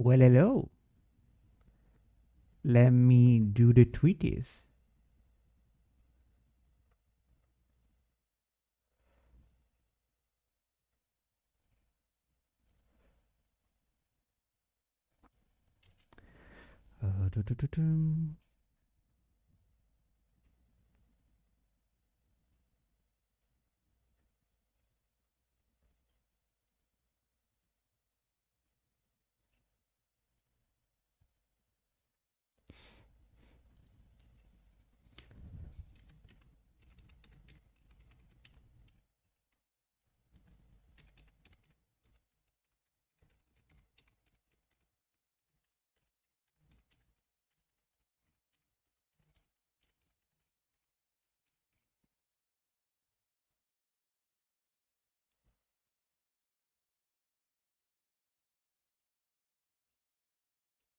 Well, hello. Let me do the tweeties. Du-du-du-dum.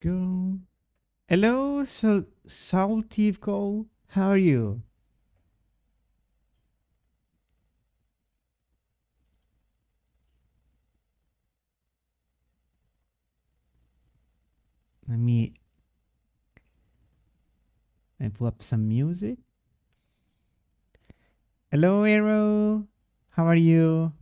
Go. Hello, Saltive Cole. How are you? Let me pull up some music. Hello, Arrow. How are you?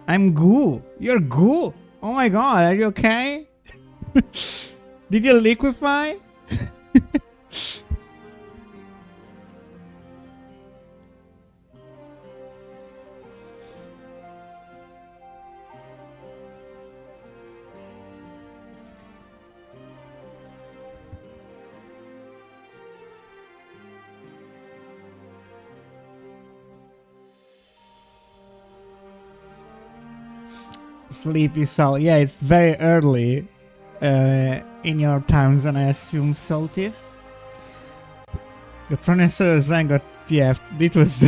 I'm Goo. You're Goo. Oh my god, are you okay? Did you liquefy? Sleepy Soul. Yeah, it's very early in your time zone, I assume, Saltive. The pronunciation got TF. It was.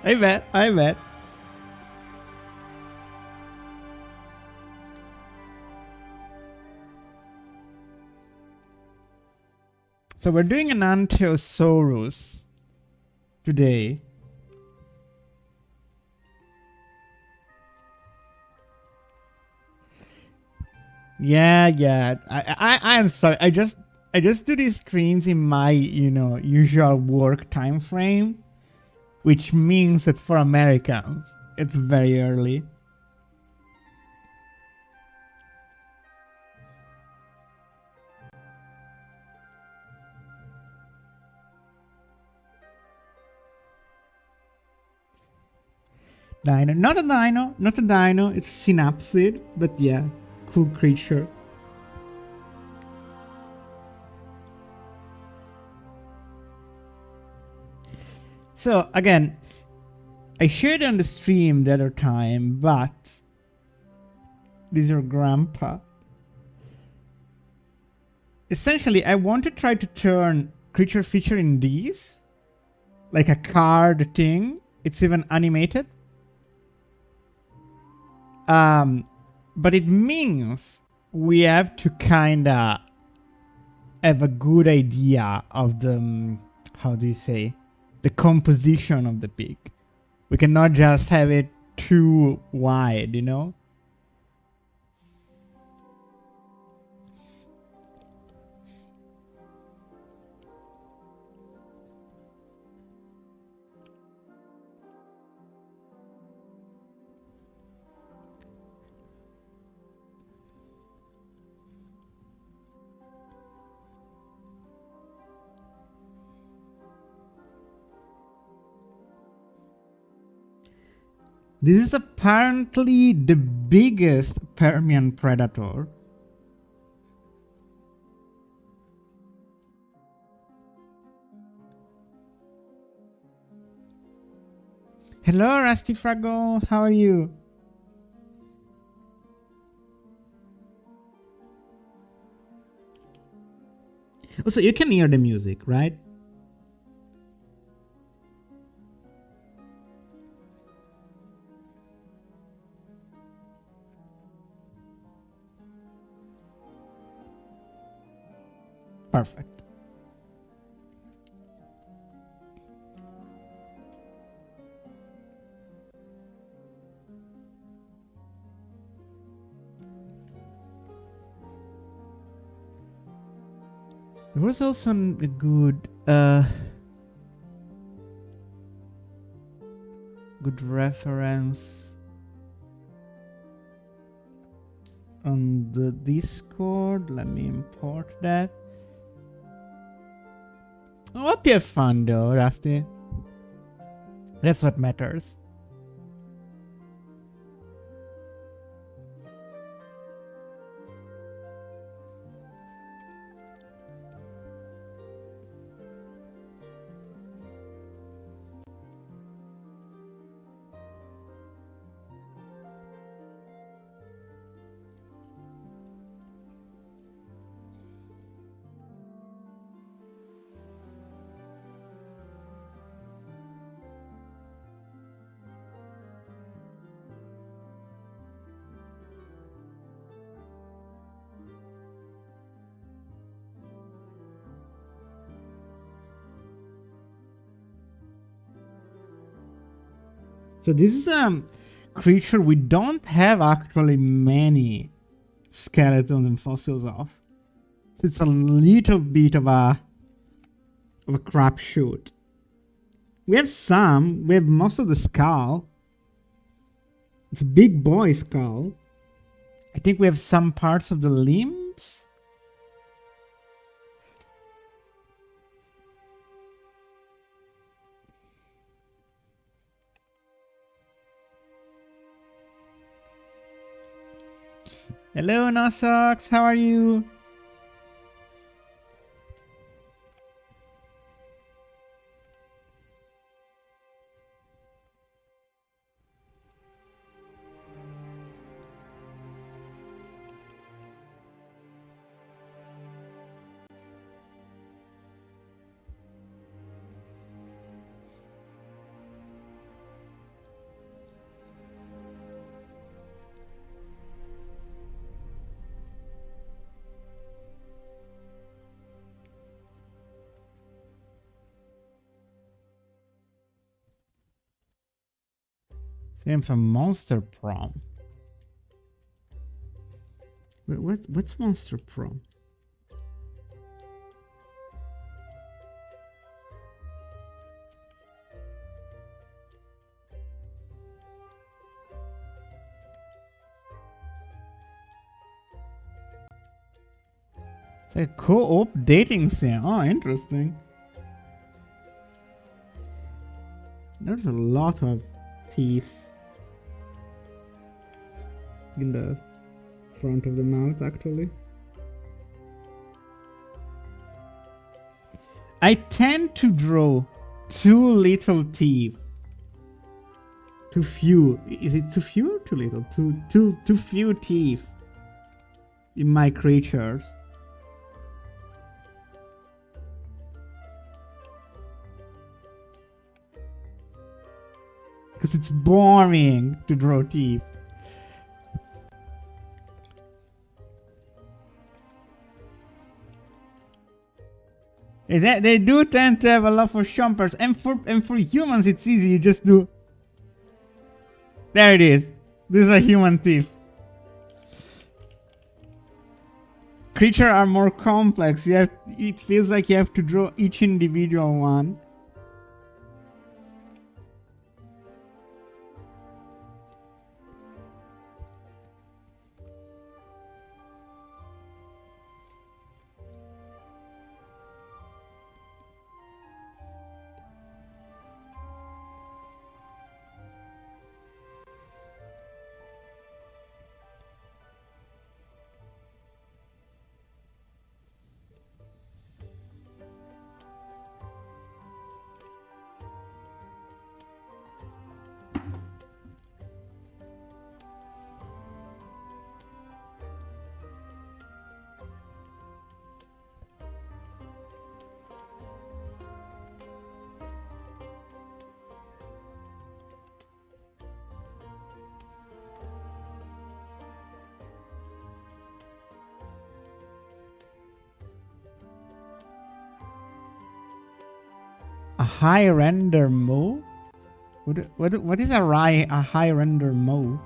I bet. I bet. So we're doing an Ankylosaurus today. Yeah. I'm sorry. I just do these streams in my usual work time frame, which means that for Americans it's very early. Dino, not a dino, not a dino. It's Synapsid, but yeah, cool creature. So again, I shared on the stream the other time, but this is your grandpa. Essentially, I want to try to turn creature feature in these, like a card thing. It's even animated. But it means we have to kinda have a good idea of the how do you say the composition of the pig. We cannot just have it too wide, you know. This is apparently the biggest Permian predator. Hello, Rusty Fraggle. How are you? Also, you can hear the music, right? Perfect. There was also a good good reference on the Discord. Let me import that. I hope you have fun though, Rusty. That's what matters. So this is a creature we don't have actually many skeletons and fossils of. So it's a little bit of a crapshoot. We have some. We have most of the skull. It's a big boy skull. I think we have some parts of the limbs. Hello, Nosox. How are you? Same from Monster Prom. Wait, what's Monster Prom? It's a co-op dating sim. Oh, interesting. There's a lot of thieves in the front of the mouth, actually. I tend to draw too little teeth. Too few. Is it too few or too little? Too few teeth in my creatures. Because it's boring to draw teeth. They do tend to have a lot of chompers, and for humans it's easy. You just do. There it is. This is a human teeth. Creatures are more complex. It feels like you have to draw each individual one. high render mode? What is a high render mode?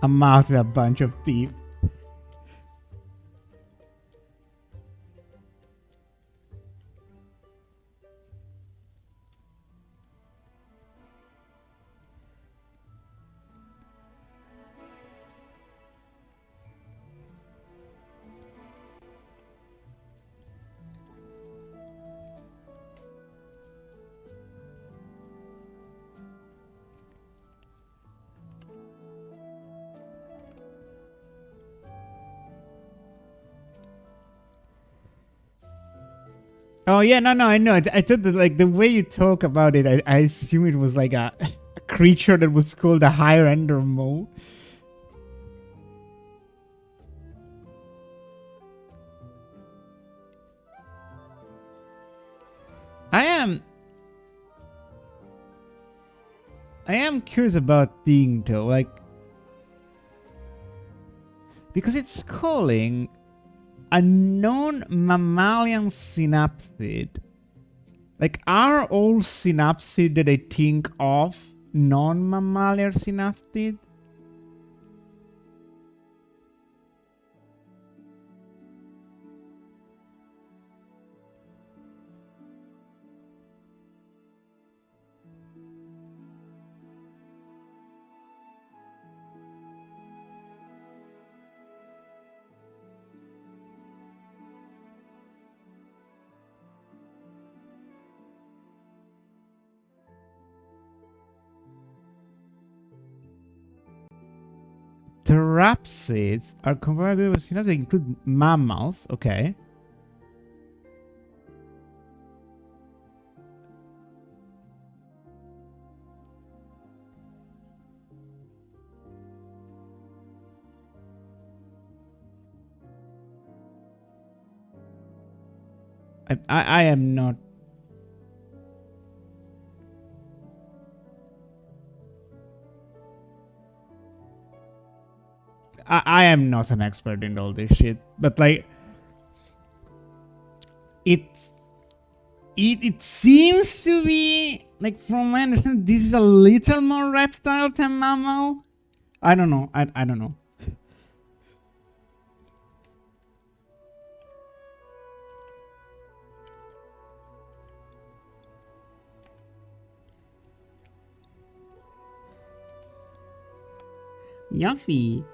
A mouth with a bunch of teeth. Oh yeah, no, I know. I thought that like the way you talk about it, I assume it was like a creature that was called a high render mole. I am I am curious about Thing though, like because it's calling a non-mammalian synapsid. Like, are all synapsid that I think of non-mammalian synapsid? Therapsids are comparable with synapsids that include mammals. Okay. I am not. I am not an expert in all this shit, but like it's it seems to be like from my understanding, this is a little more reptile than mammal. I don't know. I don't know. Yuffie.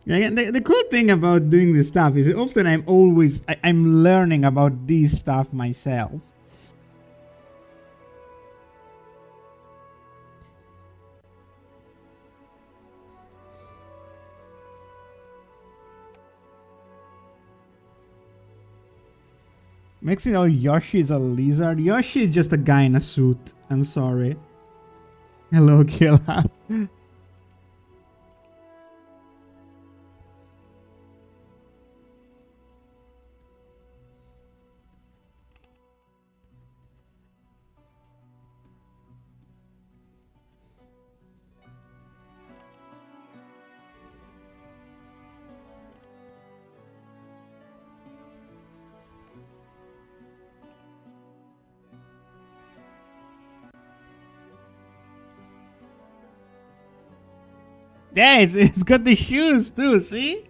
Yeah, the cool thing about doing this stuff is often I'm learning about this stuff myself. Makes it all Yoshi is a lizard. Yoshi is just a guy in a suit. I'm sorry. Hello, Killa. Yeah, it's got the shoes too, see?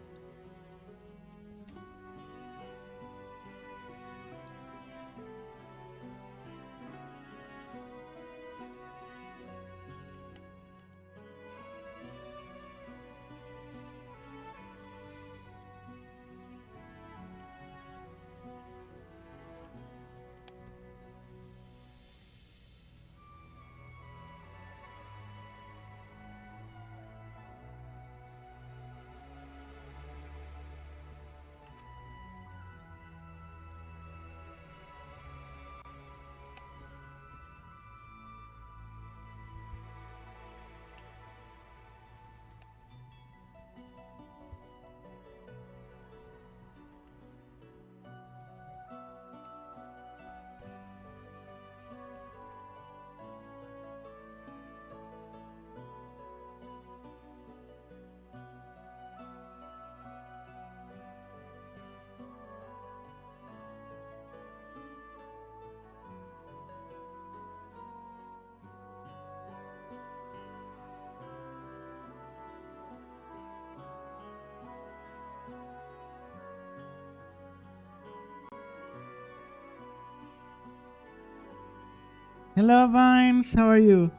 Hello, Vines. How are you?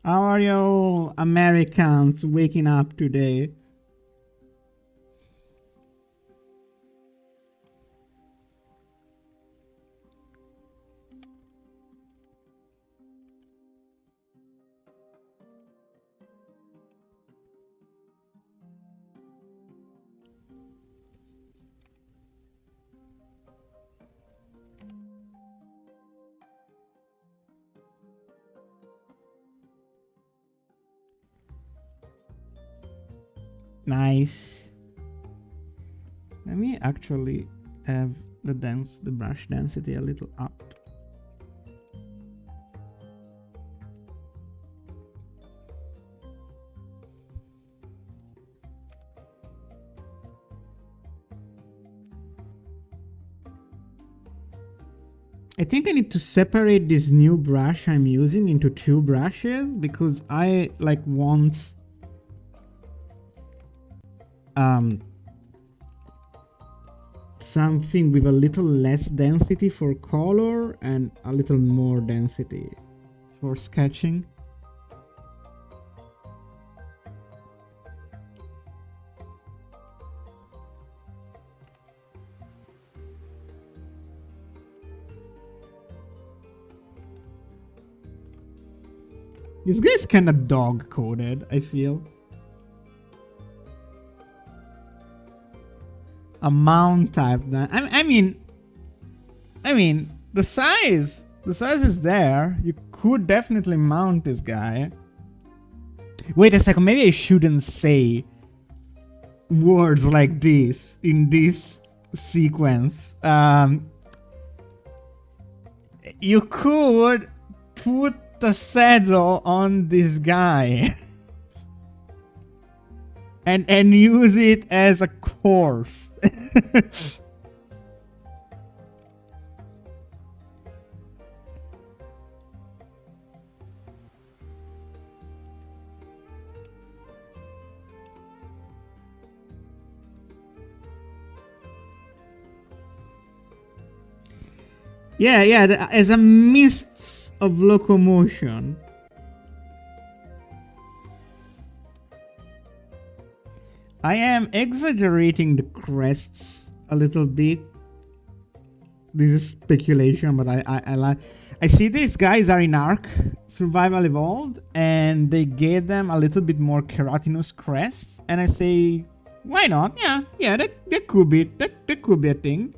How are you Americans waking up today? Nice. Let me actually have the brush density a little up. I think I need to separate this new brush I'm using into two brushes because I like want something with a little less density for color and a little more density for sketching. This guy's kind of dog coded, I feel. A mount type. I mean, the size is there. You could definitely mount this guy. Wait a second. Maybe I shouldn't say words like this in this sequence. You could put the saddle on this guy and use it as a horse. Yeah, as a mist of locomotion. I am exaggerating the crests a little bit. This is speculation, but I like. I see these guys are in Ark Survival Evolved, and they gave them a little bit more keratinous crests, and I say, why not? Yeah, that could be that could be a thing.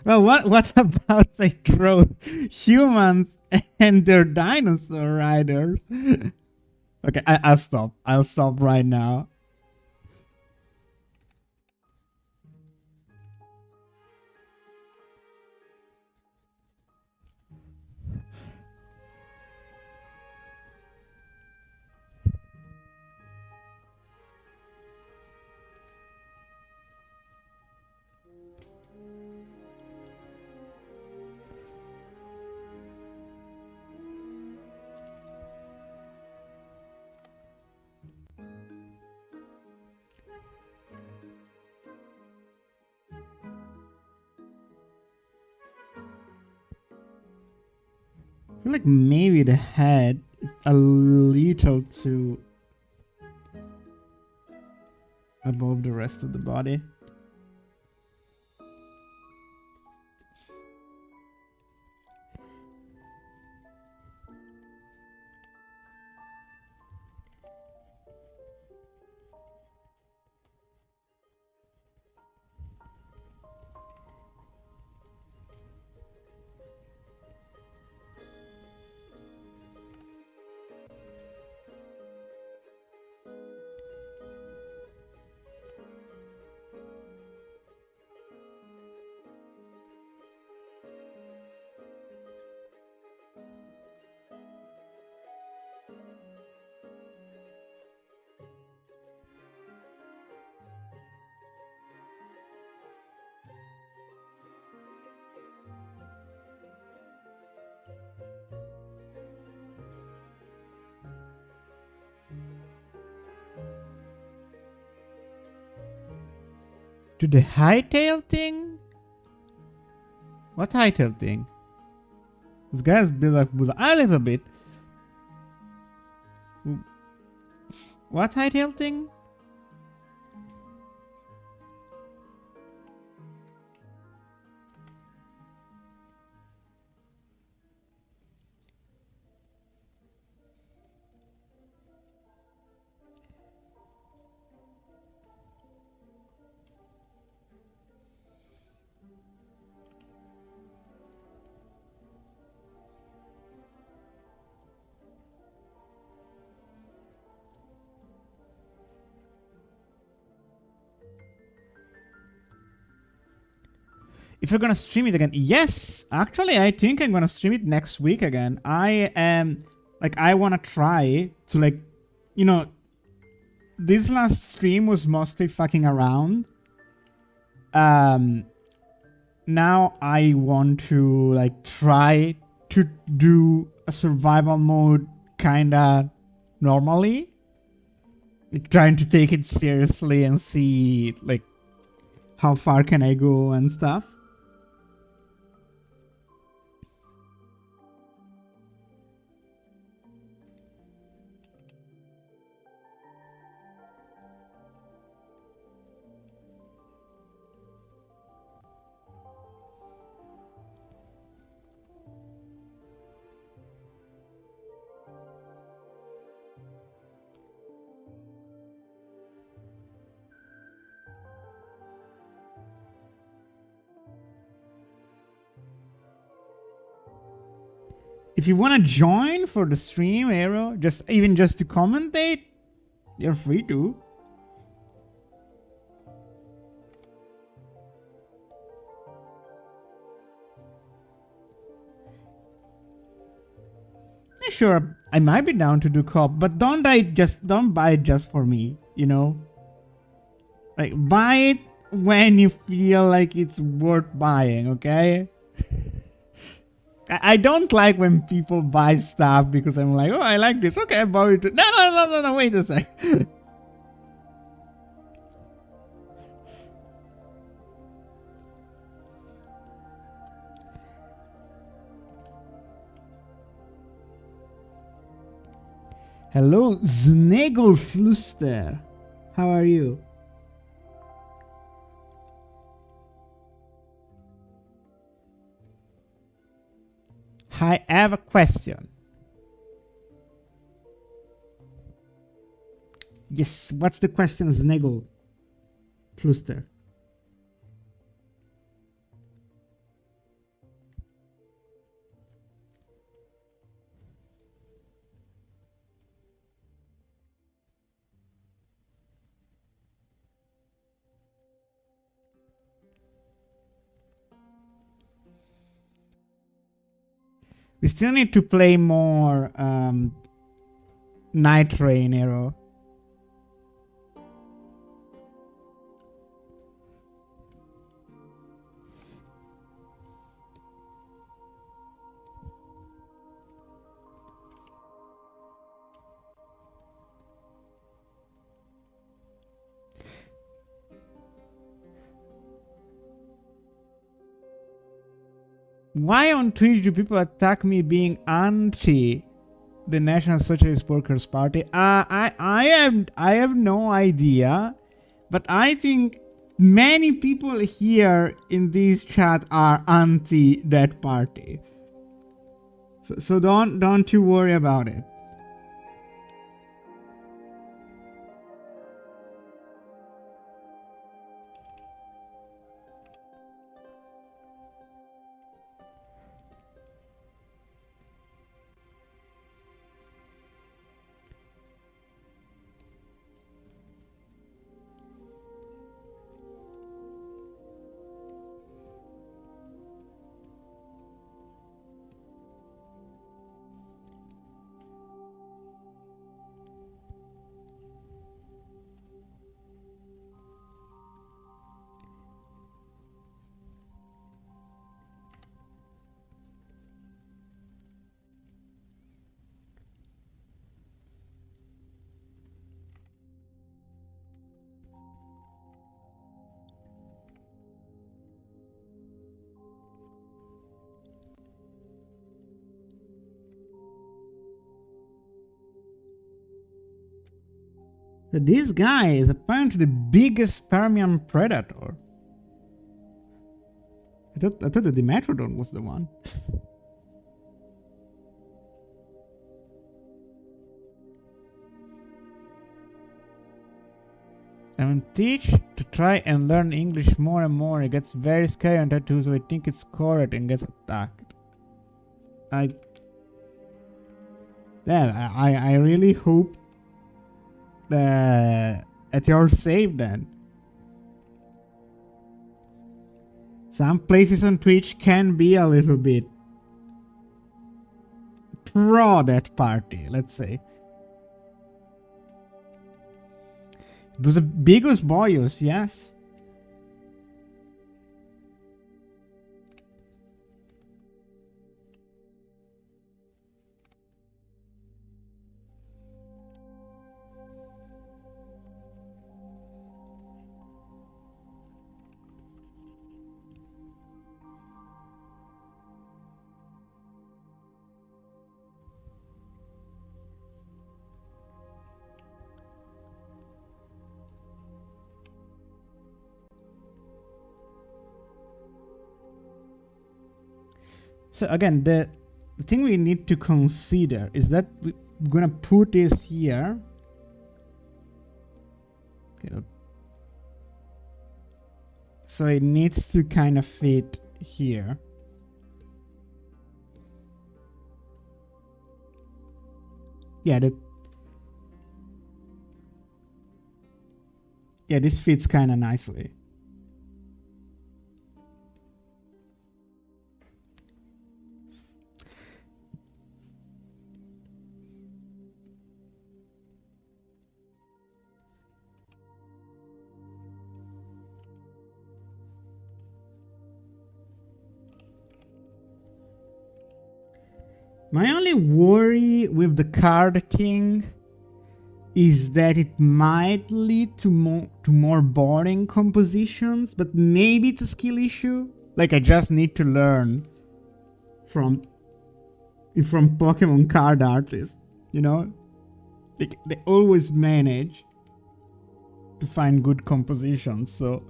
Well, what about they grow humans and their dinosaur riders? Okay, I'll stop. I'll stop right now. I feel like maybe the head is a little too above the rest of the body. To the hightail thing? What hightail thing? This guy's built like Buddha a little bit. What hightail thing? If you're gonna stream it again, yes, actually I think I'm gonna stream it next week again. I am like, I wanna try to, like, you know, this last stream was mostly fucking around. Now I want to, like, try to do a survival mode kinda normally, like, trying to take it seriously and see, like, how far can I go and stuff. If you want to join for the stream, Aero, just to commentate, you're free to. Yeah, sure, I might be down to do co-op, but don't buy it just for me, you know? Like, buy it when you feel like it's worth buying, okay? I don't like when people buy stuff because I'm like, oh, I like this. Okay, I bought it. No, wait a sec. Hello, Znegelfluster. How are you? I have a question. Yes, what's the question, Znegelfluster? We still need to play more Night Train, Arrow. Why on Twitch do people attack me being anti the National Socialist Workers' Party? I have no idea, but I think many people here in this chat are anti that party. So don't you worry about it. But this guy is apparently the biggest Permian predator. I thought that the Dimetrodon was the one. And when teach to try and learn English more and more, it gets very scary on that too, so I think it's correct and gets attacked. I really hope that you're safe then. Some places on Twitch can be a little bit pro that party, let's say. Dos Bigos Boyos, yes. So again, the thing we need to consider is that we're gonna put this here. Okay. So it needs to kind of fit here. Yeah, this fits kind of nicely. My only worry with the card thing is that it might lead to more boring compositions, but maybe it's a skill issue. Like I just need to learn from Pokemon card artists, you know? They always manage to find good compositions, so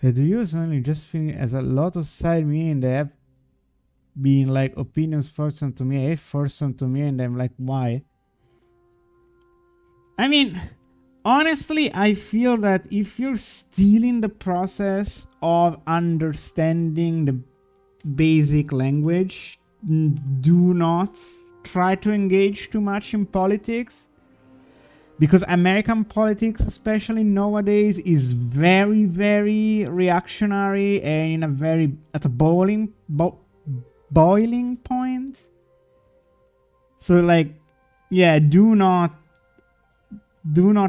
do you suddenly just feel as a lot of side meaning they have been like opinions forced onto me, forced onto me, and I'm like, why? I mean, honestly, I feel that if you're still in the process of understanding the basic language, do not try to engage too much in politics, because American politics, especially nowadays, is very, very reactionary and in a very at a boiling point. So like, yeah, do not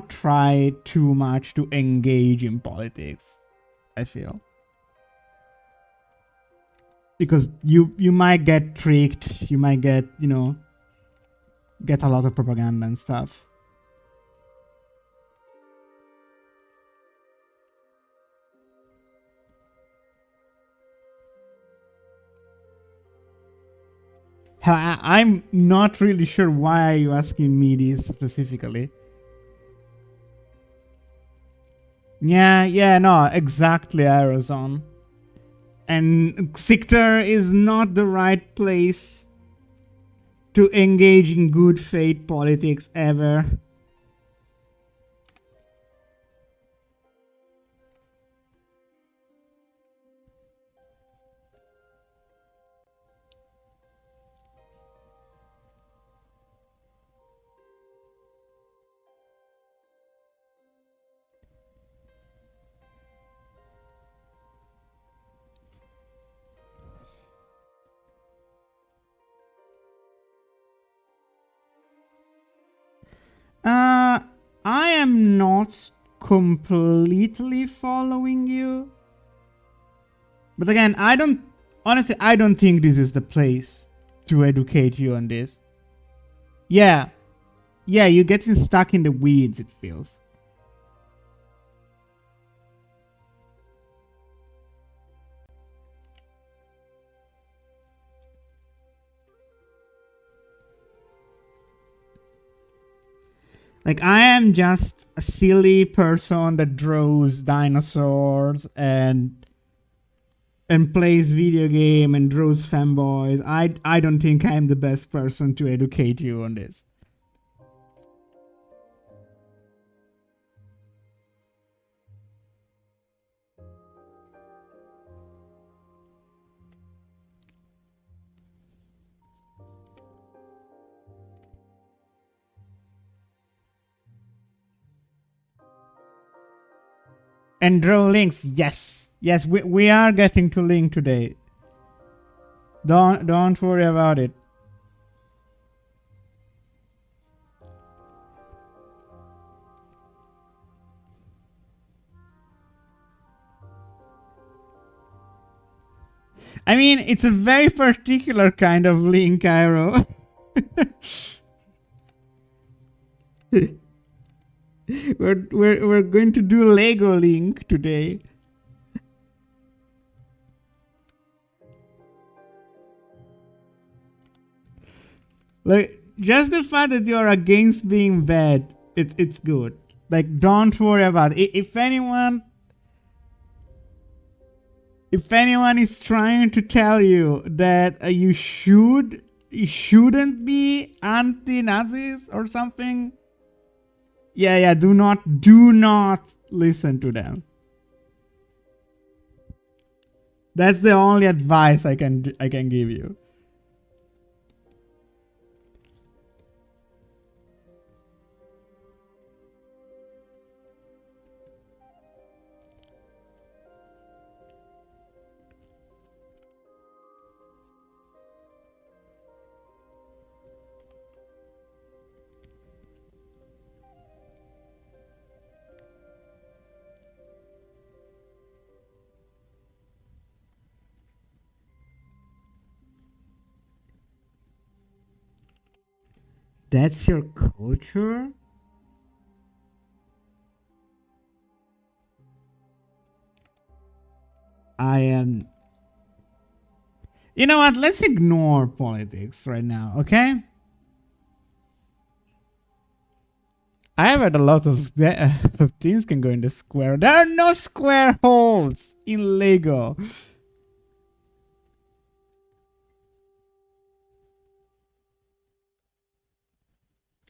try too much to engage in politics, I feel, because you might get tricked, you might get, get a lot of propaganda and stuff. I'm not really sure why are you asking me this specifically. Yeah, no, exactly, Arizona. And Sictor is not the right place to engage in good faith politics ever. I am not completely following you. But again, honestly, I don't think this is the place to educate you on this. Yeah. Yeah, you're getting stuck in the weeds, it feels. Like, I am just a silly person that draws dinosaurs and plays video game and draws fanboys. I don't think I'm the best person to educate you on this. And draw links, yes. Yes, we are getting to link today. Don't worry about it. I mean, it's a very particular kind of link, Cairo. we're going to do Lego link today. Like, just the fact that you're against being bad, it's good. Like, don't worry about it. If anyone is trying to tell you that you shouldn't be anti-Nazis or something, yeah, do not listen to them. That's the only advice I can give you. That's your culture? I am. You know what? Let's ignore politics right now, okay? I have had a lot of things can go in the square. There are no square holes in Lego.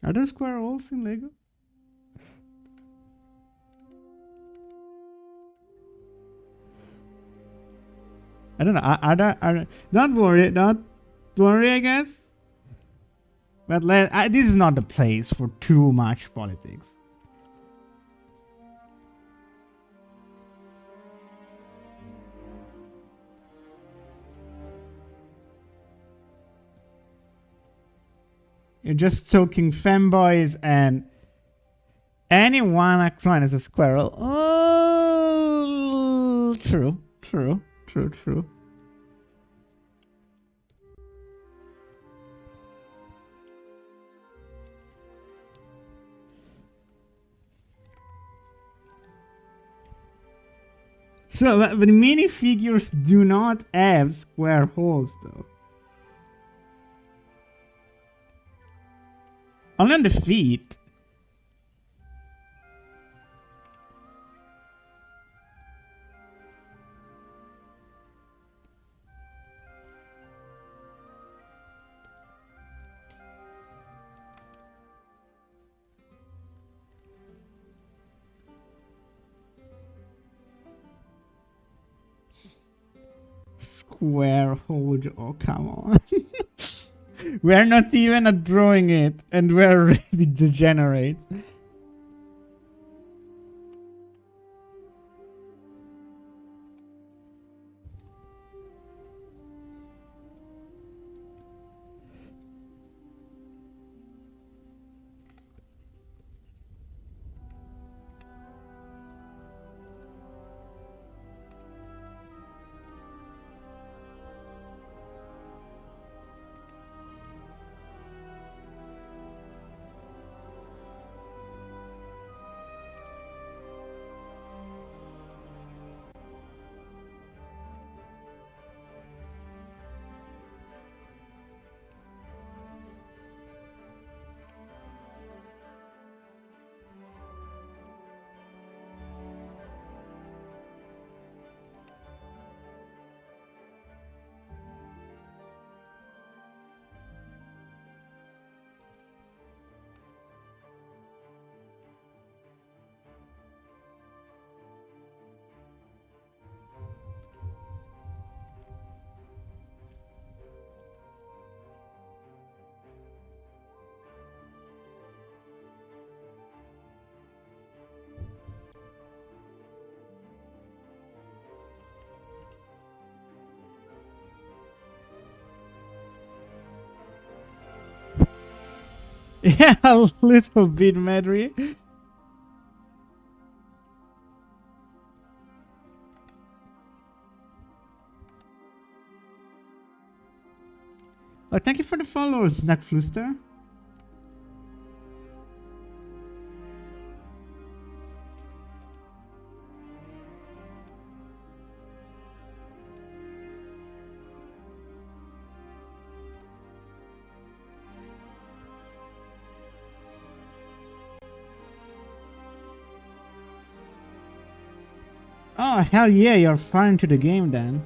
Are there square holes in Lego? I don't know. Don't worry. Don't worry, I guess. But this is not the place for too much politics. You're just talking fanboys and anyone acting as a squirrel. Oh, true. So, but minifigures do not have square holes, though. Only on the feet. Square hole. Oh, come on. We're not even drawing it, and we're already degenerate. Yeah, a little bit, Medri. Oh, thank you for the followers, Snack Fluster. Oh, hell yeah, you're far into the game then.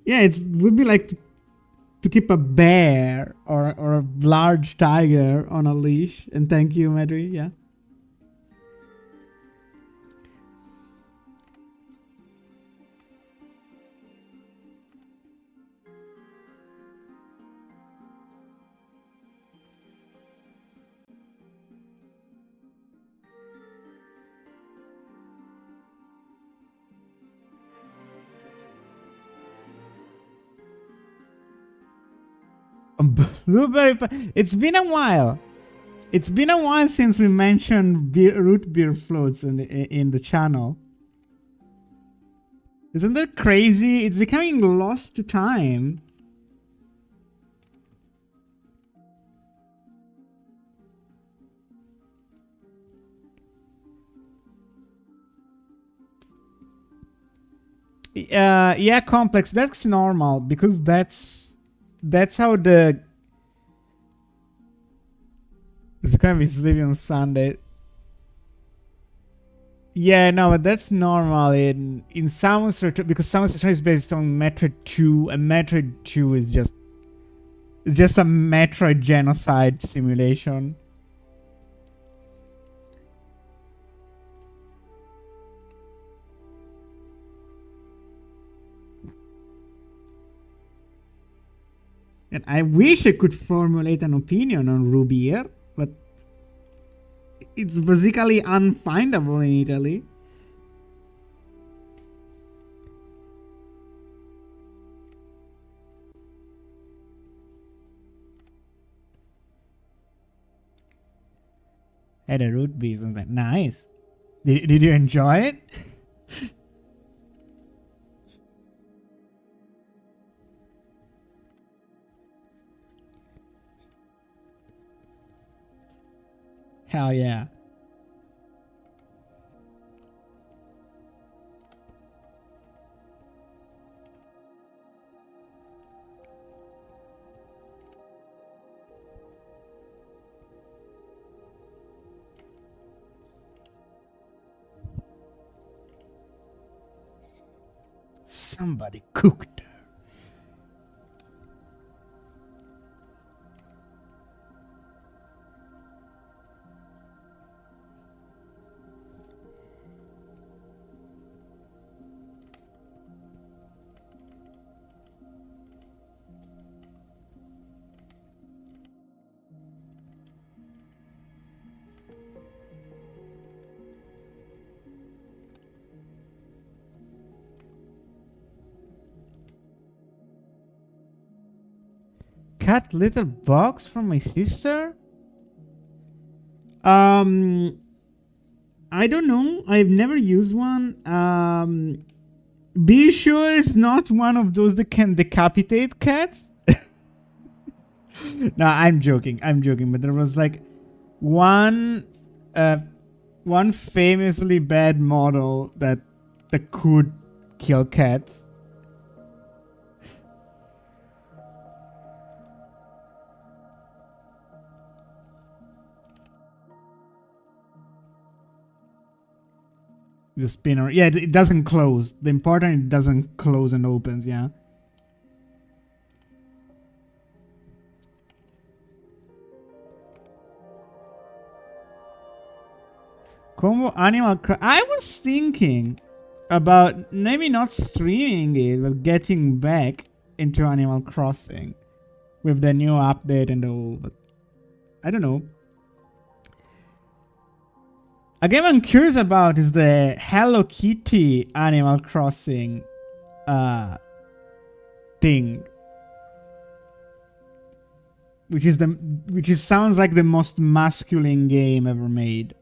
Yeah, it would be like to keep a bear or a large tiger on a leash. And thank you, Medri. Yeah. Blueberry. It's been a while. It's been a while since we mentioned root beer floats in the channel. Isn't that crazy? It's becoming lost to time. Yeah, complex. That's normal because that's how the kind of sleeping on Sunday. Yeah, no, but that's normal in Samus Return because Samus Return is based on Metroid 2, and Metroid 2 is just a Metroid genocide simulation. And I wish I could formulate an opinion on Rubier, but it's basically unfindable in Italy. Had a root beer. Like, nice. Did you enjoy it? Hell yeah. Somebody cooked her. Cut little box from my sister? I don't know. I've never used one. Be sure it's not one of those that can decapitate cats. No, I'm joking. But there was like one famously bad model that could kill cats. The spinner. Yeah, it doesn't close. The important, it doesn't close and opens, yeah. Combo Animal I was thinking about maybe not streaming it, but getting back into Animal Crossing with the new update and all, but I don't know. A game I'm curious about is the Hello Kitty Animal Crossing thing, which sounds like the most masculine game ever made.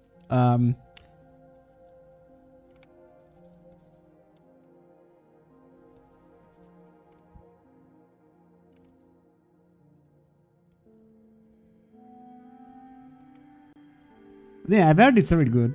Yeah, I've heard it's very good.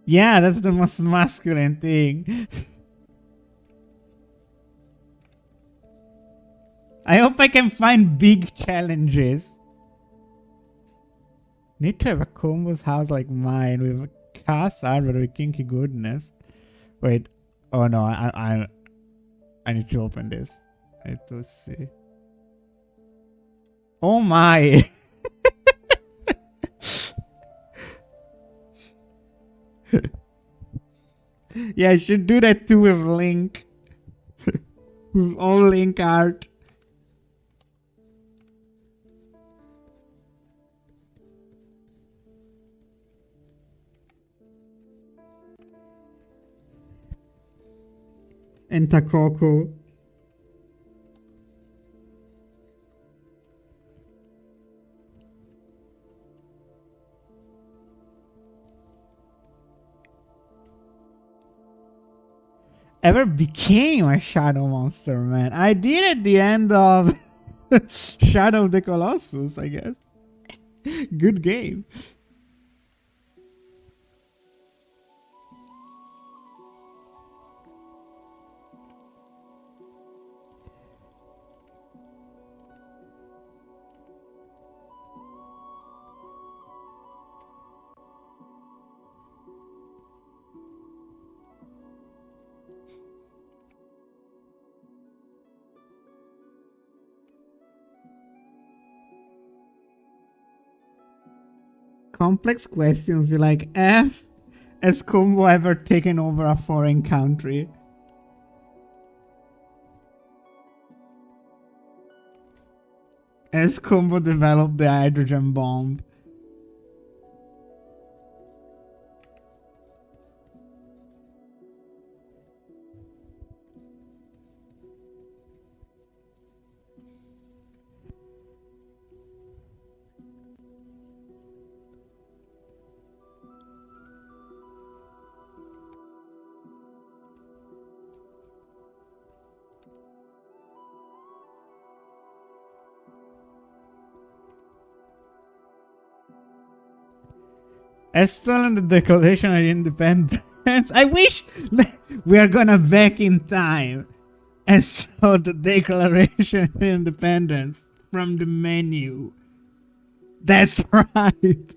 Yeah, that's the most masculine thing. I hope I can find big challenges. Need to have a combos house like mine with a cast hardware with kinky goodness. Wait. Oh no, I need to open this. I need to see. Oh my. Yeah, I should do that too with Link. With all Link art. And Takoko. Ever became a shadow monster, man. I did at the end of Shadow of the Colossus, I guess. Good game. Complex questions be like, F, has Combo ever taken over a foreign country? Has Combo developed the hydrogen bomb? Has stolen the Declaration of Independence. I wish we are gonna back in time and saw the Declaration of Independence from the menu. That's right.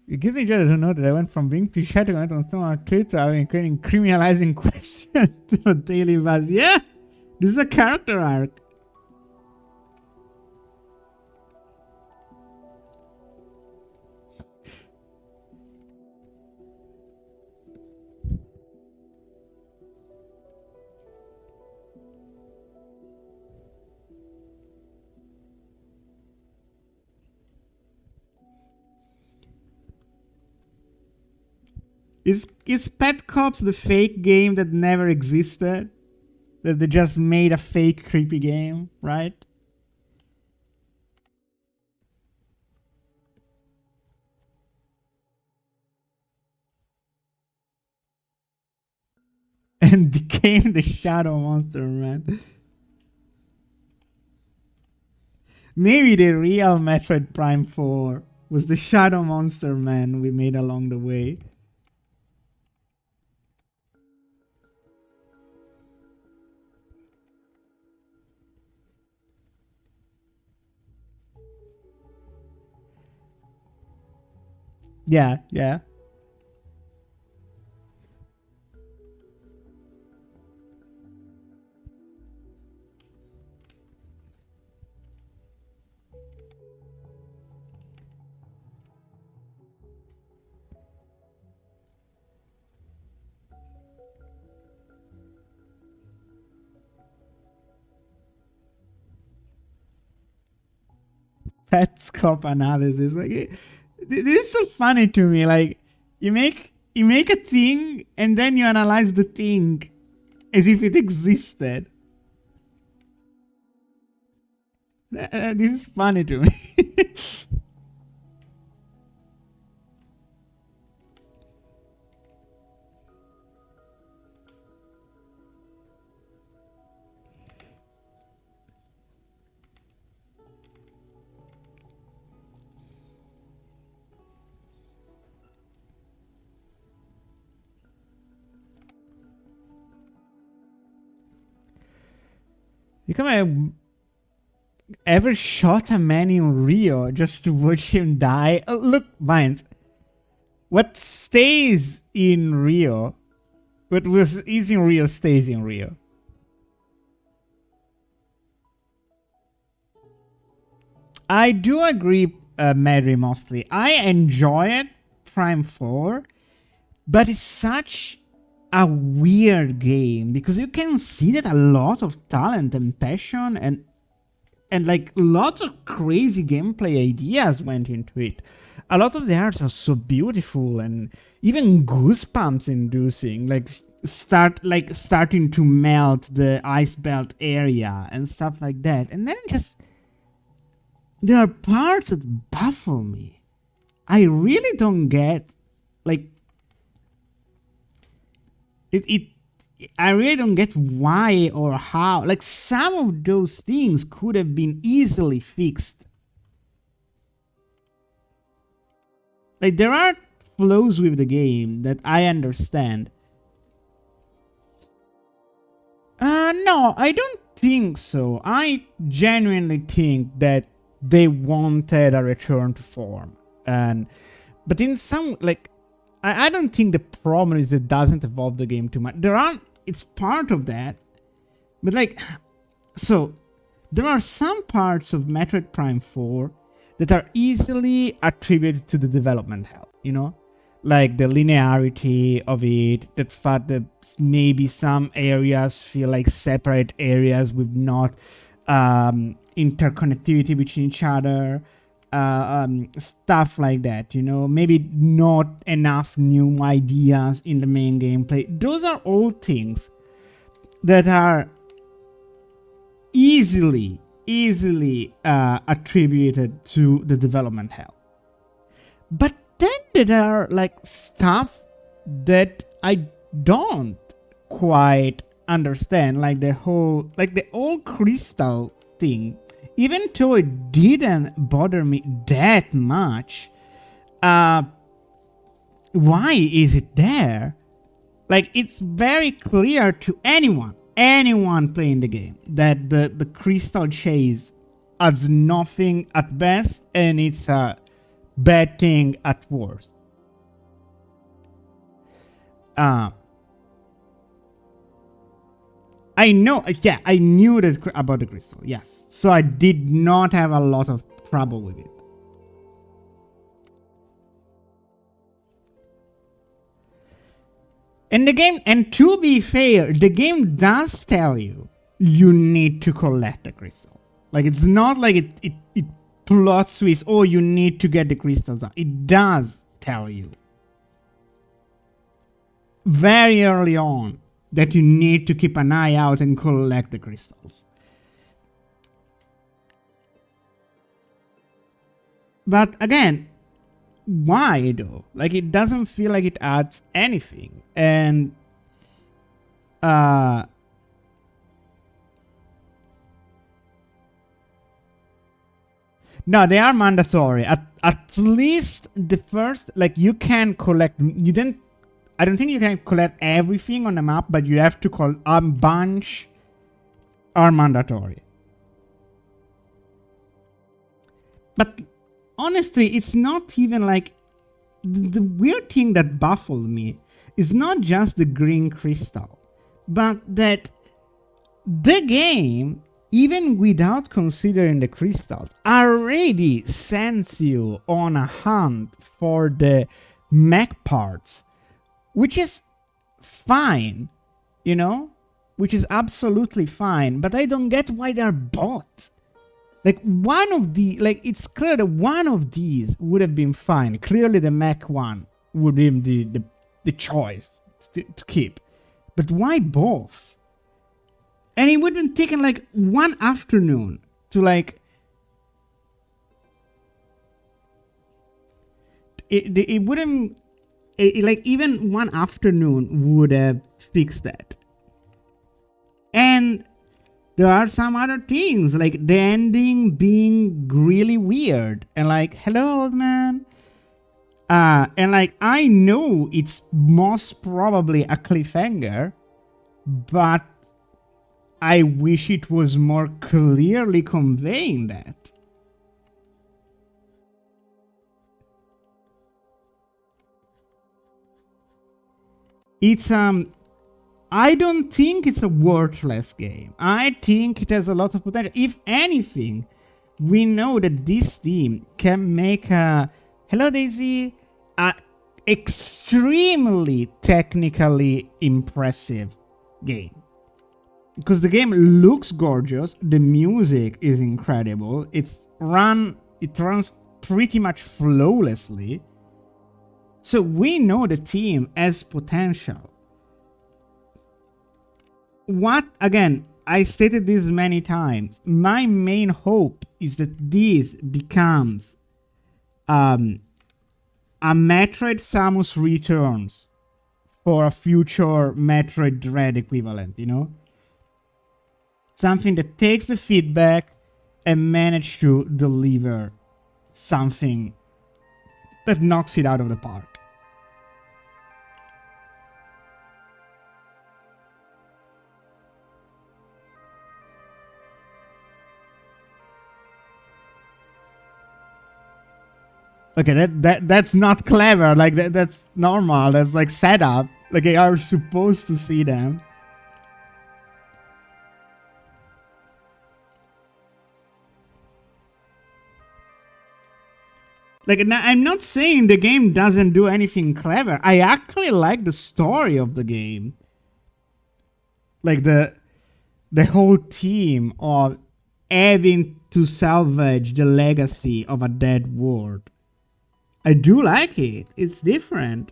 It gives me joy to know that I went from being too shy to comment on Twitter, having creating criminalizing questions to a daily buzz. Yeah, this is a character arc. Is Pet Cops the fake game that never existed? That they just made a fake creepy game, right? became the Shadow Monster Man. Maybe the real Metroid Prime 4 was the Shadow Monster Man we made along the way. Yeah, yeah. Petscop analysis. Like this is so funny to me. Like you make a thing and then you analyze the thing as if it existed. This is funny to me. You come ever shot a man in Rio just to watch him die? Look, Vines, what stays in Rio, what is in Rio stays in Rio. I do agree, Mary, mostly. I enjoy it, Prime 4, but it's such a weird game because you can see that a lot of talent and passion and like lots of crazy gameplay ideas went into it. A lot of the arts are so beautiful and even goosebumps inducing, like starting to melt the ice belt area and stuff like that. And then just there are parts that baffle me. I really don't get like it I really don't get why or how. Like some of those things could have been easily fixed. Like there are flows with the game that I understand. No, I don't think so. I genuinely think that they wanted a return to form. But in some like I don't think the problem is it doesn't evolve the game too much. It's part of that. But like, so there are some parts of Metroid Prime 4 that are easily attributed to the development hell, you know? Like the linearity of it, the fact that maybe some areas feel like separate areas with not interconnectivity between each other. Stuff like that, you know, maybe not enough new ideas in the main gameplay. Those are all things that are easily attributed to the development hell. But then there are like stuff that I don't quite understand, like the old crystal thing. Even though it didn't bother me that much, why is it there? Like, it's very clear to anyone playing the game, that the crystal chase adds nothing at best, and it's a bad thing at worst. I know, yeah, I knew that about the crystal, yes. So I did not have a lot of trouble with it. And the game, and to be fair, the game does tell you need to collect the crystal. Like, it's not like it plot twists, oh, you need to get the crystals out. It does tell you very early on that you need to keep an eye out and collect the crystals. But again, why though? Like, it doesn't feel like it adds anything. And Uh, no, they are mandatory. At least the first, like you can collect. You didn't. I don't think you can collect everything on the map, but you have to call a bunch are mandatory. But honestly, it's not even like the weird thing that baffled me is not just the green crystal, but that the game, even without considering the crystals, already sends you on a hunt for the mech parts, which is fine, you know? Which is absolutely fine, but I don't get why they're bought. Like one of the, like it's clear that one of these would have been fine. Clearly the mech one would be the choice to keep. But why both? And it would have been taken like one afternoon to like... It wouldn't... like even one afternoon would have fixed that. And there are some other things, like the ending being really weird. And like, hello, old man. And like, I know it's most probably a cliffhanger, but I wish it was more clearly conveying that. It's, I don't think it's a worthless game. I think it has a lot of potential. If anything, we know that this team can make a... Hello, Daisy. A extremely technically impressive game. Because the game looks gorgeous. The music is incredible. It runs pretty much flawlessly. So we know the team has potential. What, again, I stated this many times, my main hope is that this becomes a Metroid Samus Returns for a future Metroid Dread equivalent, you know? Something that takes the feedback and manages to deliver something that knocks it out of the park. Okay, that's not clever. Like that's normal. That's like setup. Like you are supposed to see them. Like I'm not saying the game doesn't do anything clever. I actually like the story of the game. Like the whole team of having to salvage the legacy of a dead world. I do like it. It's different.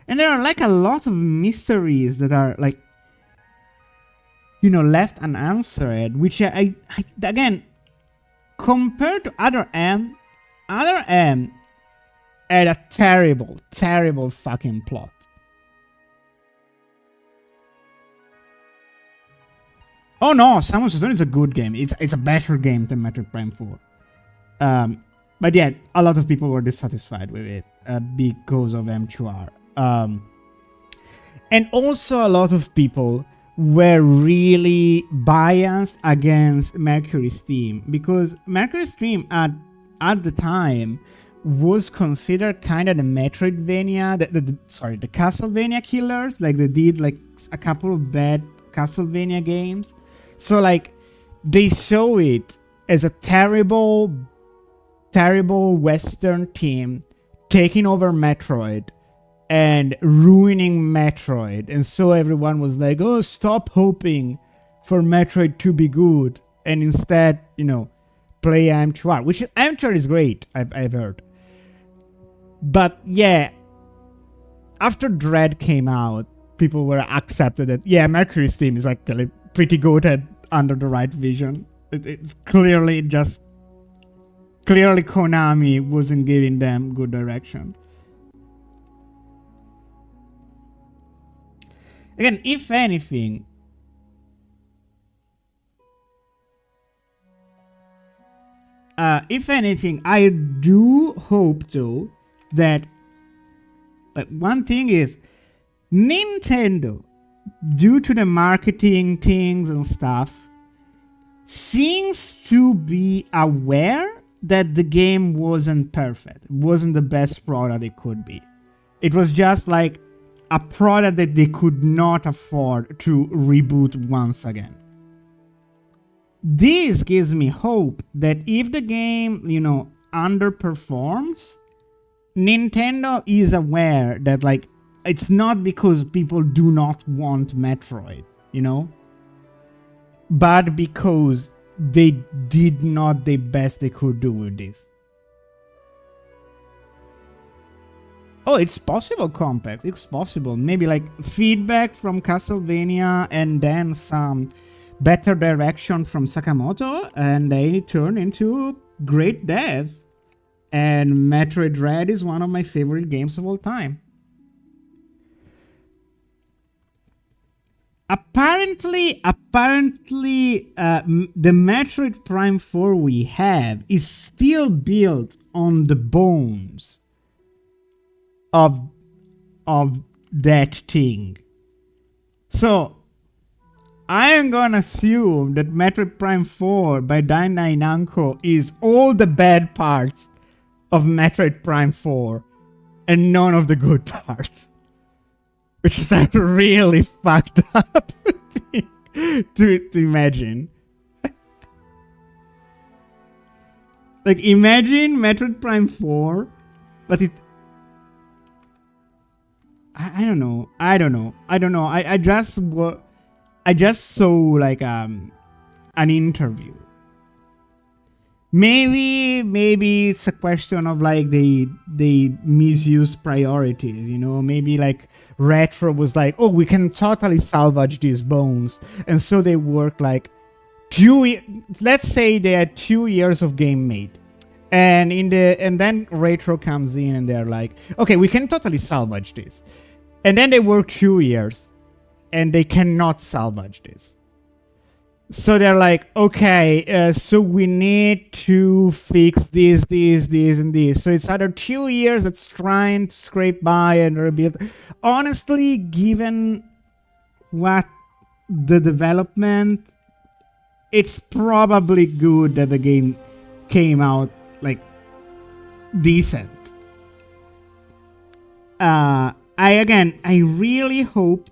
And there are like a lot of mysteries that are like, you know, left unanswered, which I again, compared to Other M had a terrible, terrible fucking plot. Oh no, Samus Returns is a good game. It's a better game than Metroid Prime 4. But yeah, a lot of people were dissatisfied with it because of M2R. And also a lot of people were really biased against Mercury Steam, because Mercury Steam at the time was considered kind of the Metroidvania, the Castlevania killers. Like they did like a couple of bad Castlevania games. So like they saw it as a terrible, terrible Western team taking over Metroid and ruining Metroid. And so everyone was like, oh, stop hoping for Metroid to be good. And instead, you know, play M2R, which M2R is great, I've heard. But yeah, after Dread came out, people were accepted that, yeah, Mercury's team is actually pretty good at Under the Right Vision. It's clearly Konami wasn't giving them good direction. Again, if anything, I do hope though that one thing is Nintendo, due to the marketing things and stuff, seems to be aware that the game wasn't perfect, wasn't the best product it could be. It was just like a product that they could not afford to reboot once again. This gives me hope that if the game, underperforms, Nintendo is aware that, like, it's not because people do not want Metroid, but because they did not the best they could do with this. Oh, it's possible, Complex. It's possible. Maybe like feedback from Castlevania and then some better direction from Sakamoto, and they turn into great devs. And Metroid Dread is one of my favorite games of all time. Apparently, the Metroid Prime 4 we have is still built on the bones of that thing. So I am gonna assume that Metroid Prime 4 by Bandai Namco is all the bad parts of Metroid Prime 4 and none of the good parts. Which is a really fucked up thing to imagine. Like, imagine Metroid Prime 4, but it... I don't know. I just saw, like, an interview. Maybe it's a question of, like, they misuse priorities, Maybe, like, Retro was like, oh, we can totally salvage these bones. And so they worked, like, let's say they had 2 years of game made. And then Retro comes in and they're like, okay, we can totally salvage this. And then they work 2 years and they cannot salvage this. So they're like, okay, so we need to fix this, and this. So it's either 2 years that's trying to scrape by and rebuild. Honestly, given what the development, it's probably good that the game came out, like, decent. I really hope,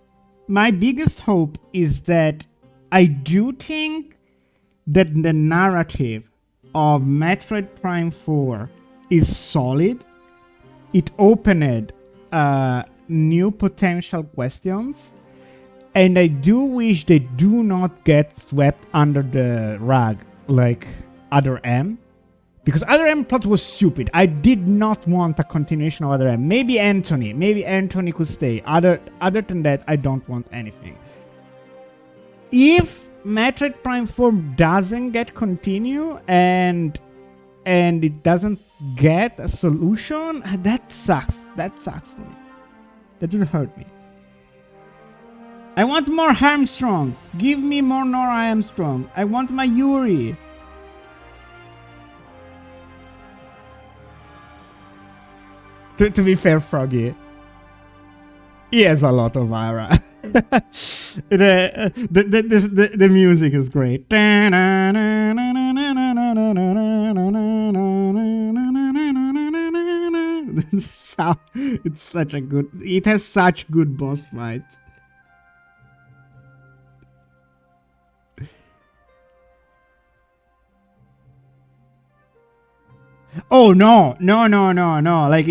my biggest hope is that I do think that the narrative of Metroid Prime 4 is solid. It opened new potential questions, and I do wish they do not get swept under the rug like Other M, because Other M plot was stupid. I did not want a continuation of Other M. Maybe Anthony could stay. Other than that, I don't want anything. If Metroid Prime 4 doesn't get continue and it doesn't get a solution, that sucks. That sucks to me. That will hurt me. I want more Armstrong. Give me more Nora Armstrong. I want my Yuri. To be fair, Froggy, he has a lot of aura. The music is great. It's such a good. It has such good boss fights. Oh no! Like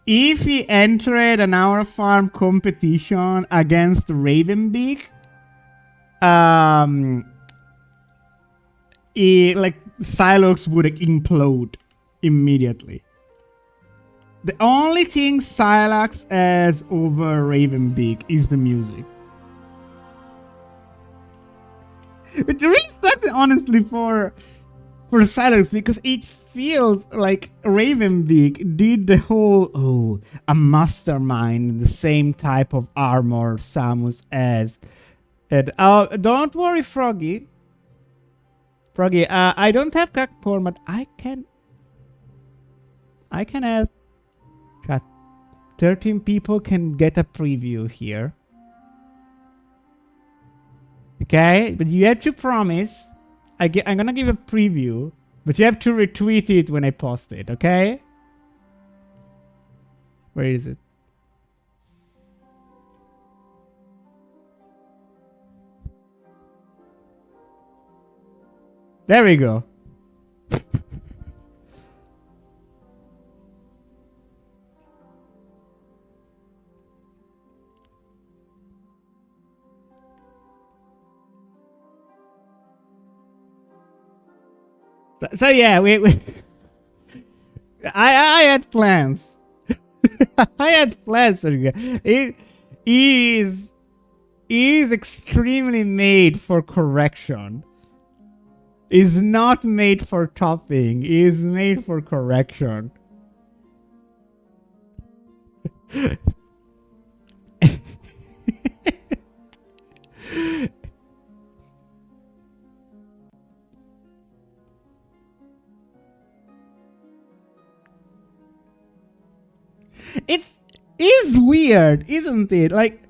if he entered an Hour Farm competition against Ravenbeak, Psylocke would implode immediately. The only thing Silax has over Ravenbeak is the music. It really sucks, honestly, for Silax, because it feels like Ravenbeak did the whole a mastermind, the same type of armor Samus has. And don't worry, Froggy. Froggy, I don't have Kakpor, but I can help. Chat. 13 people can get a preview here. Okay, but you have to promise. I'm gonna give a preview, but you have to retweet it when I post it, okay? Where is it? There we go. So yeah, I had plans. I had plans. It is extremely made for correction. Is not made for topping. Is made for correction. It is weird, isn't it? Like,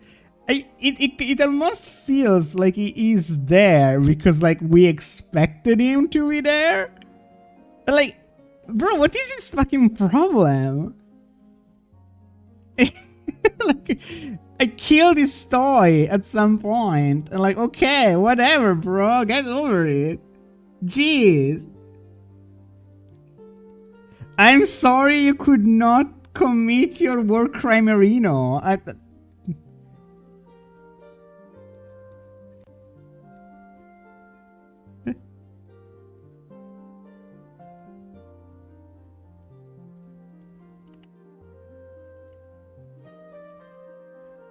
it almost feels like he is there because, like, we expected him to be there. Like, bro, what is his fucking problem? Like, I killed his toy at some point. And like, okay, whatever, bro, get over it. Jeez. I'm sorry you could not commit your war crime, Marino.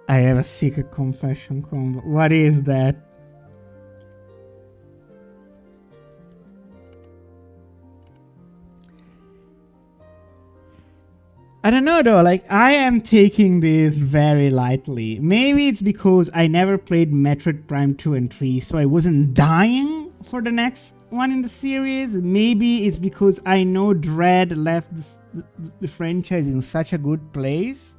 I have a secret confession combo. What is that? I don't know though, like, I am taking this very lightly. Maybe it's because I never played Metroid Prime 2 and 3, so I wasn't dying for the next one in the series. Maybe it's because I know Dread left the franchise in such a good place.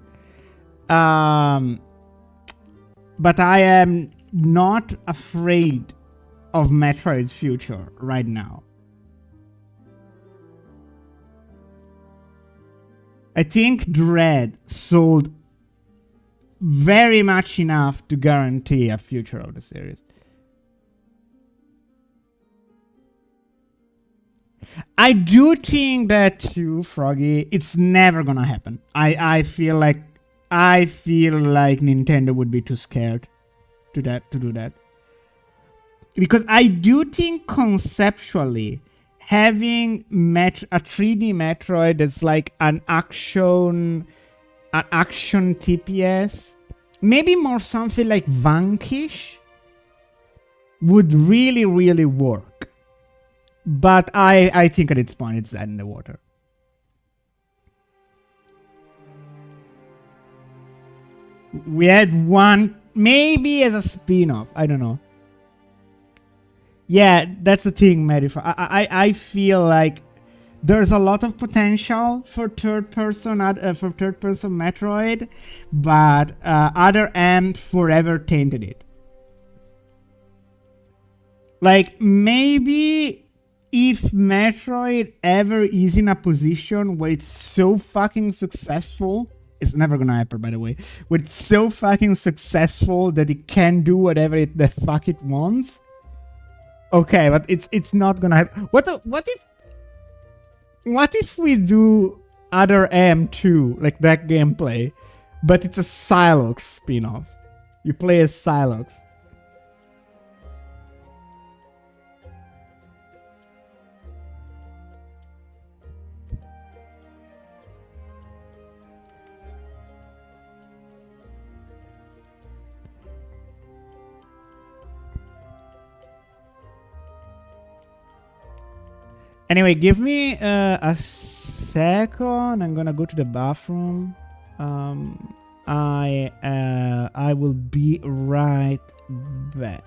But I am not afraid of Metroid's future right now. I think Dread sold very much enough to guarantee a future of the series. I do think that too, Froggy. It's never gonna happen. I feel like Nintendo would be too scared to do that. Because I do think conceptually having a 3D Metroid that's like an action TPS, maybe more something like Vanquish, would really, really work. But I think at its point it's dead in the water. We had one, maybe as a spin-off. I don't know. Yeah, that's the thing, Medify. I feel like there's a lot of potential for third person Metroid, but Other M forever tainted it. Like, maybe if Metroid ever is in a position where it's so fucking successful, it's never gonna happen, by the way, where it's so fucking successful that it can do whatever the fuck it wants. Okay, but it's not gonna happen. What if we do Other M2, like that gameplay, but it's a Psylocke spin-off? You play as Psylocke. Anyway, give me a second. I'm gonna go to the bathroom. I will be right back.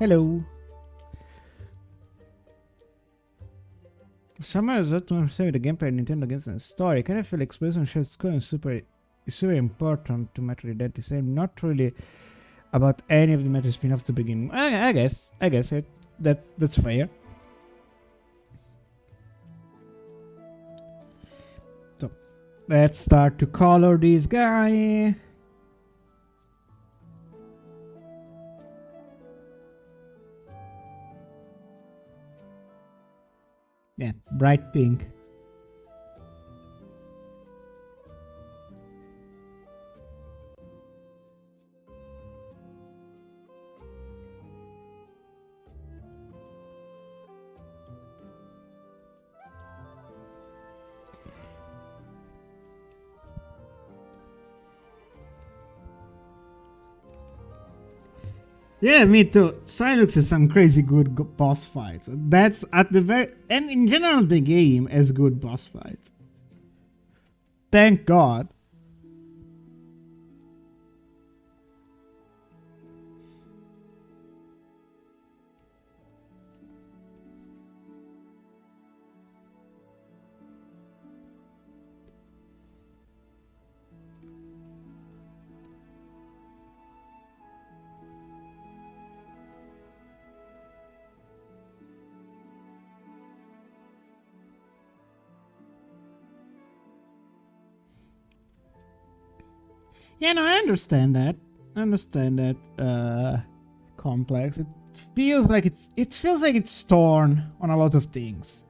Hello. Someone has to understand the gameplay Nintendo against the story. Kind of feel explosion shots going is super important to Metro Identity. I'm not really about any of the Metro spin-off to begin. I guess that's fair. So let's start to color this guy. Yeah, bright pink. Yeah, me too. Silux is some crazy good boss fights. That's at the very and in general the game has good boss fights. Thank God. Yeah, no, I understand that. I understand that complex. It feels like it's torn on a lot of things.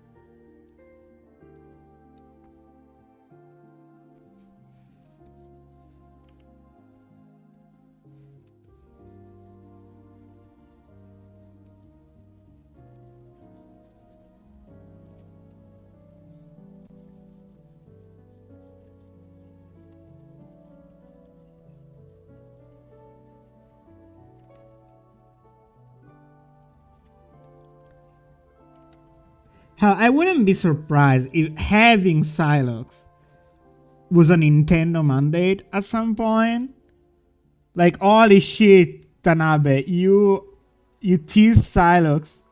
Hell, I wouldn't be surprised if having Psylocke was a Nintendo mandate at some point. Like, holy shit, Tanabe, you teased Psylocke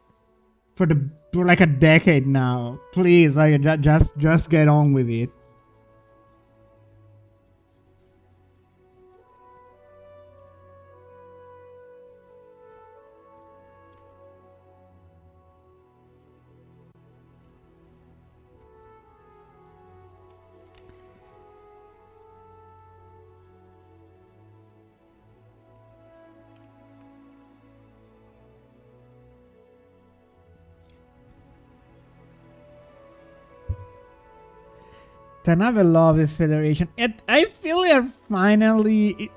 for like a decade now. Please, like, just get on with it. Tanabe love his federation. I feel they're finally.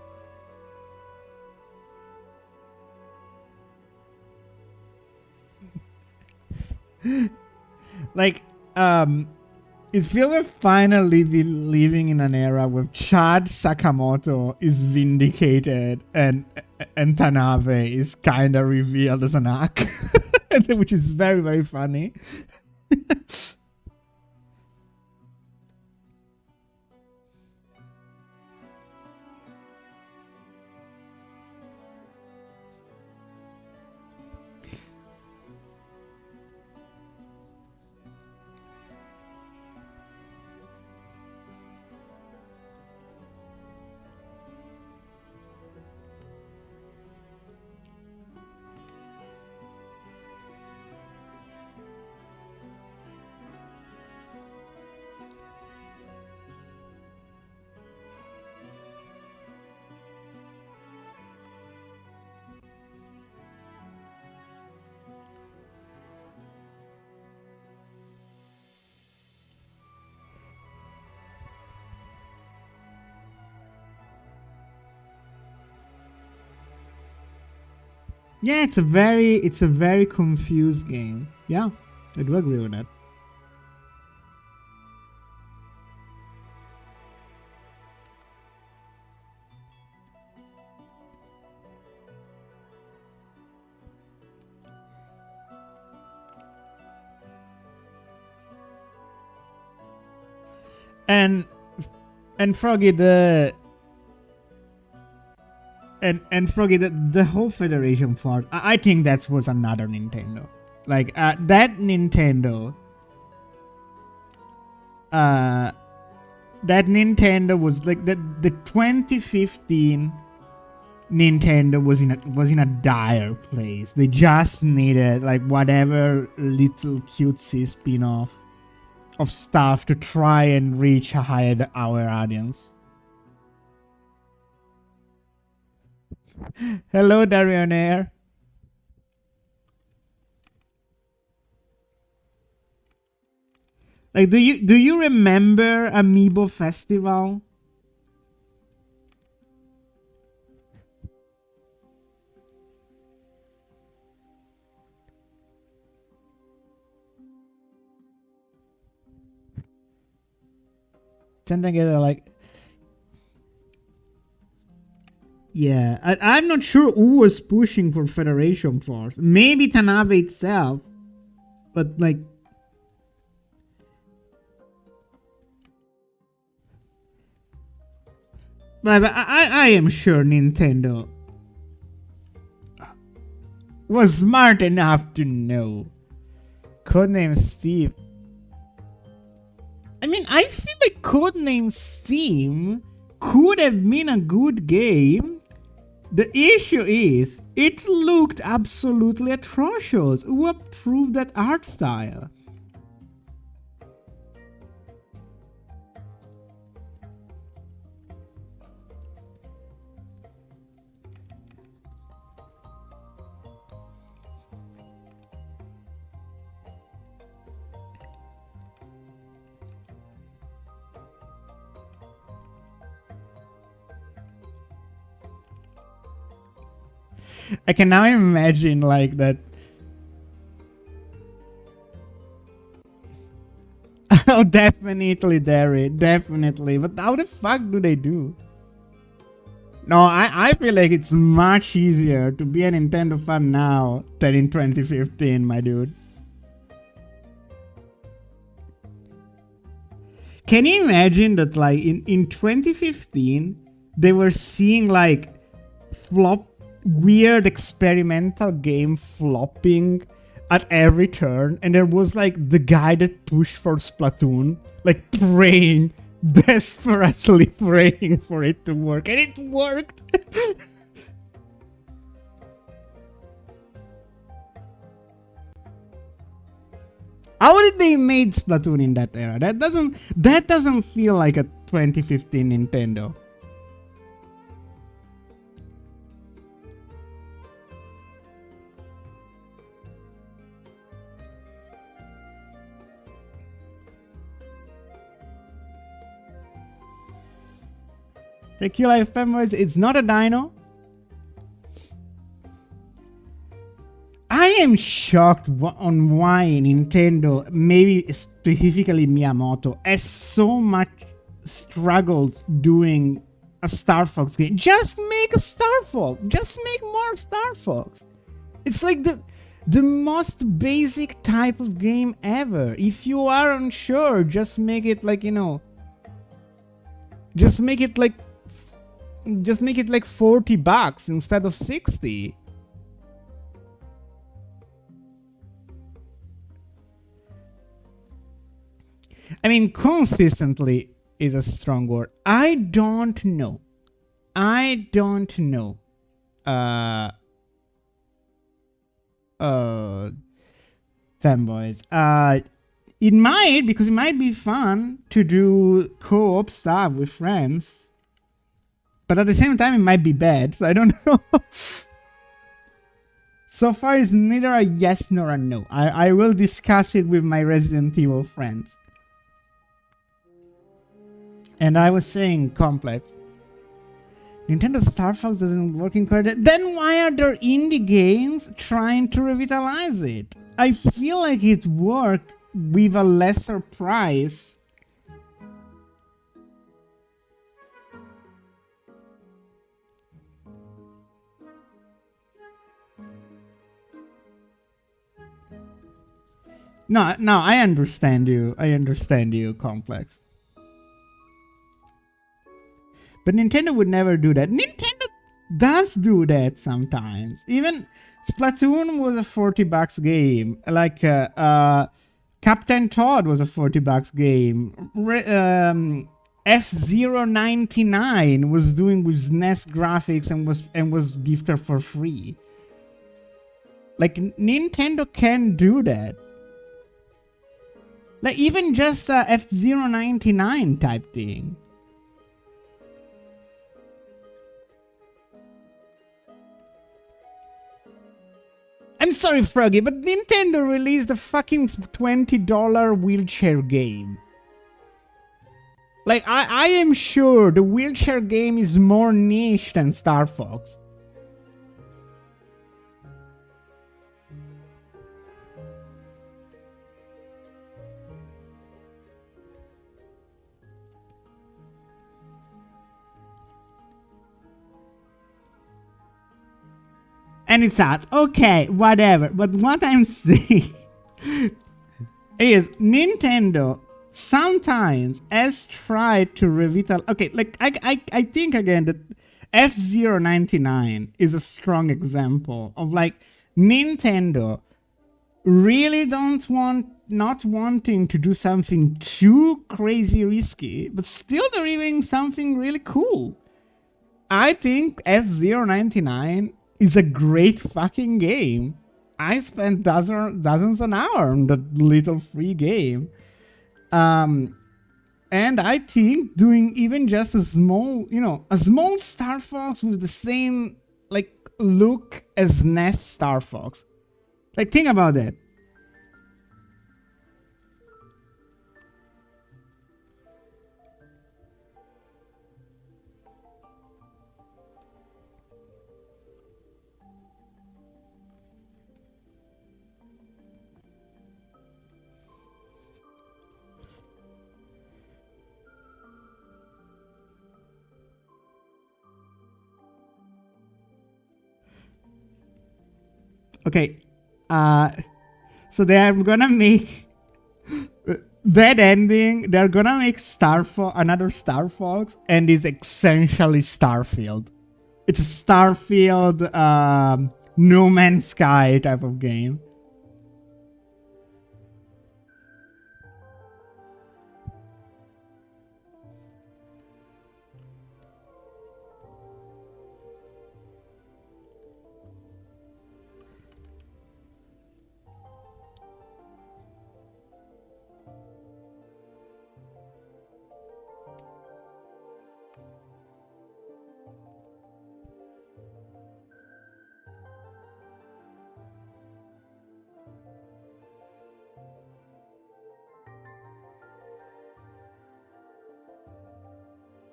Like, it feels we're finally living in an era where Chad Sakamoto is vindicated and Tanabe is kind of revealed as an arc, which is very, very funny. Yeah, it's a very confused game. Yeah, I do agree with that. And Froggy, Froggy, the whole Federation part, I think that was another Nintendo. Like, that Nintendo, uh that Nintendo was like the 2015 Nintendo was in a dire place. They just needed like whatever little cutesy spin-off of stuff to try and reach a higher our audience. Hello, Darionaire. Like, do you remember Amiibo Festival? Something like, yeah, I'm not sure who was pushing for Federation Force. Maybe Tanabe itself, but like, but I am sure Nintendo was smart enough to know. Codename Steve. I mean, I feel like Codename Steam could have been a good game. The issue is, it looked absolutely atrocious. Who approved that art style? I can now imagine like that. Oh, definitely, Derry, definitely. But how the fuck do they do? No, I feel like it's much easier to be a Nintendo fan now than in 2015, my dude. Can you imagine that, like, in 2015, they were seeing, like, weird experimental game flopping at every turn, and there was, like, the guy that pushed for Splatoon, like, praying, desperately praying for it to work, and it worked! How did they made Splatoon in that era? That doesn't feel like a 2015 Nintendo. Tequila Fanboys, it's not a dino. I am shocked on why Nintendo, maybe specifically Miyamoto, has so much struggled doing a Star Fox game. Just make a Star Fox. Just make more Star Fox. It's like the most basic type of game ever. If you are unsure, just make it like, just make it like $40 instead of 60. I mean, consistently is a strong word. I don't know. Fanboys. It might, because it might be fun to do co-op stuff with friends. But at the same time, it might be bad. So I don't know. So far, it's neither a yes nor a no. I will discuss it with my Resident Evil friends. And I was saying, Complex, Nintendo Star Fox doesn't work in correct. Then why are there indie games trying to revitalize it? I feel like it worked with a lesser price. No, I understand you. Complex. But Nintendo would never do that. Nintendo does do that sometimes. Even Splatoon was a $40 game. Like Captain Todd was a $40 game. F-Zero 99 was doing with SNES graphics and was gifted for free. Like Nintendo can do that. Like even just a F-Zero 99 type thing. I'm sorry, Froggy, but Nintendo released a fucking $20 wheelchair game. Like, I am sure the wheelchair game is more niche than Star Fox. And it's out. Okay, whatever. But what I'm saying is Nintendo sometimes has tried to revitalize. Okay, like I think again that F-Zero 99 is a strong example of like Nintendo really not wanting to do something too crazy risky, but still delivering something really cool. I think F-Zero 99 is a great fucking game. I spent dozens an hour on that little free game. And I think doing even just a small Star Fox with the same like look as NES Star Fox. Like think about that. Okay, so they are gonna make that ending. They're gonna make another Star Fox, and it's essentially Starfield. It's a Starfield, No Man's Sky type of game.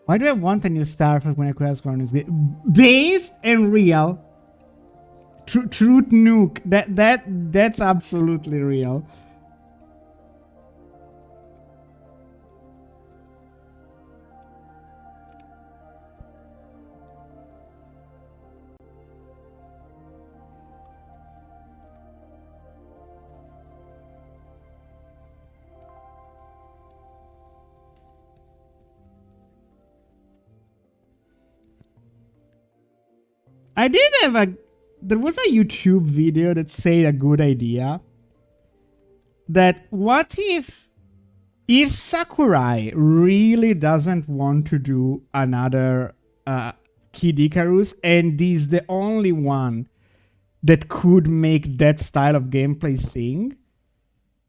Why do I want a new Star Fox when I could ask for a new game? Based and real. Truth nuke. That's absolutely real. I did have a. There was a YouTube video that said a good idea. That what if Sakurai really doesn't want to do another Kid Icarus, and is the only one that could make that style of gameplay sing,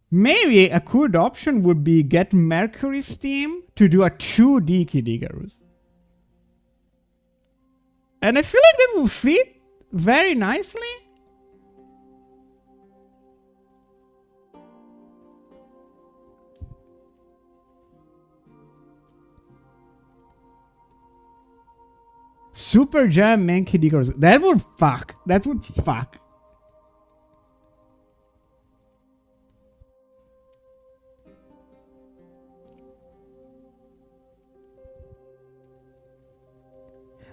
maybe a good option would be get Mercury Steam to do a 2D Kid Icarus. And I feel like that will fit very nicely. Super Jam Man Kid Icarus. That would fuck. That would fuck.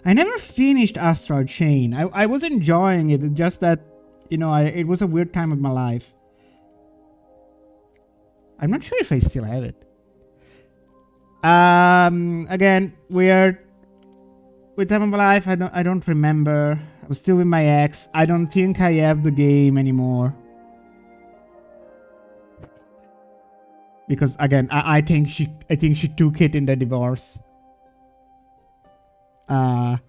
I never finished Astral Chain. I was enjoying it. Just that, it was a weird time of my life. I'm not sure if I still have it. Again, weird time of my life. I don't remember. I was still with my ex. I don't think I have the game anymore. Because again, I think she took it in the divorce. But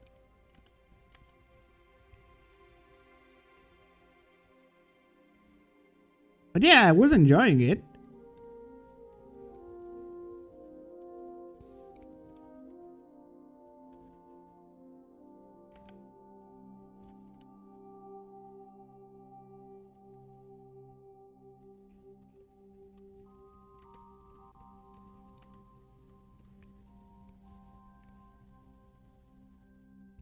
yeah, I was enjoying it.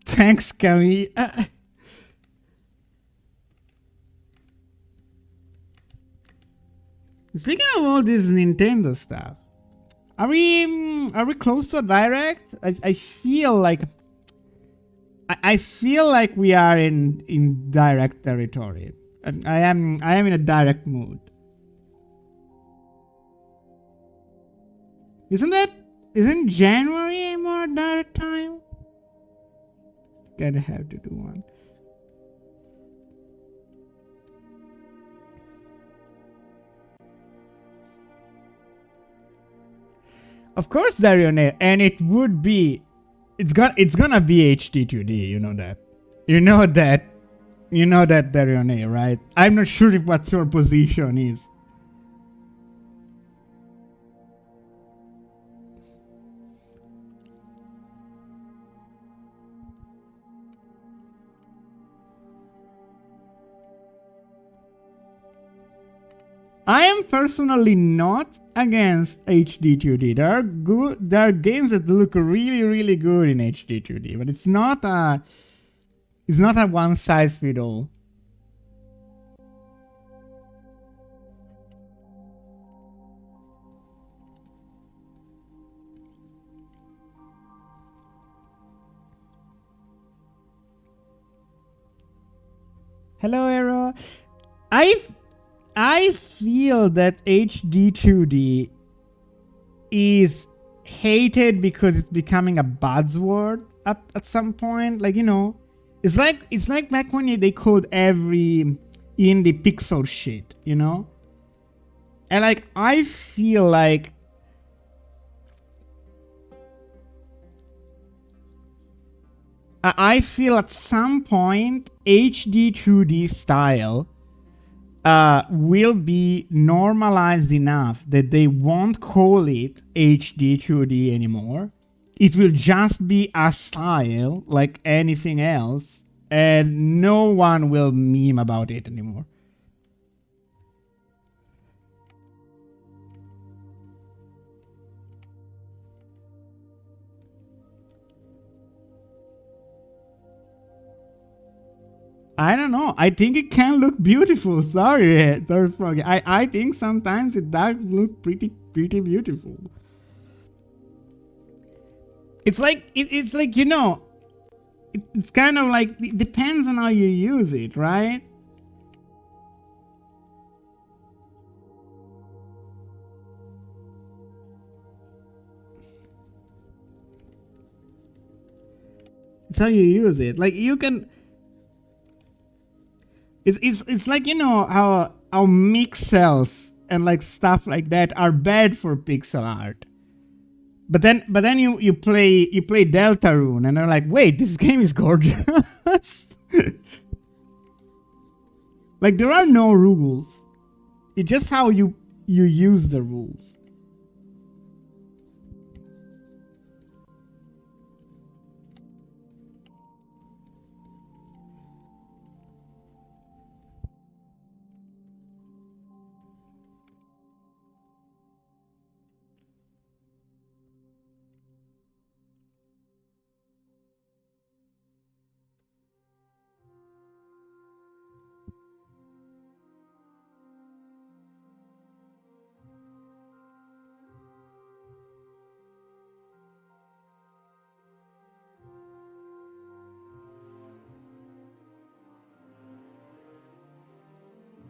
Thanks, Camille. Speaking of all this Nintendo stuff, are we close to a direct? I feel like we are in direct territory. I am in a direct mood. Isn't January more direct time? Gonna have to do one. Of course, Darionair, and it would be, it's gonna be HD2D. You know that. You know that, Darionair, right? I'm not sure if what your position is. I am personally not against HD2D. There are games that look really, really good in HD2D, but it's not a one size fit all. Hello, Arrow. I feel that HD2D is hated because it's becoming a buzzword at some point. Like, it's like back when they called every indie pixel shit, And like, I feel like at some point HD2D style will be normalized enough that they won't call it HD2D anymore. It will just be a style like anything else, and no one will meme about it anymore. I don't know. I think it can look beautiful. Sorry, sorry, Froggy. I think sometimes it does look pretty beautiful. It's like it's like it's kind of like it depends on how you use it, right? It's how you use it. Like you can. It's like how mix cells and like stuff like that are bad for pixel art. But then you play Deltarune and they're like, wait, this game is gorgeous. Like there are no rules. It's just how you use the rules.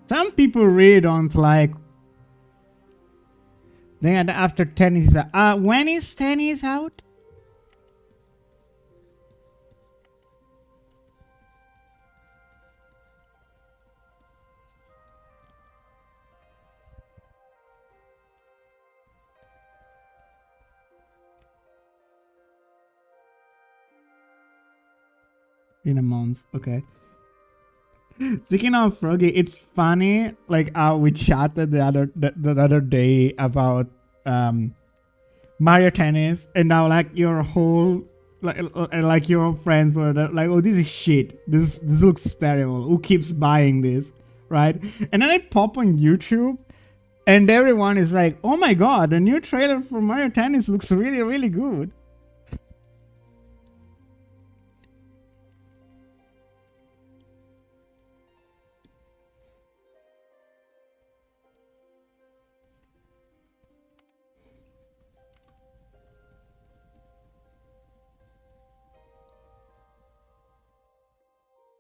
Some people really don't like. Then after tennis, when is tennis out? In a month, okay. Speaking of Froggy, it's funny like how we chatted the other day about um Mario Tennis, and now like your whole like your friends were like, oh, this is shit. This looks terrible. Who keeps buying this, right? And then I pop on YouTube, and everyone is like, oh my god, the new trailer for Mario Tennis looks really good.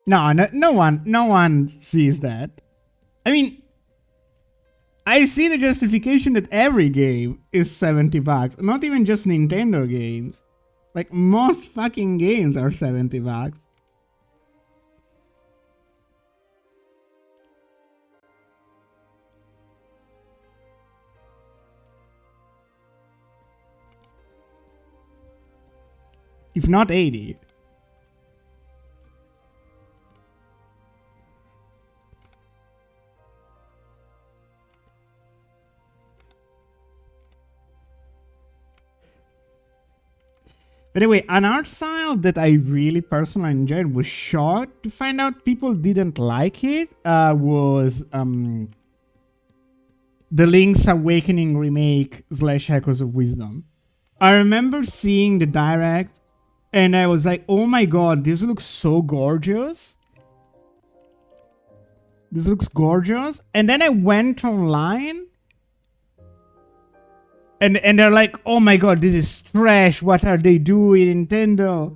No one sees that. I mean, I see the justification that every game is $70, not even just Nintendo games. Like most fucking games are $70. If not 80. But anyway, an art style that I really personally enjoyed, was shocked to find out people didn't like it, was the Link's Awakening remake / Echoes of Wisdom. I remember seeing the direct and I was like, oh my god, this looks so gorgeous. This looks gorgeous. And then I went online and they're like, oh my god, this is trash. What are they doing, Nintendo?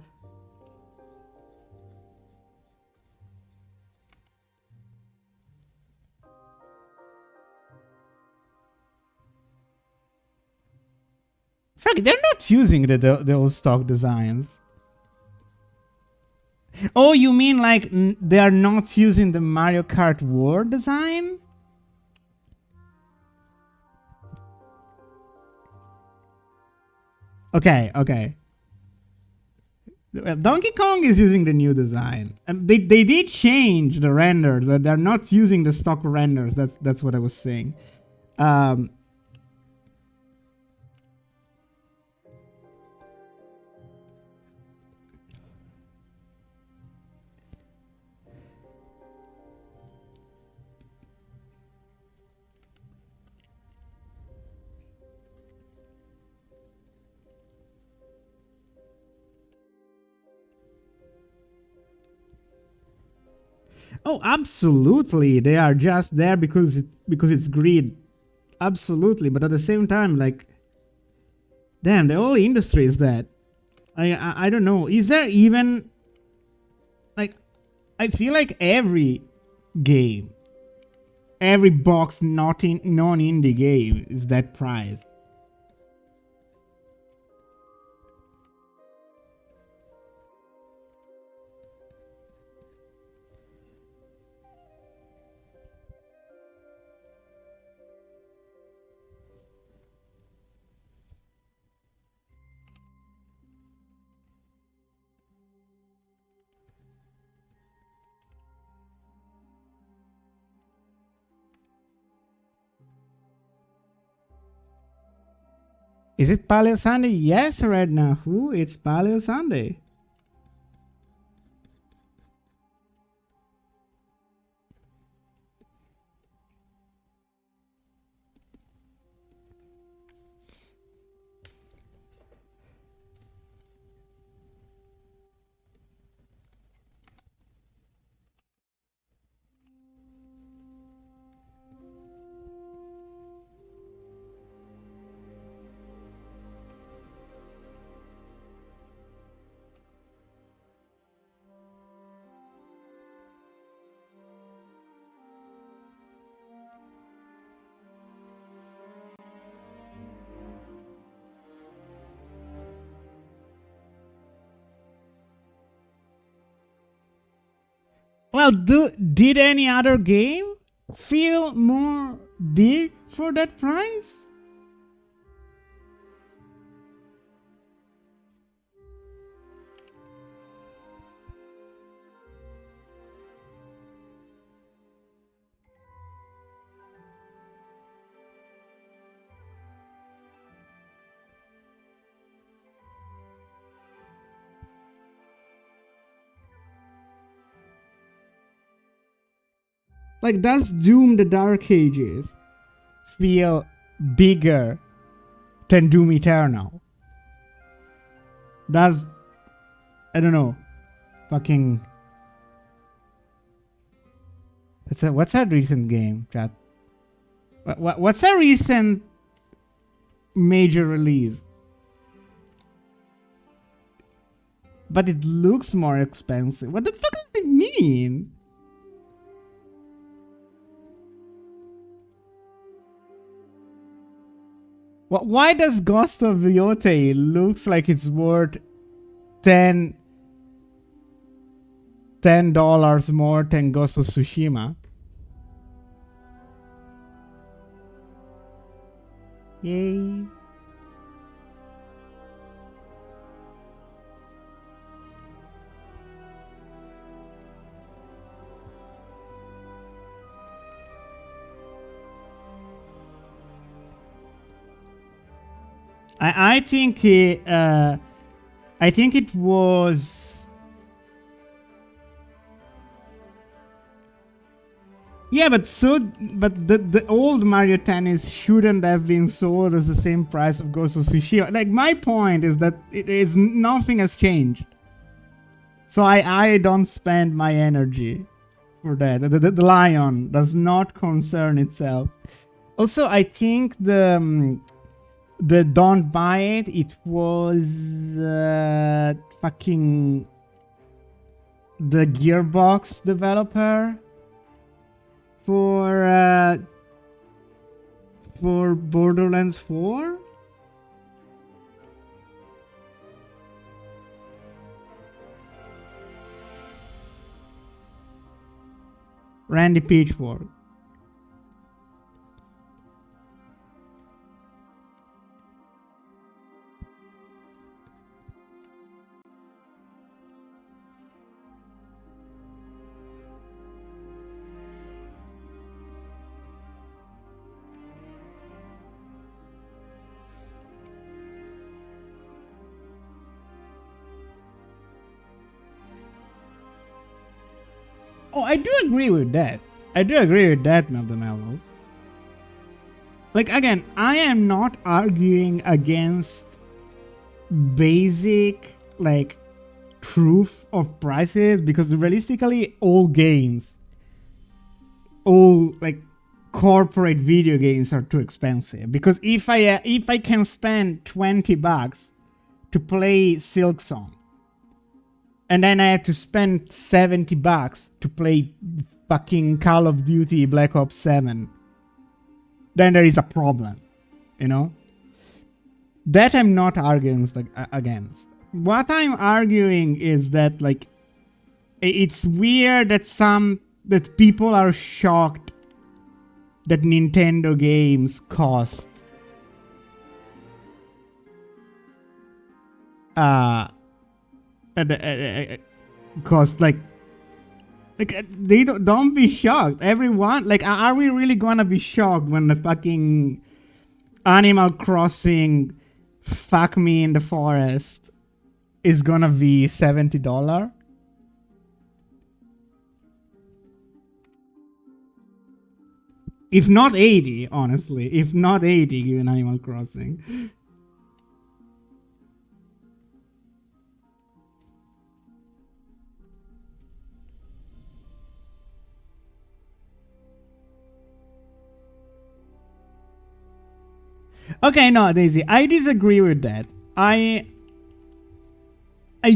Fuck, they're not using the old stock designs. Oh, you mean like they are not using the Mario Kart World design? Okay. Donkey Kong is using the new design, and they did change the renders. That they're not using the stock renders. That's what I was saying. Um, Oh, absolutely. They are just there because it's greed. Absolutely, but at the same time, like, damn, the whole industry is that. I don't know. Is there even like? I feel like every game, every box not in non-indie game is that price. Is it Paleo Sunday? Yes, right now. Who? It's Paleo Sunday. Well, did any other game feel more big for that price? Like, does Doom the Dark Ages feel bigger than Doom Eternal? Does, I don't know, fucking. What's that recent game, chat? What's a recent major release? But it looks more expensive. What the fuck does it mean? Why does Ghost of Yotei looks like it's worth $10 more than Ghost of Tsushima? Yay. I think I think it was. Yeah, but the old Mario Tennis shouldn't have been sold as the same price of Ghost of Tsushima. Like, my point is that it is nothing has changed. So I don't spend my energy for that. The lion does not concern itself. Also, I think the Don't Buy It, it was fucking the Gearbox developer for Borderlands 4. Randy Pitchford. Oh, I do agree with that. I do agree with that, Mello. Like, again, I am not arguing against basic, like, truth of prices, because realistically, all games all like corporate video games are too expensive. Because if I can spend $20 to play Silksong, and then I have to spend $70 to play fucking Call of Duty Black Ops 7, then there is a problem, you know? That I'm not arguing against. What I'm arguing is that, like, it's weird that people are shocked that Nintendo games cost like they don't be shocked. Everyone, like, are we really gonna be shocked when the fucking Animal Crossing Fuck Me in the Forest is gonna be $70? If not 80, honestly. If not 80, given Animal Crossing. Okay, no, Daisy, I disagree with that. I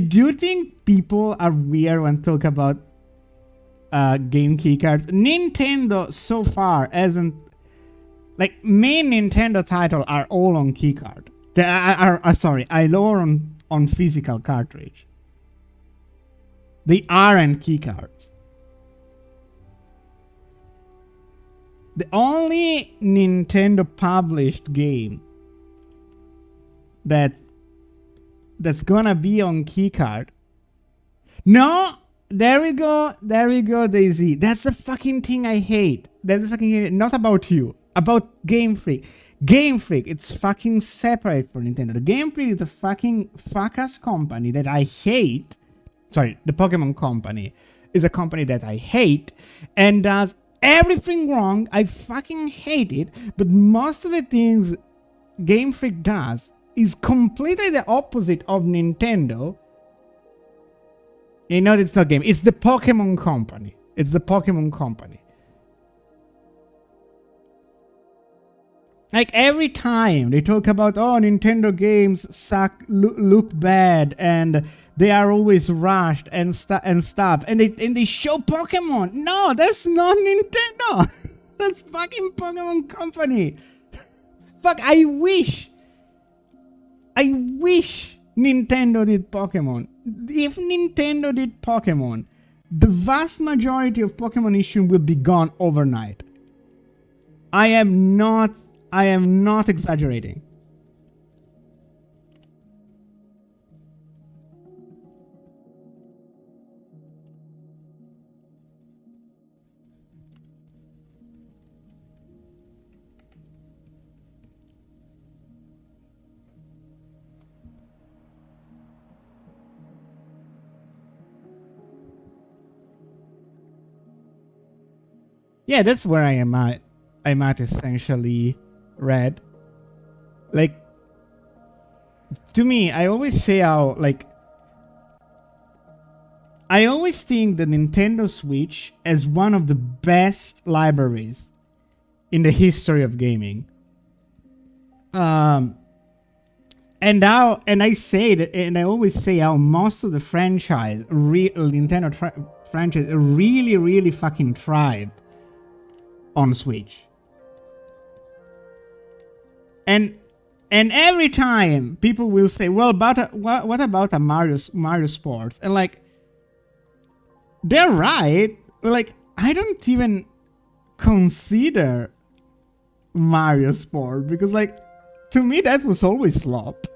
do think people are weird when talk about game keycards. Nintendo so far hasn't, like, main Nintendo titles are all on keycard. They are sorry, all on physical cartridge. They aren't keycards. The only Nintendo published game that's gonna be on keycard. No, there we go, Daisy. That's the fucking thing I hate. That's the fucking hate. Not about you, about Game Freak. Game Freak, it's fucking separate from Nintendo. The Game Freak is a fucking fuck-ass company that I hate. Sorry, the Pokemon company is a company that I hate and does everything wrong. I fucking hate it. But most of the things Game Freak does is completely the opposite of Nintendo. You know, it's not game. It's the Pokemon company. It's the Pokemon company. Like, every time they talk about, oh, Nintendo games suck, look bad, and they are always rushed and stuff, and they show Pokemon. No, that's not Nintendo. That's fucking Pokemon company. Fuck, I wish Nintendo did Pokemon. If Nintendo did Pokemon, the vast majority of Pokemon issues will be gone overnight. I am not exaggerating. Yeah, that's where I am at. I'm at essentially Red. Like, to me, I always say how, like, I always think the Nintendo Switch as one of the best libraries in the history of gaming. And I say that, and I always say how most of the Nintendo franchise really fucking thrived on Switch. And every time people will say, well, but what about a Mario Sports? And, like, they're right. Like, I don't even consider Mario Sport because, like, to me that was always slop.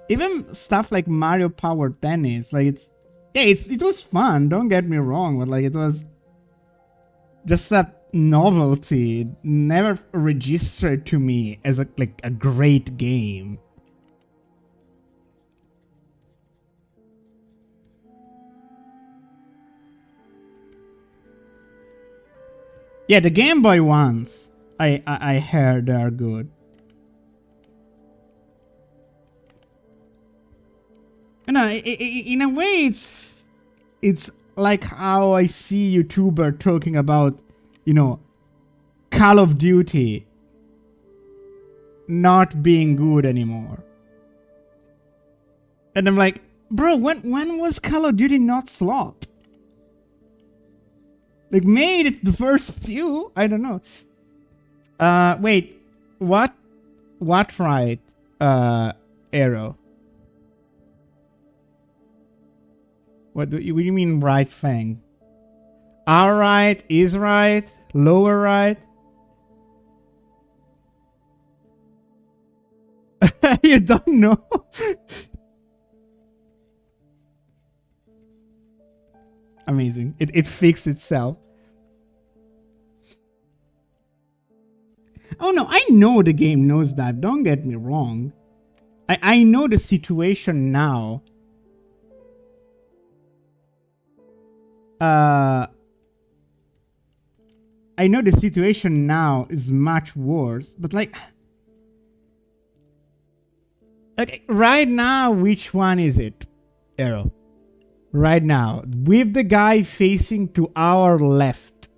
Even stuff like Mario Power Tennis, like, it was fun, don't get me wrong, but, like, it was just a novelty. It never registered to me as a great game. Yeah, the Game Boy ones, I heard are good. No, in a way, it's like how I see YouTuber talking about you know, Call of Duty not being good anymore. And I'm like, bro, when was Call of Duty not slop? Like, made it the first two? I don't know. Wait, what right, Arrow? What do you mean right Fang? Our right is right, lower right? You don't know? Amazing. It fixed itself. Oh no, I know the game knows that. Don't get me wrong. I know the situation now. I know the situation now is much worse, but like right now, which one is it, Arrow? Right now, with the guy facing to our left,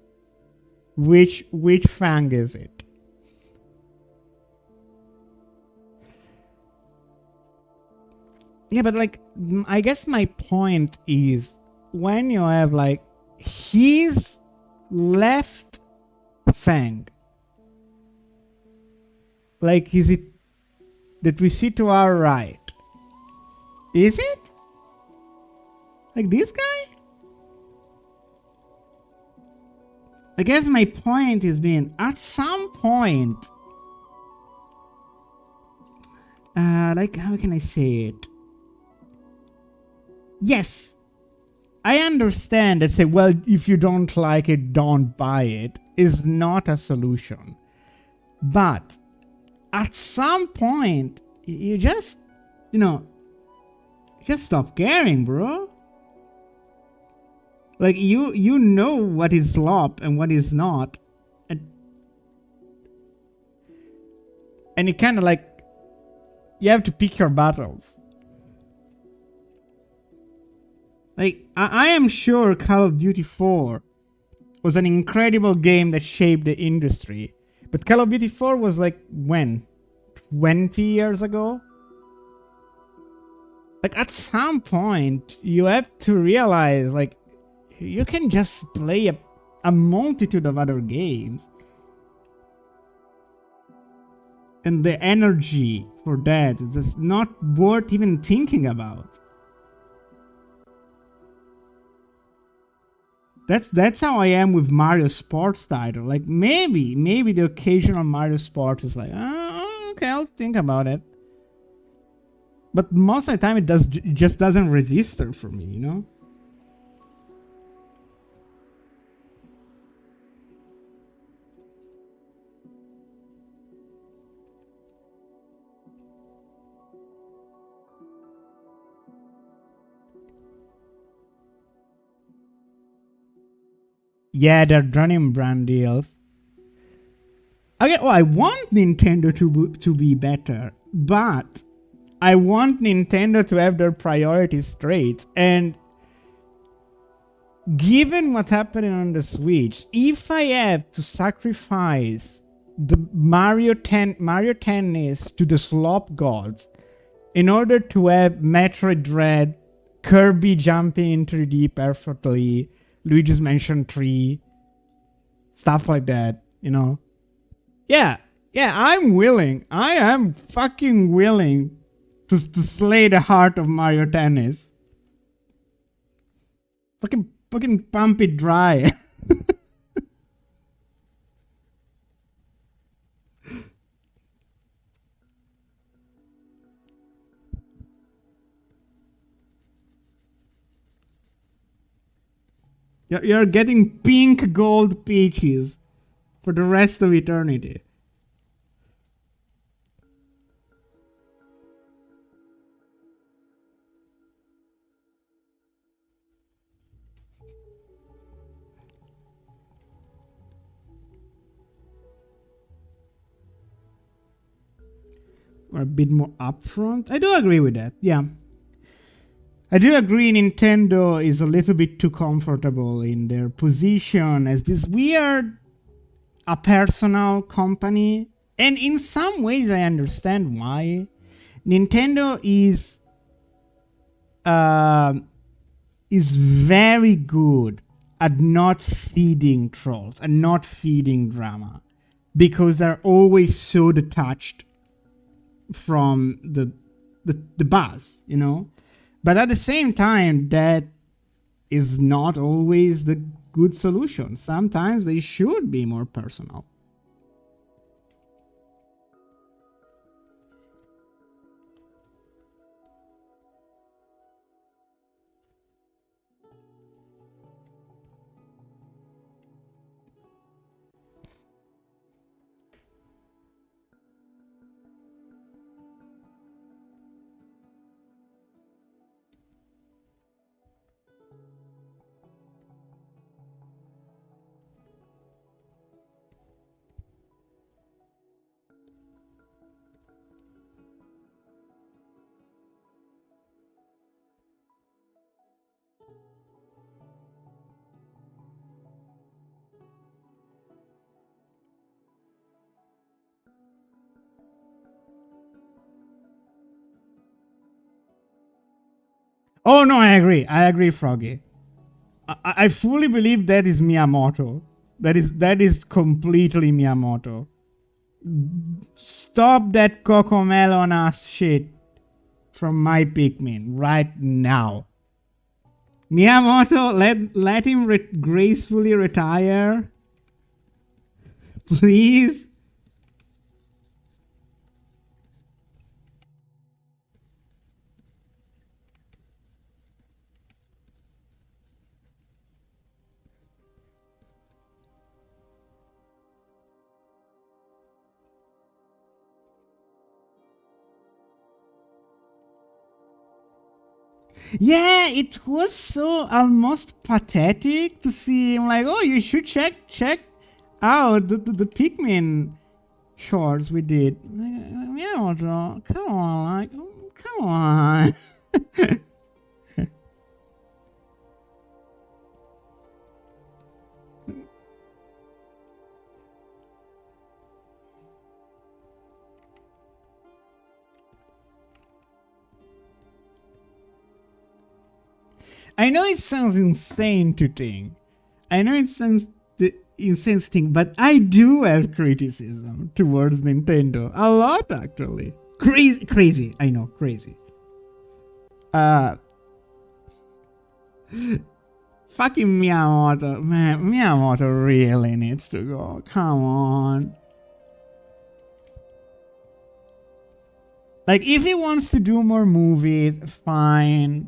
which Fang is it? Yeah, but like, I guess my point is when you have like his left Fang, like, is it that we see to our right? Is it like this guy? I guess my point is being at some point, like, how can I say it? Yes, I understand that say, well, if you don't like it, don't buy it, is not a solution. But at some point, you just, just stop caring, bro. Like, you know what is slop and what is not. And it kind of like, you have to pick your battles. Like, I am sure Call of Duty 4 was an incredible game that shaped the industry. But Call of Duty 4 was like, when? 20 years ago? Like, at some point, you have to realize, like, you can just play a multitude of other games. And the energy for that is just not worth even thinking about. That's how I am with Mario Sports title. Like, maybe the occasional Mario Sports is like, oh, okay, I'll think about it. But most of the time, it just doesn't register for me, you know? Yeah, they're running brand deals. Okay, well, I want Nintendo to be better, but I want Nintendo to have their priorities straight. And given what's happening on the Switch, if I have to sacrifice the Mario Tennis to the slop gods in order to have Metroid Dread, Kirby jumping in 3D perfectly, Luigi's Mansion 3, stuff like that, you know? Yeah, I'm willing. I am fucking willing to slay the heart of Mario Tennis. Fucking pump it dry. You're getting pink gold peaches for the rest of eternity. Or a bit more upfront. I do agree with that, yeah. I do agree Nintendo is a little bit too comfortable in their position as this weird a personal company, and in some ways I understand why. Nintendo is very good at not feeding trolls and not feeding drama, because they're always so detached from the buzz, you know. But at the same time, that is not always the good solution. Sometimes they should be more personal. Oh no, I agree, Froggy. I fully believe that is Miyamoto. That is completely Miyamoto. Stop that Cocomelon ass shit from my Pikmin right now. Miyamoto, let him gracefully retire, please. Yeah, it was so almost pathetic to see him like, oh, you should check out the Pikmin shorts we did. Like, Miyamoto, come on, like, come on. I know it sounds insane to think. I know it sounds insane to think, but I do have criticism towards Nintendo. A lot, actually. Crazy. I know, crazy. Uh, Fucking Miyamoto. Man, Miyamoto really needs to go. Come on. Like, if he wants to do more movies, fine.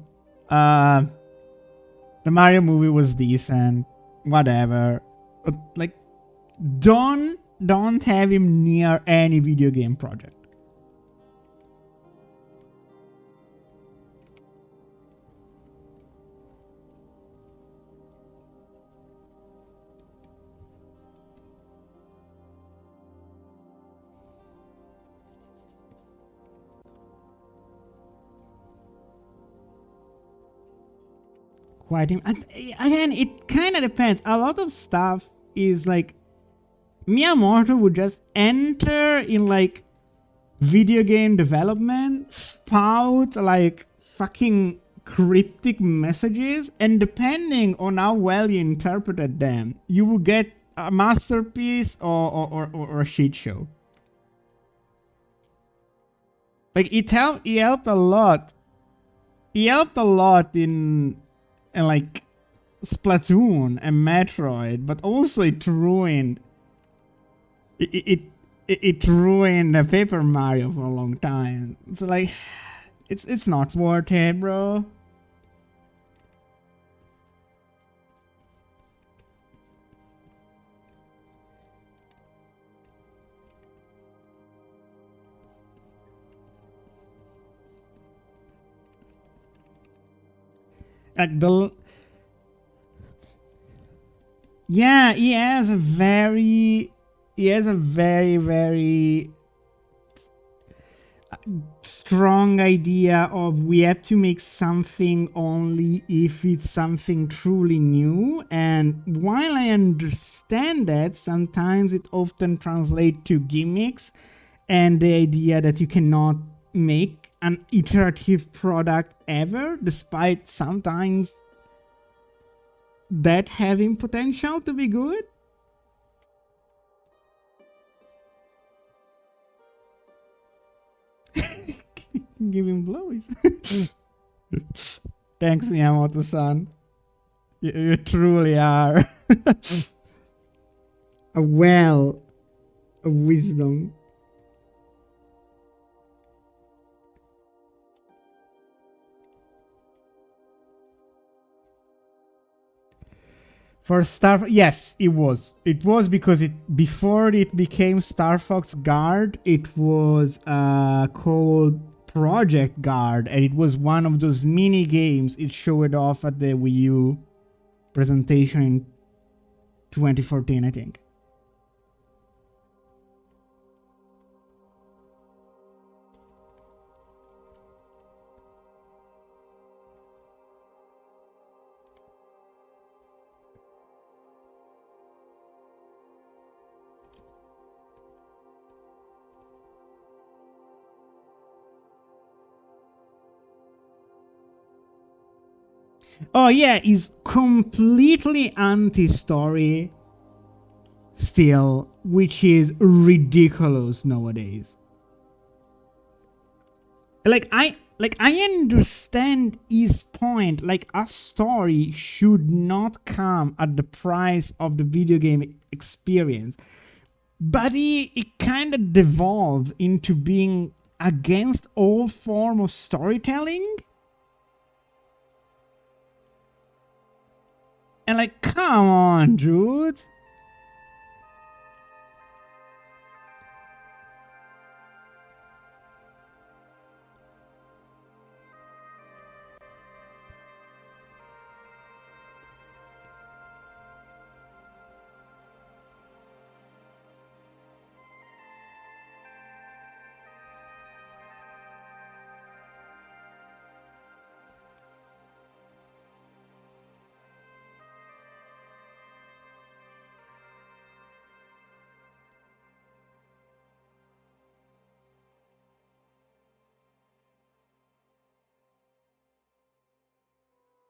The Mario movie was decent. Whatever. But, like, don't have him near any video game project. Quite him. And again, it kind of depends. A lot of stuff is like Miyamoto would just enter in like video game development, spout like fucking cryptic messages, and depending on how well you interpreted them, you will get a masterpiece or a shit show. Like he helped a lot. He helped a lot in like Splatoon and Metroid, but also it ruined it ruined Paper Mario for a long time. So like, it's not worth it, bro. Like the yeah, he has a very strong idea of we have to make something only if it's something truly new. And while I understand that, sometimes it often translates to gimmicks and the idea that you cannot make an iterative product ever, despite sometimes that having potential to be good. Giving blows. Thanks, Miyamoto-san. You truly are a well of wisdom. For Star, yes, it was. It was because it before it became Star Fox Guard, it was called Project Guard, and it was one of those mini games. It showed off at the Wii U presentation in 2014, I think. Oh yeah, is completely anti-story still, which is ridiculous nowadays. I understand his point. Like, a story should not come at the price of the video game experience. But it kind of devolved into being against all form of storytelling. And like, come on, dude.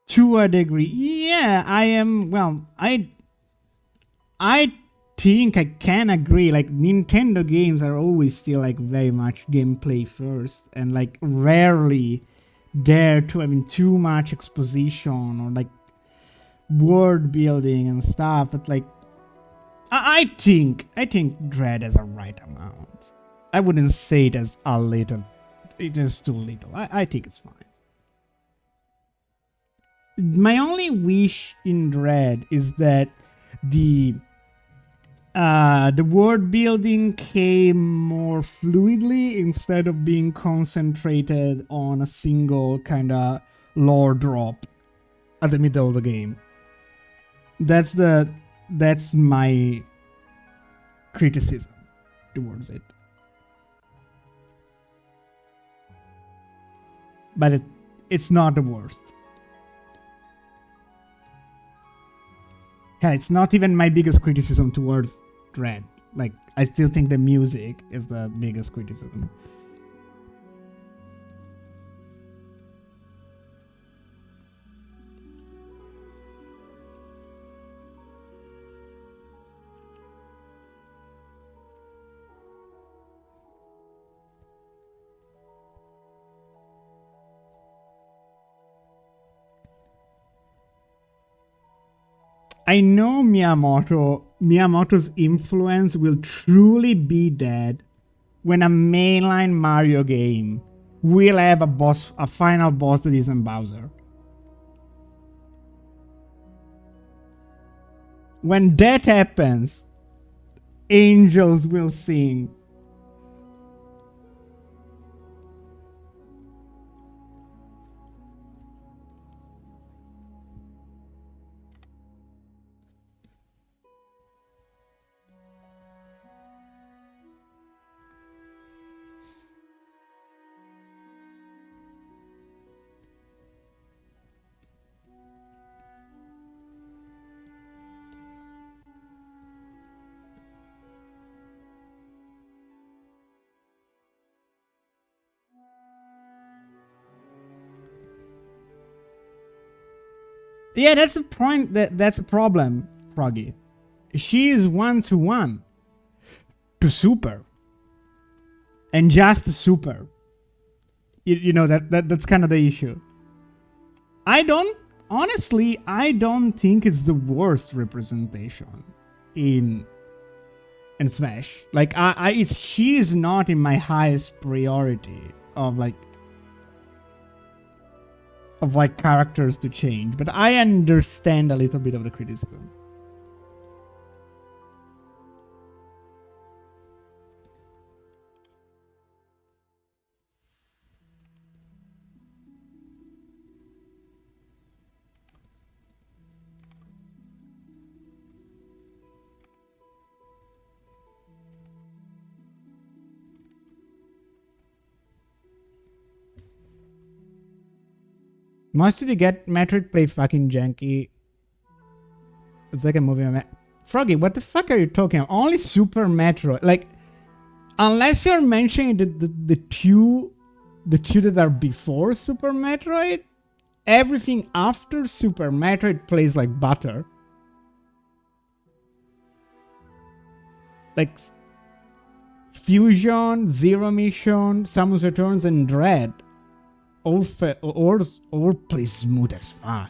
To a degree, yeah, I am. Well, I think I can agree. Like, Nintendo games are always still like very much gameplay first, and like rarely dare to having too much exposition or like world building and stuff. But like, I think Dread has a right amount. I wouldn't say it as a little. It is too little. I think it's fine. My only wish in Dread is that the the world building came more fluidly instead of being concentrated on a single kind of lore drop at the middle of the game. That's my criticism towards it. But it's not the worst. Yeah, it's not even my biggest criticism towards Dread. Like, I still think the music is the biggest criticism. I know Miyamoto's influence will truly be dead when a mainline Mario game will have a final boss that isn't Bowser. When that happens, angels will sing. Yeah, that's the point. That's a problem, Froggy. She is 1-to-1 to Super, and just Super. You know that's kind of the issue. I don't think it's the worst representation in Smash. Like she is not in my highest priority of characters to change, but I understand a little bit of the criticism. Must you get Metroid play fucking janky? It's like a movie. Froggy, what the fuck are you talking about? Only Super Metroid. Like, unless you're mentioning the two that are before Super Metroid, everything after Super Metroid plays like butter. Like Fusion, Zero Mission, Samus Returns, and Dread all play smooth as fuck.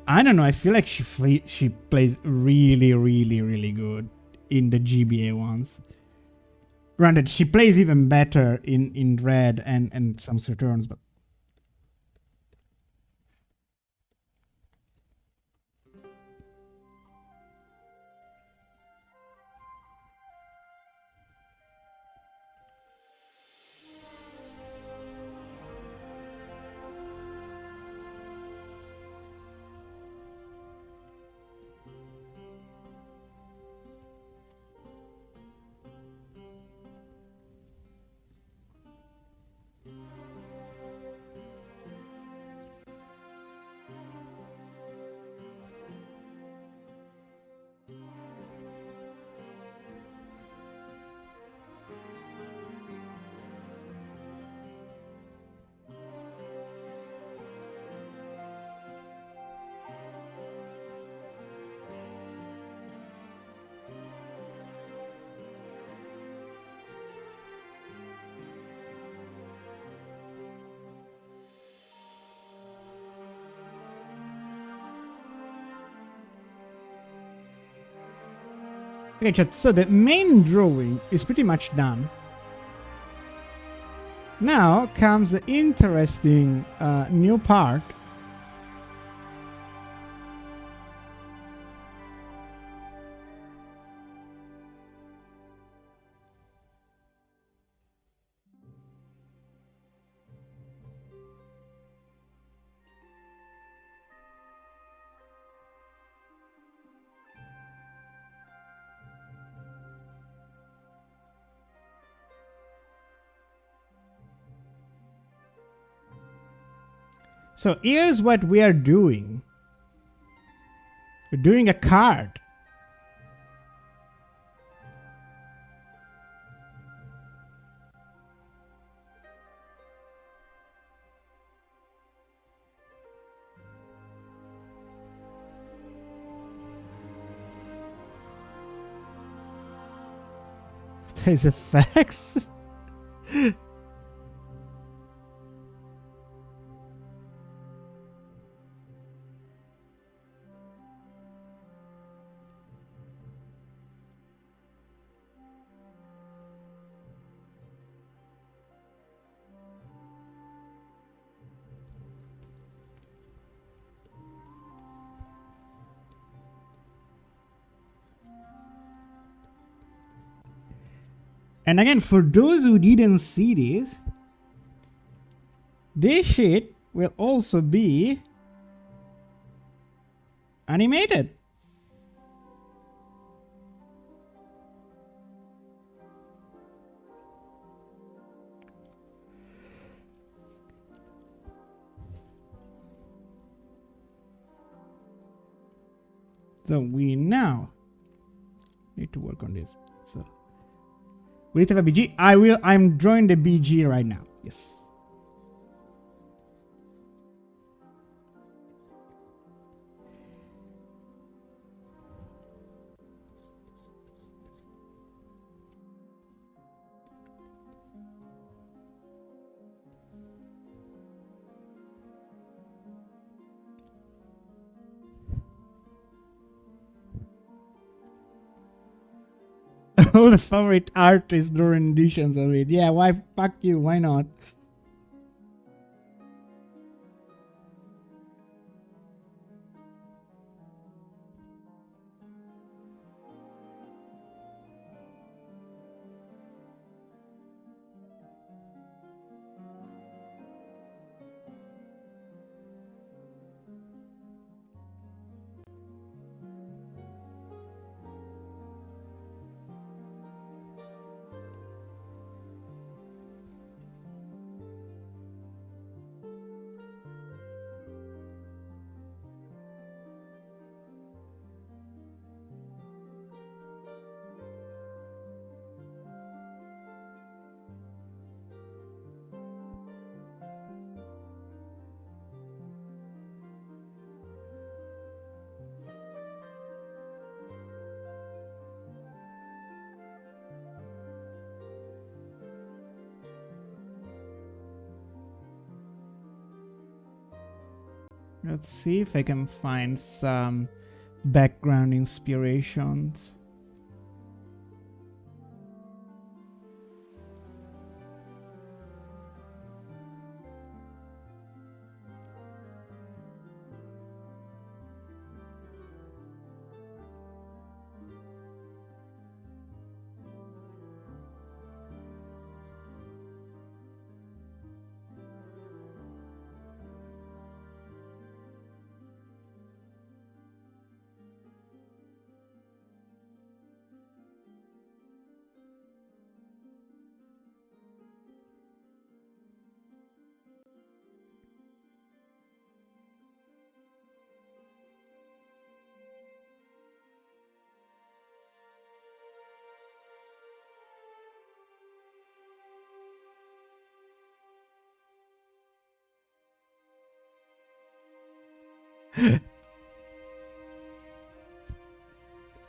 I don't know. I feel like she plays really, really, really good in the GBA ones. Granted, she plays even better in Red and some Returns, but okay, chat. So the main drawing is pretty much done. Now comes the interesting new part. So here's what we are doing. We're doing a card. There's effects. And again, for those who didn't see this shit will also be animated. So we now need to work on this. So we need to have a BG. I'm drawing the BG right now. Yes. All the favorite artists do renditions of it. Yeah, why fuck you? Why not? Let's see if I can find some background inspirations.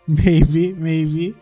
Maybe.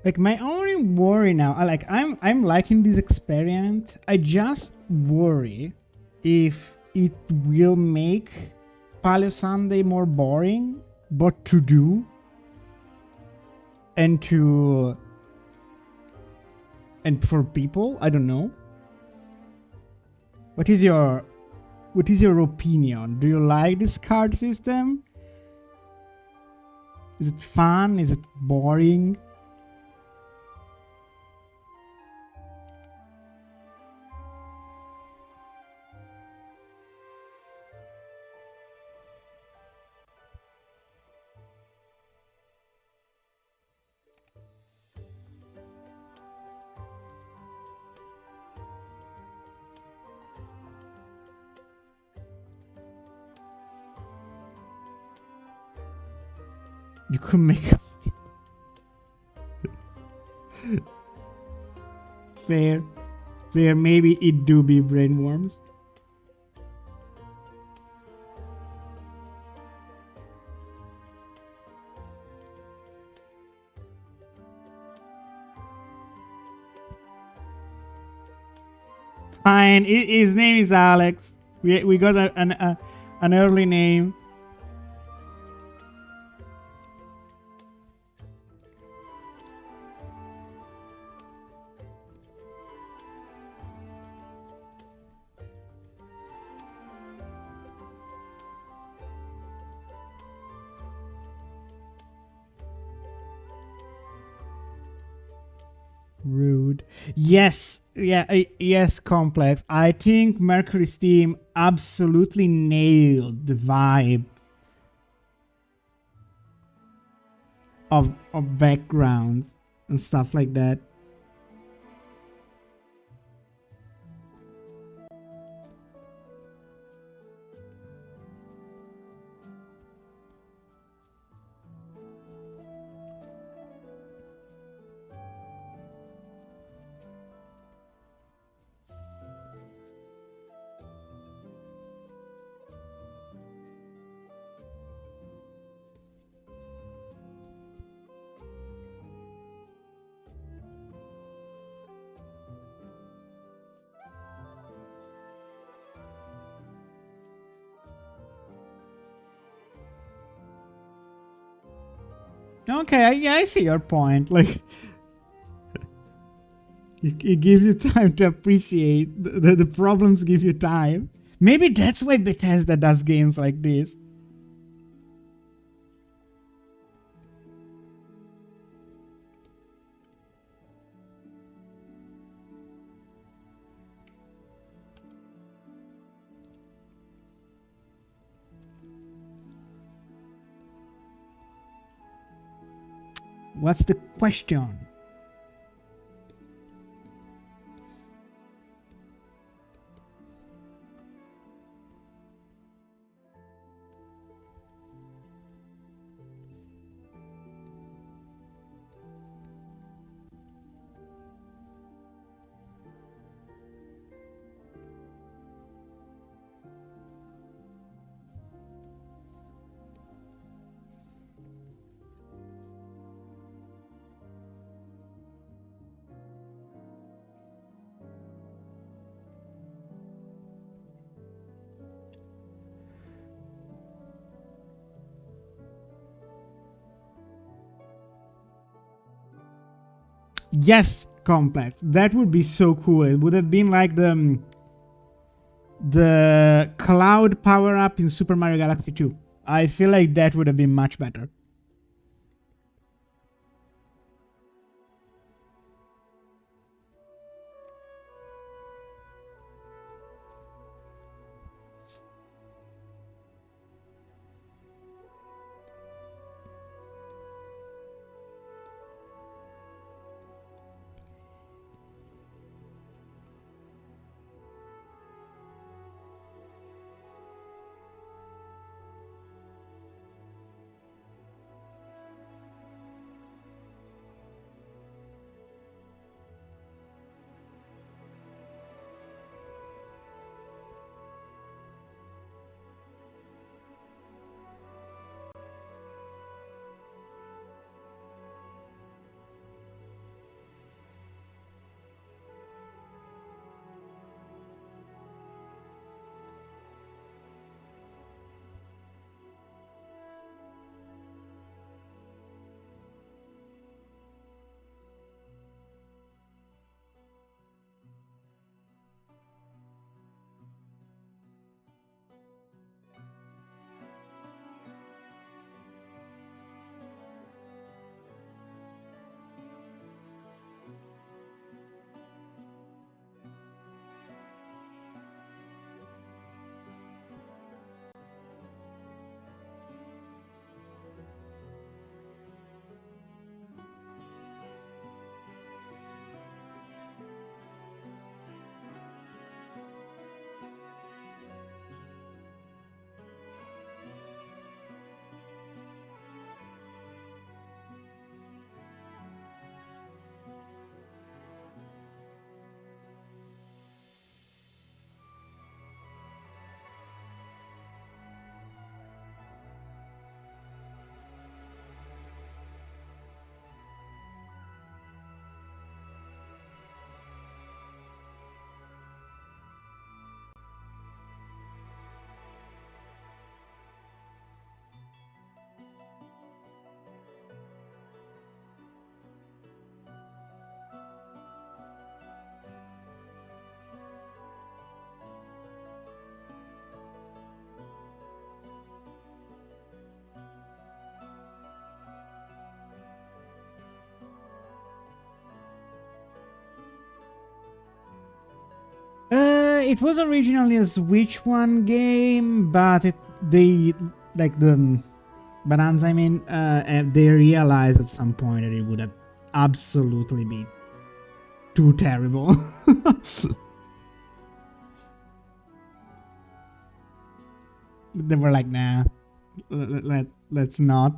Like my only worry now, I'm liking this experience. I just worry if it will make Paleo Sunday more boring, but to do and for people. I don't know. What is your opinion? Do you like this card system? Is it fun? Is it boring? You could make fair, fair. Maybe it do be brainworms. Fine. His name is Alex. We got an early name. Rude. Yes. Yeah. Yes. Complex. I think Mercury Steam absolutely nailed the vibe of backgrounds and stuff like that. Okay. Yeah, I see your point. Like, it gives you time to appreciate the problems. Give you time. Maybe that's why Bethesda does games like this. What's the question? Yes, Complex. That would be so cool. It would have been like the cloud power up in Super Mario Galaxy 2. I feel like that would have been much better. it was originally a Switch One game, but they like the Bonanza. I mean, they realized at some point that it would have absolutely be too terrible. They were like, nah, let's not.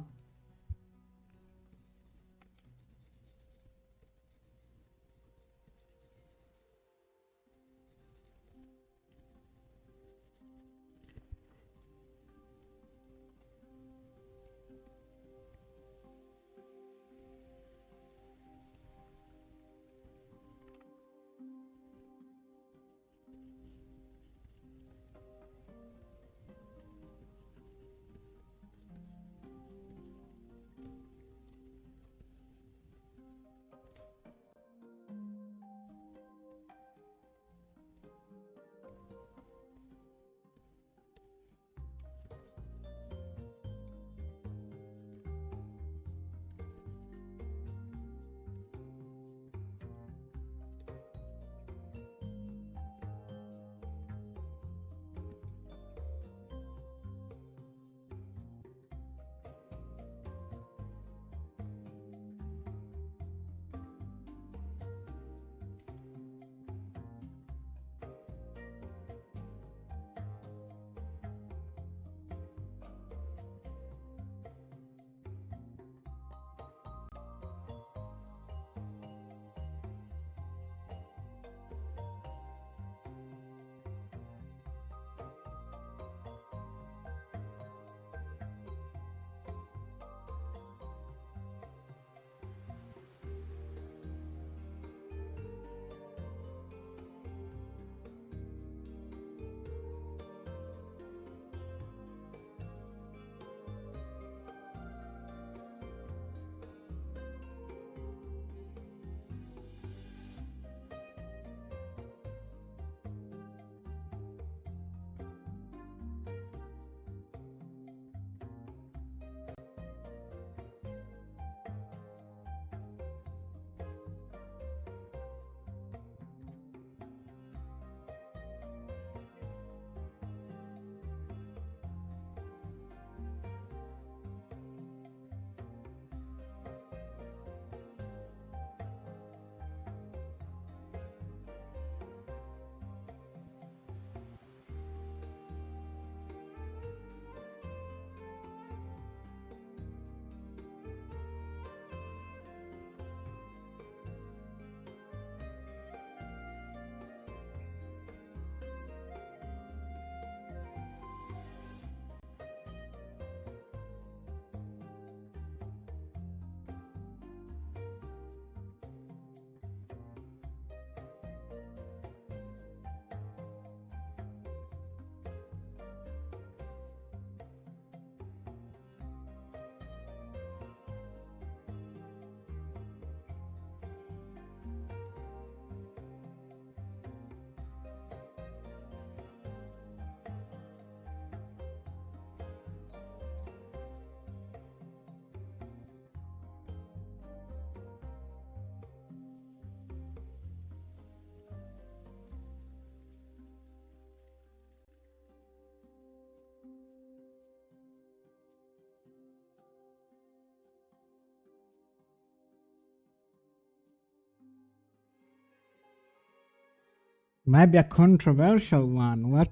Might be a controversial one. What?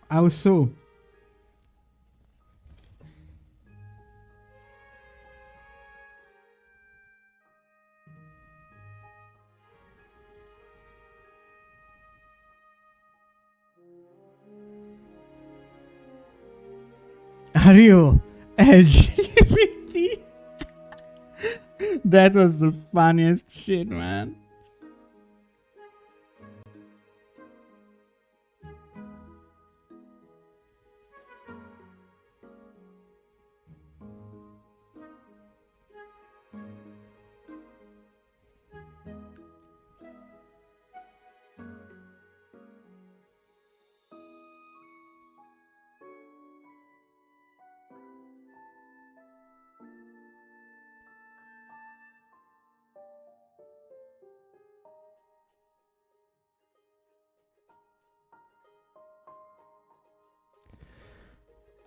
How so? Are you LGBT? That was the funniest shit, man.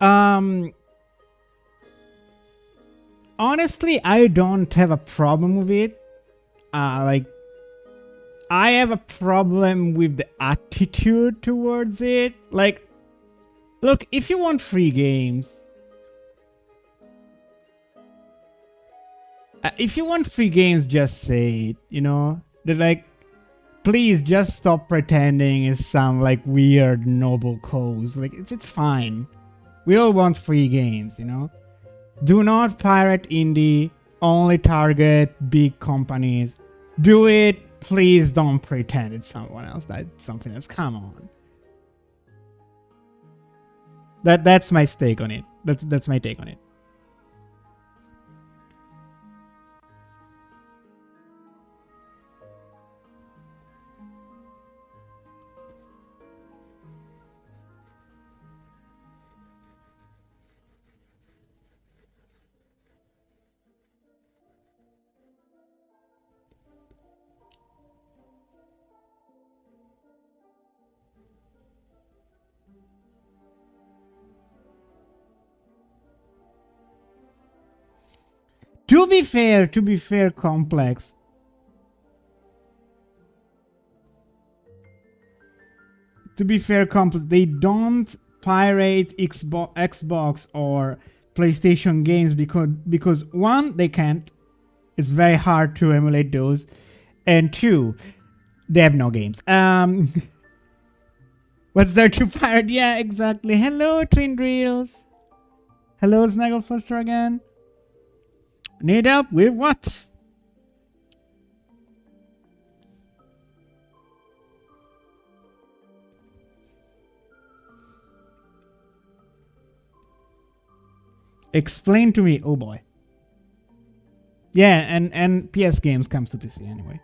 Um, honestly, I don't have a problem with it. Like, I have a problem with the attitude towards it. Like, look, if you want free games, just say it. You know, they're like, please just stop pretending it's some like weird noble cause. Like, it's fine. We all want free games, you know. Do not pirate indie. Only target big companies. Do it. Please don't pretend it's someone else. That's something else. Come on. That's my take on it. That's my take on it. To be fair, Complex. To be fair, Complex. They don't pirate Xbox or PlayStation games because one, they can't. It's very hard to emulate those, and two, they have no games. What's there to pirate? Yeah, exactly. Hello, Twin Drills. Hello, Snagglefoster again. Need help with what? Explain to me. Oh boy. Yeah, and PS games comes to PC anyway.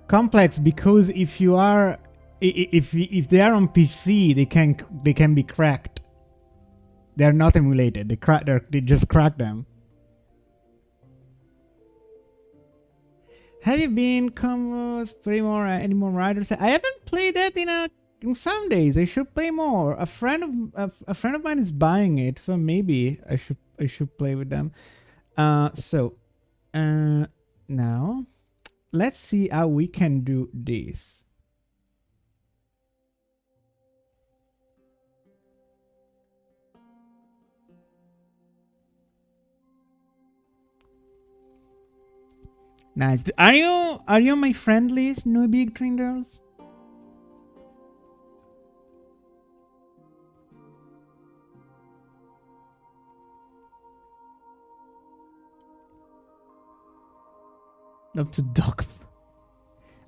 Complex because if you are if they are on PC, they can be cracked. They're not emulated. They just crack them. Have you been combos? Play more any more riders? I haven't played that in some days. I should play more. A friend of mine is buying it, so maybe I should play with them. So now let's see how we can do this. Nice. Are you my friend list, no big trindles? Up to doc.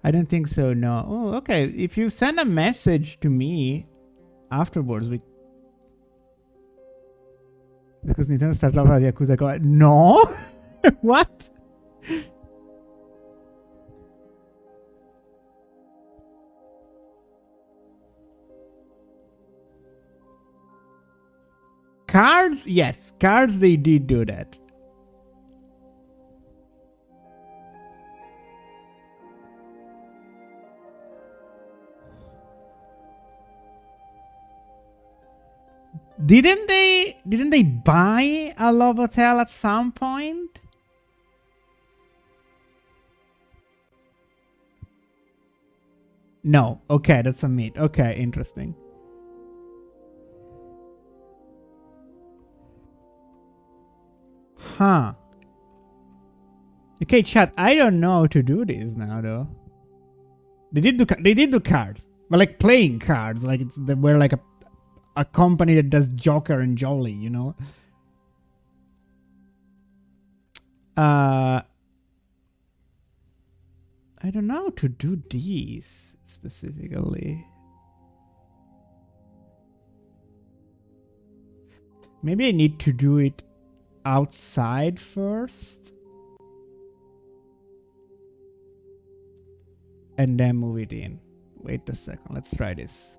I don't think so. No. Oh, okay. If you send a message to me afterwards, because Nintendo started off as Yakuza go. No. What? Cards? Yes, cards. They did do that. Didn't they buy a Love Hotel at some point? No. Okay, that's a myth. Okay, interesting. Huh. Okay, chat. I don't know how to do this now, though. They did do cards, but like playing cards, like they were like a company that does Joker and Jolly, you know. I don't know how to do these specifically. Maybe I need to do it outside first and then move it in. Wait a second. Let's try this.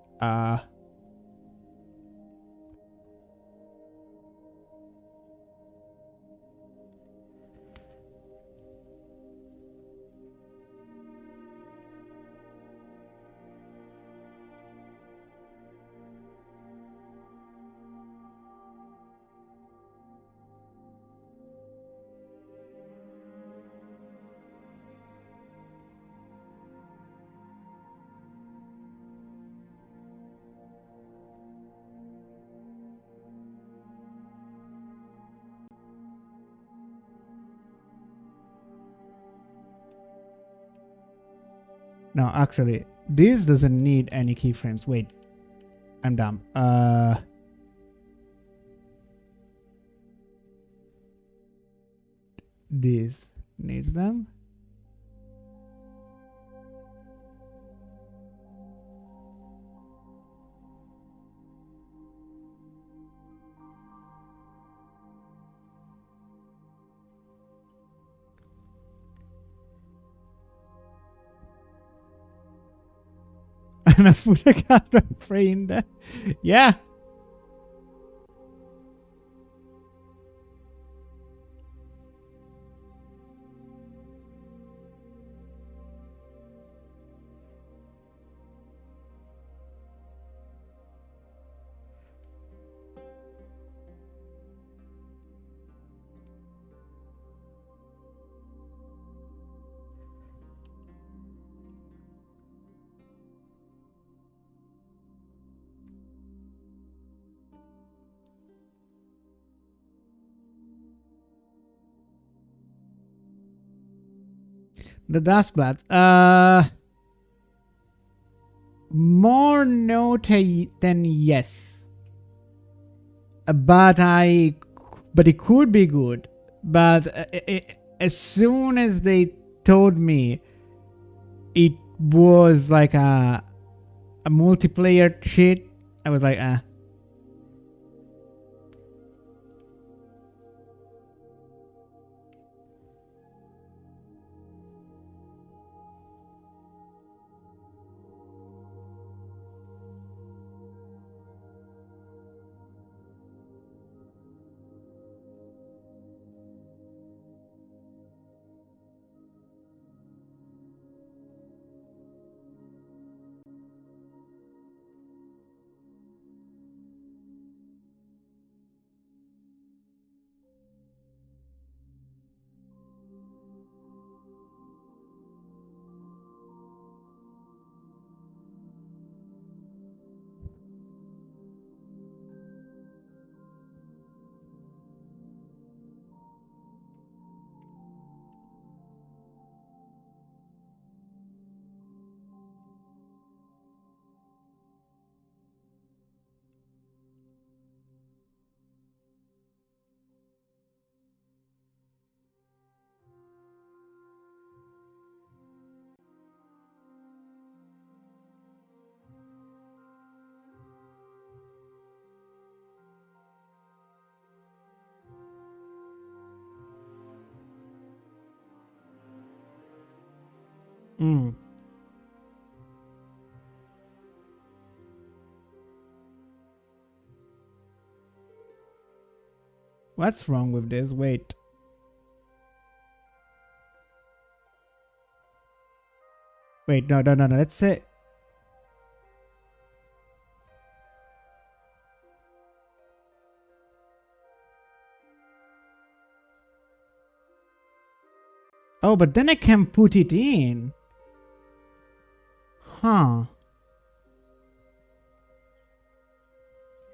No, actually, this doesn't need any keyframes. Wait, I'm dumb. This needs them. And I put a camera frame there. Yeah. The Dustblatt. More no than yes. But it could be good. But as soon as they told me it was like a multiplayer shit, I was like, ah. Mm. What's wrong with this? Wait. Wait, no. Let's say Oh, but then I can put it in. Huh.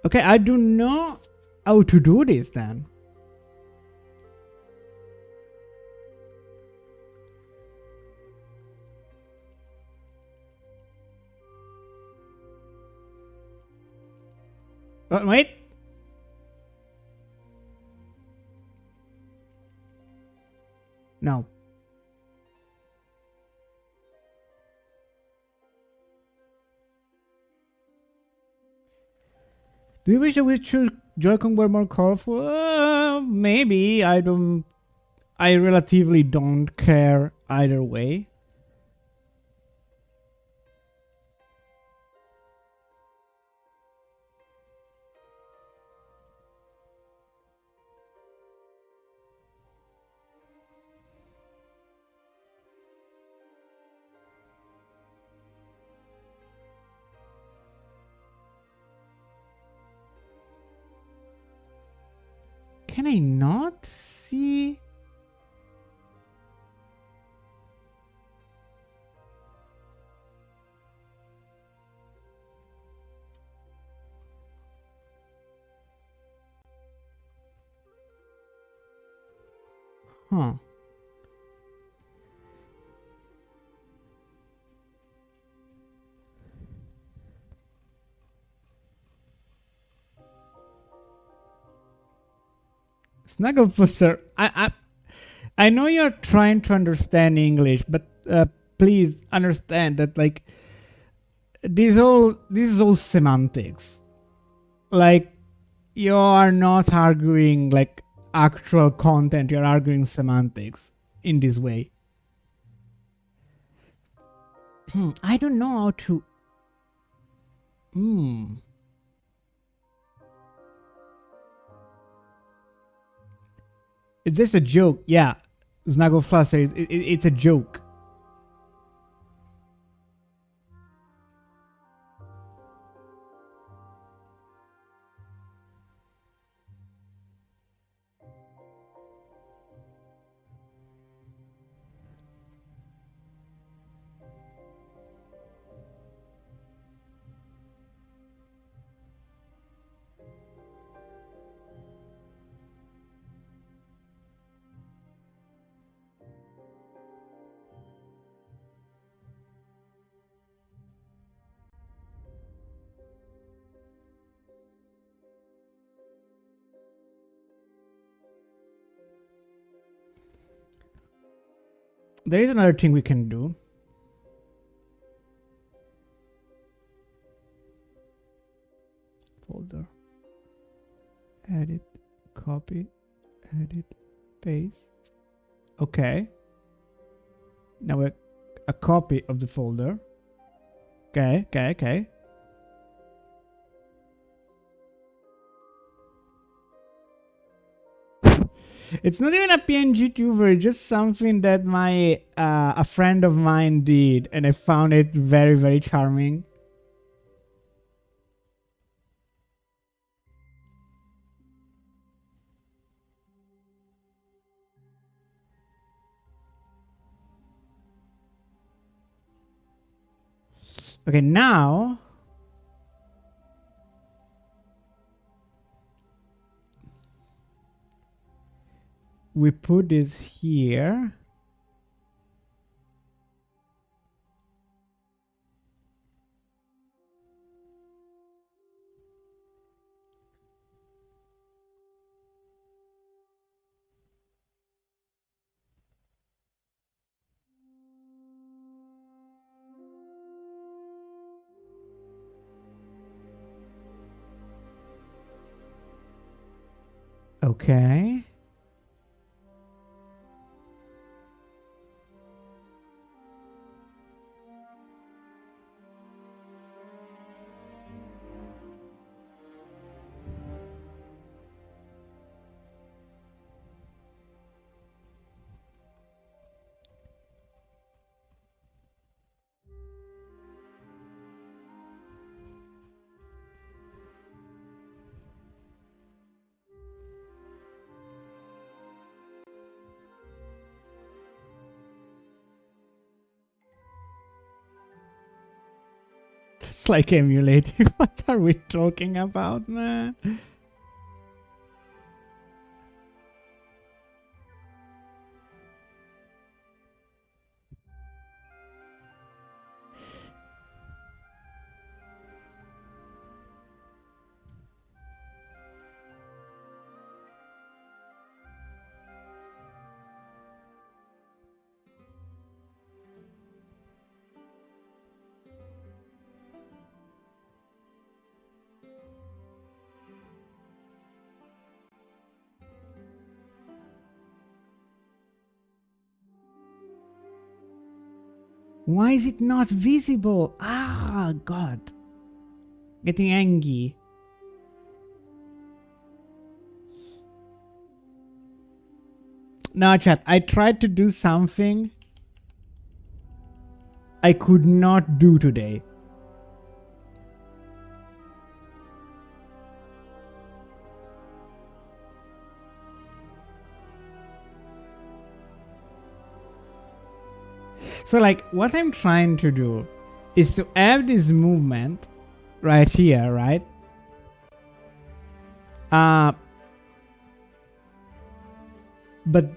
Okay, I do know how to do this then. Wait. No. Do you wish the Witcher Joy-Con were more colorful? Maybe. I relatively don't care either way. Can I not see? Huh. Snugglepuss, I know you're trying to understand English, but please understand that like this is all semantics. Like you are not arguing like actual content, you're arguing semantics in this way. I don't know how to. Is this a joke? Yeah. Snugglefluster, it's a joke. There is another thing we can do. Folder. Edit. Copy. Edit. Paste. Okay. Now a copy of the folder. Okay. It's not even a PNG tuber, it's just something that my a friend of mine did, and I found it very, very charming. Okay, now we put this here. Okay. It's like emulating. What are we talking about, man? Why is it not visible? Ah, God. Getting angry. No, chat. I tried to do something I could not do today. So, like, what I'm trying to do is to have this movement right here, right? But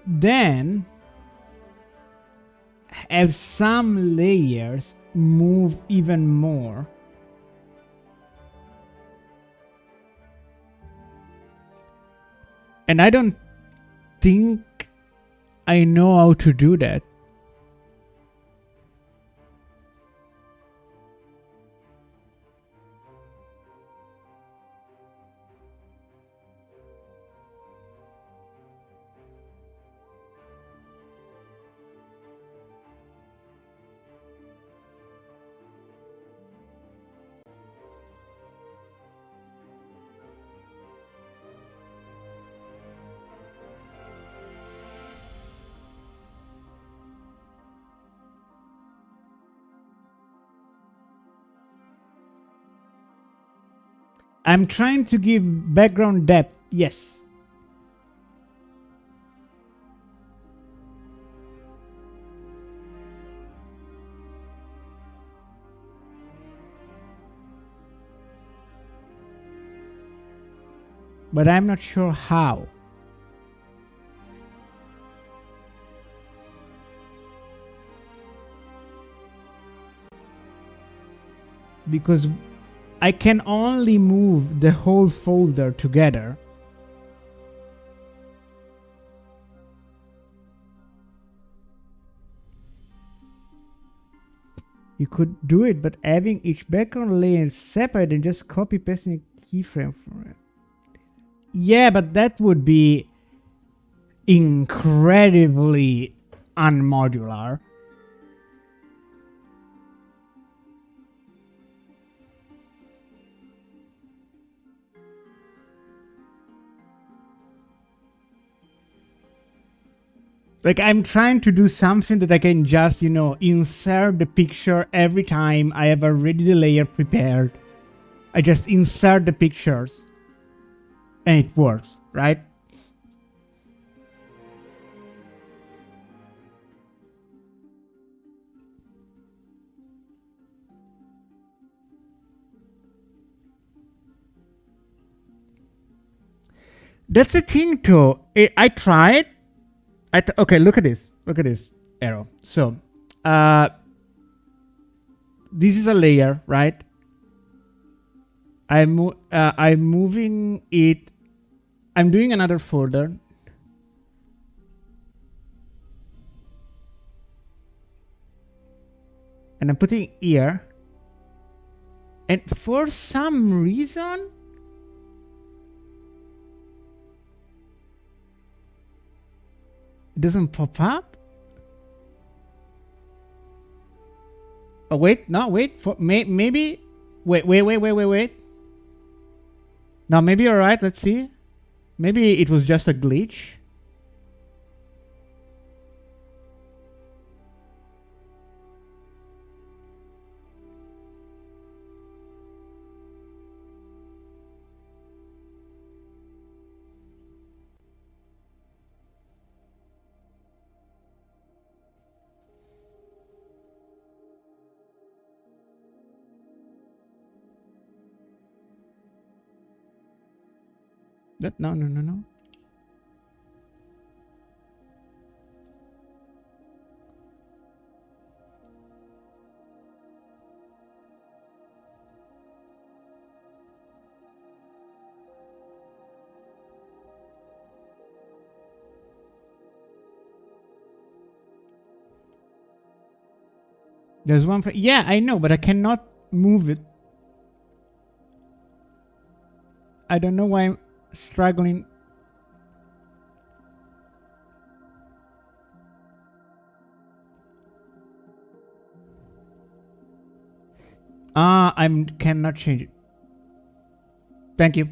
then have some layers move even more. And I don't think I know how to do that. I'm trying to give background depth. Yes. But I'm not sure how. Because I can only move the whole folder together. You could do it, but having each background layer separate and just copy pasting a keyframe for it. Yeah, but that would be incredibly unmodular. Like, I'm trying to do something that I can just, insert the picture every time I have already the layer prepared. I just insert the pictures and it works, right? That's the thing too. I tried. Okay, look at this. Look at this arrow. So, this is a layer, right? I'm moving it. I'm doing another folder. And I'm putting here. And for some reason, it doesn't pop up. Oh, wait. No, wait. Maybe. Wait. No, maybe you're right. Let's see. Maybe it was just a glitch. No, no, no, no. There's one. Yeah, I know, but I cannot move it. I don't know why I'm struggling. I cannot change it. Thank you.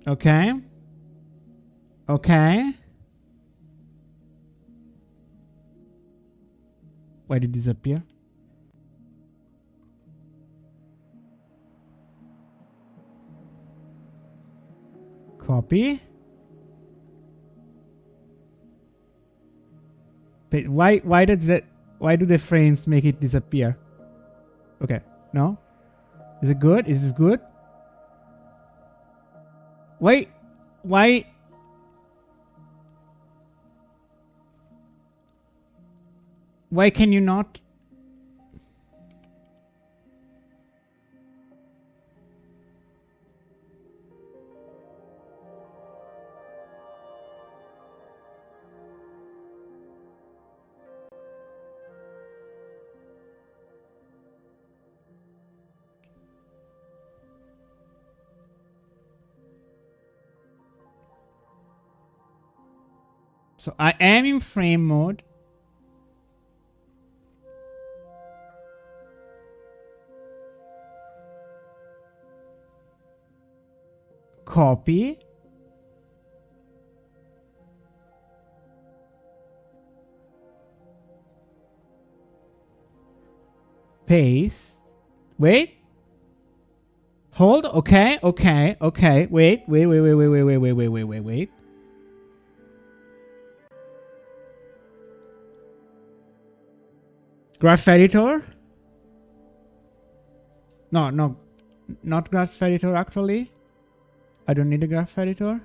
Okay. Okay. Why did it disappear? Copy. But why does that, why do the frames make it disappear? Okay. No? Is it good? Is this good? Wait. Why? Why can you not? So I am in frame mode. Copy. Paste. Wait. Hold. Okay. Okay. Okay. Wait. Wait. Graph editor? No, no. Not graph editor actually. I don't need a graph editor.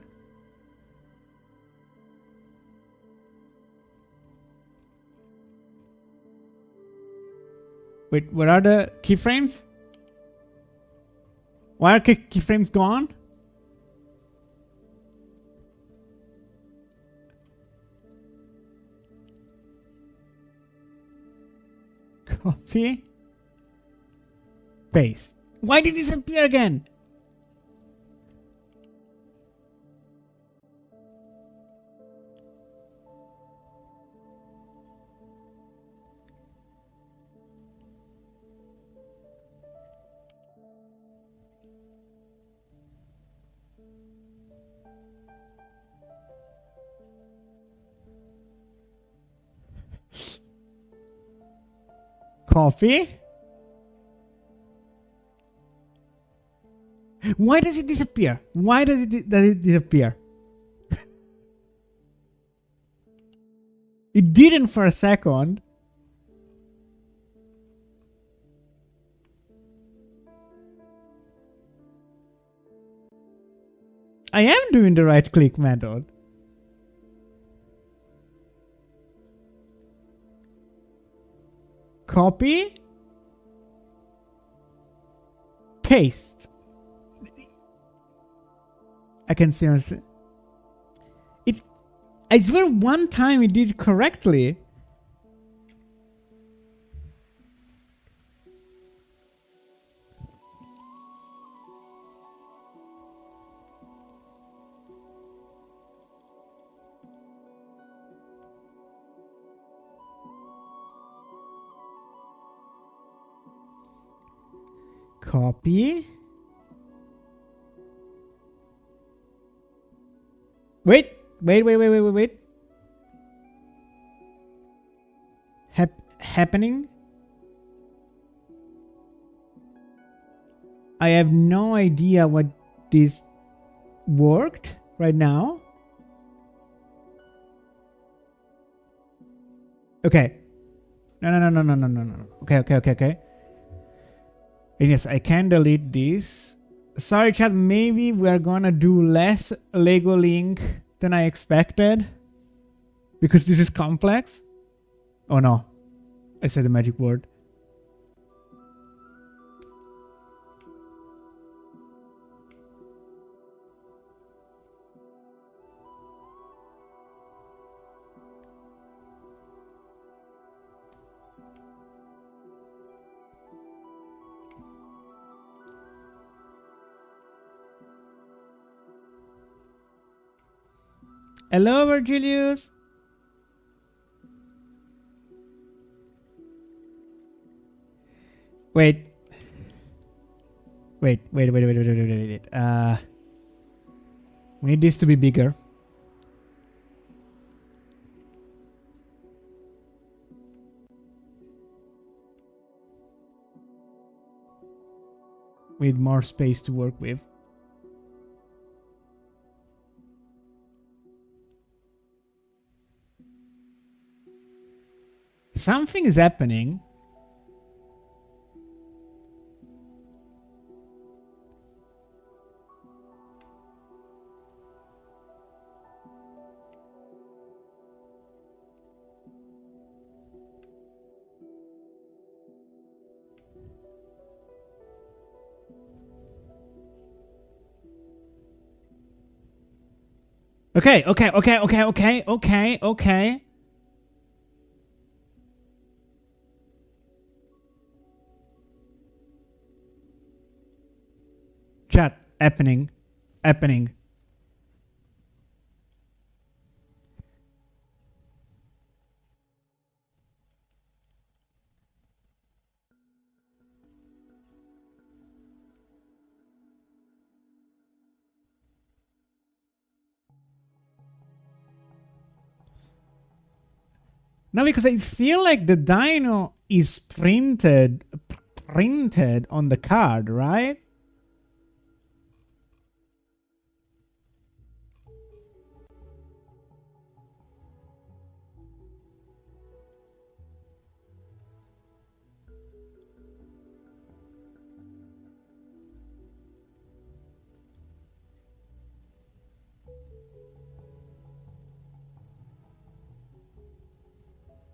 Wait, what are the keyframes? Why are keyframes gone? Copy. Paste. Why did it disappear again? Copy. Why does it disappear? Why does it disappear? It didn't for a second. I am doing the right click method. Copy. Paste. I can seriously. I swear one time it did correctly. Copy. Wait. Happening? I have no idea what this worked right now. Okay. No. Okay. And yes, I can delete this. Sorry, chat. Maybe we're gonna do less Lego Link than I expected. Because this is complex. Oh no. I said the magic word. Hello, Virgilius. Wait. We need this to be bigger. We need more space to work with. Something is happening. Okay. Chat, happening. No, because I feel like the dino is printed on the card, right?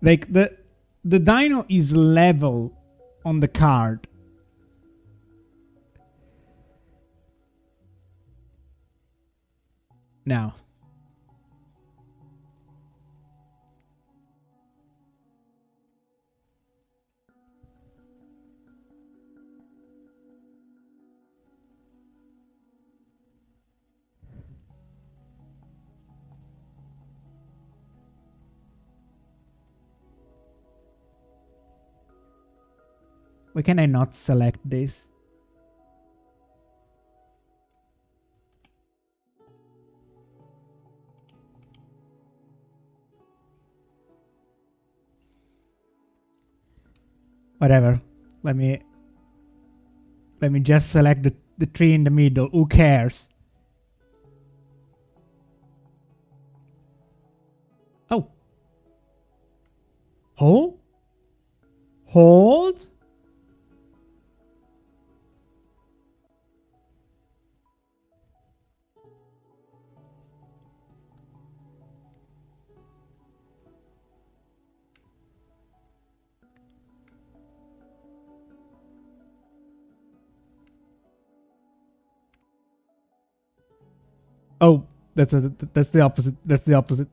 Like the dino is level on the card. Now. Why can I not select this? Whatever. Let me just select the tree in the middle. Who cares? Oh. Hold? Oh, that's the opposite. That's the opposite.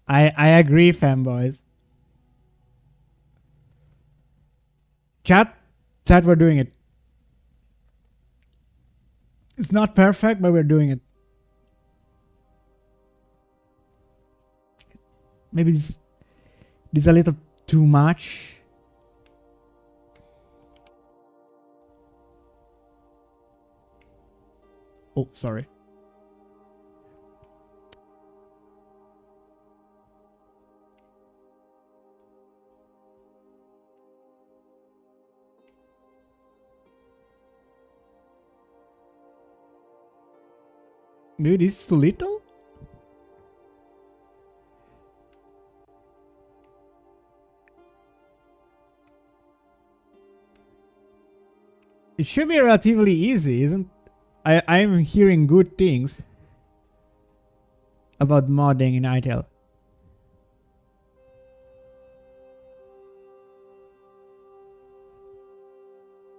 I agree, fanboys. Chat, we're doing it. It's not perfect, but we're doing it. Maybe this is a little too much. Oh, sorry. Maybe this is too little? It should be relatively easy, isn't? I'm hearing good things about modding in ITEL.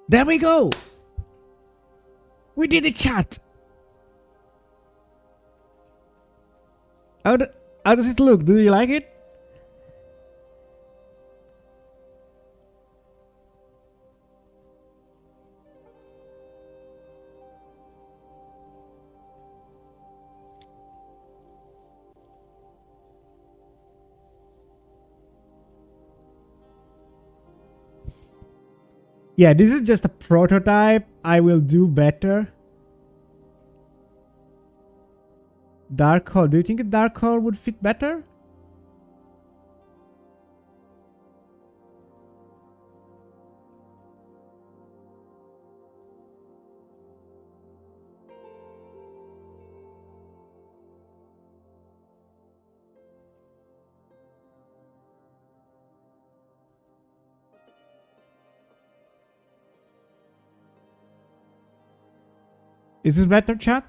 There we go! We did it, chat! How does it look? Do you like it? Yeah, this is just a prototype. I will do better. Dark hole. Do you think a dark hole would fit better? Is this better, chat?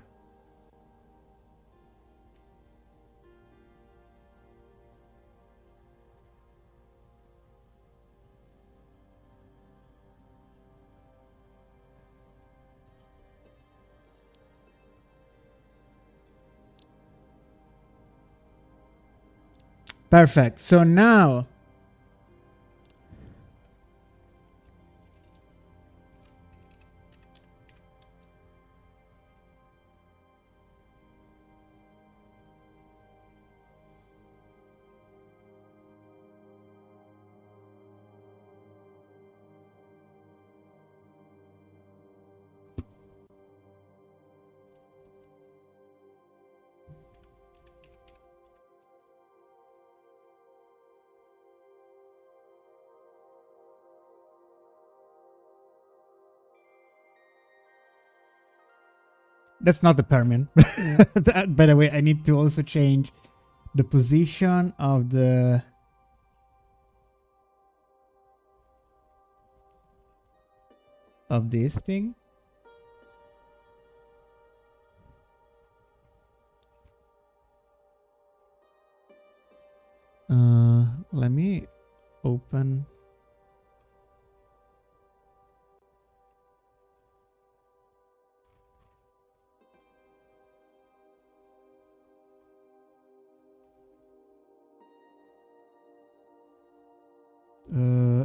Perfect. So now that's not the Permian. By the way, I need to also change the position of the this thing. Let me open.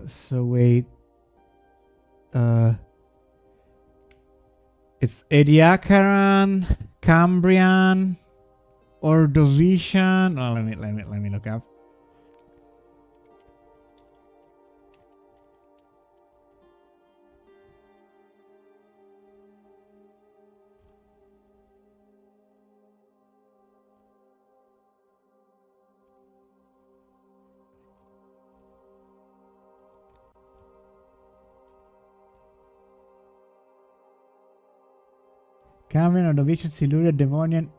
So wait. It's Ediacaran, Cambrian, Ordovician. Oh, let me look up. Cambrian, Ordovician, Silurian, Devonian.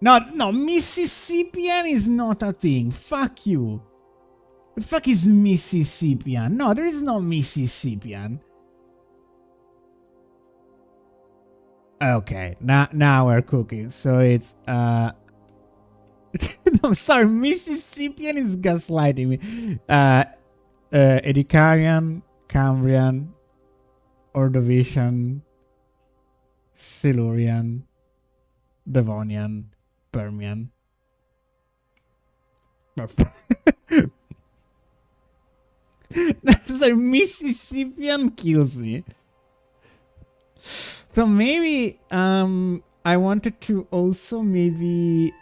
No, Mississippian is not a thing. Fuck you. The fuck is Mississippian? No, there is no Mississippian. Okay, now we're cooking. So it's no, sorry, Mississippian is gaslighting me. Edicarian, Cambrian, Ordovician, Silurian, Devonian, Permian. That's a Mississippian kills me. So maybe I wanted to also maybe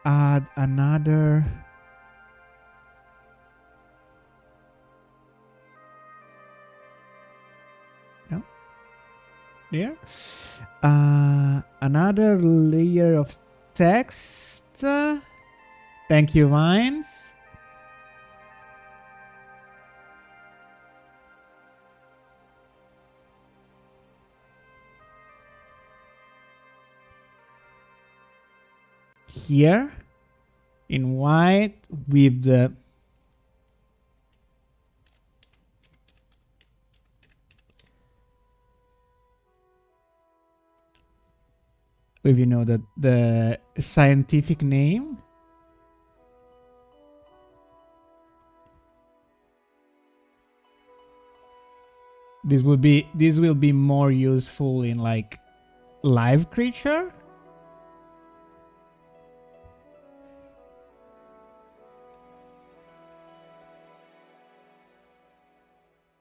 add another. No. there. Another layer of text. Thank you, Vines. Here in white with the with the scientific name. This will be more useful in like live creature.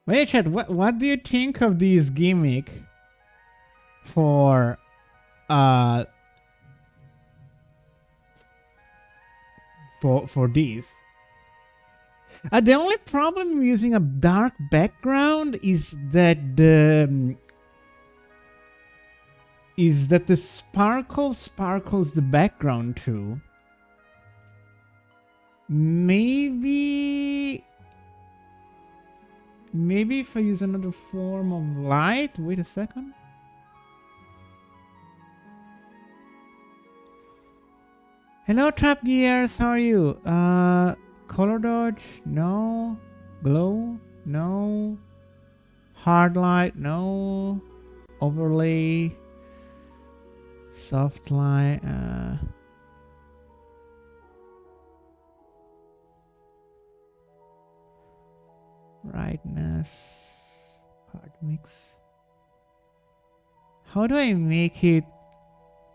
Wait, chat, what do you think of this gimmick for uh for this? The only problem using a dark background is that the sparkle sparkles the background too. Maybe if I use another form of light. Wait a second. Hello, Trap Gears. How are you? Color dodge? No. Glow? No. Hard light? No. Overlay? Soft light? Brightness? Hard mix? How do I make it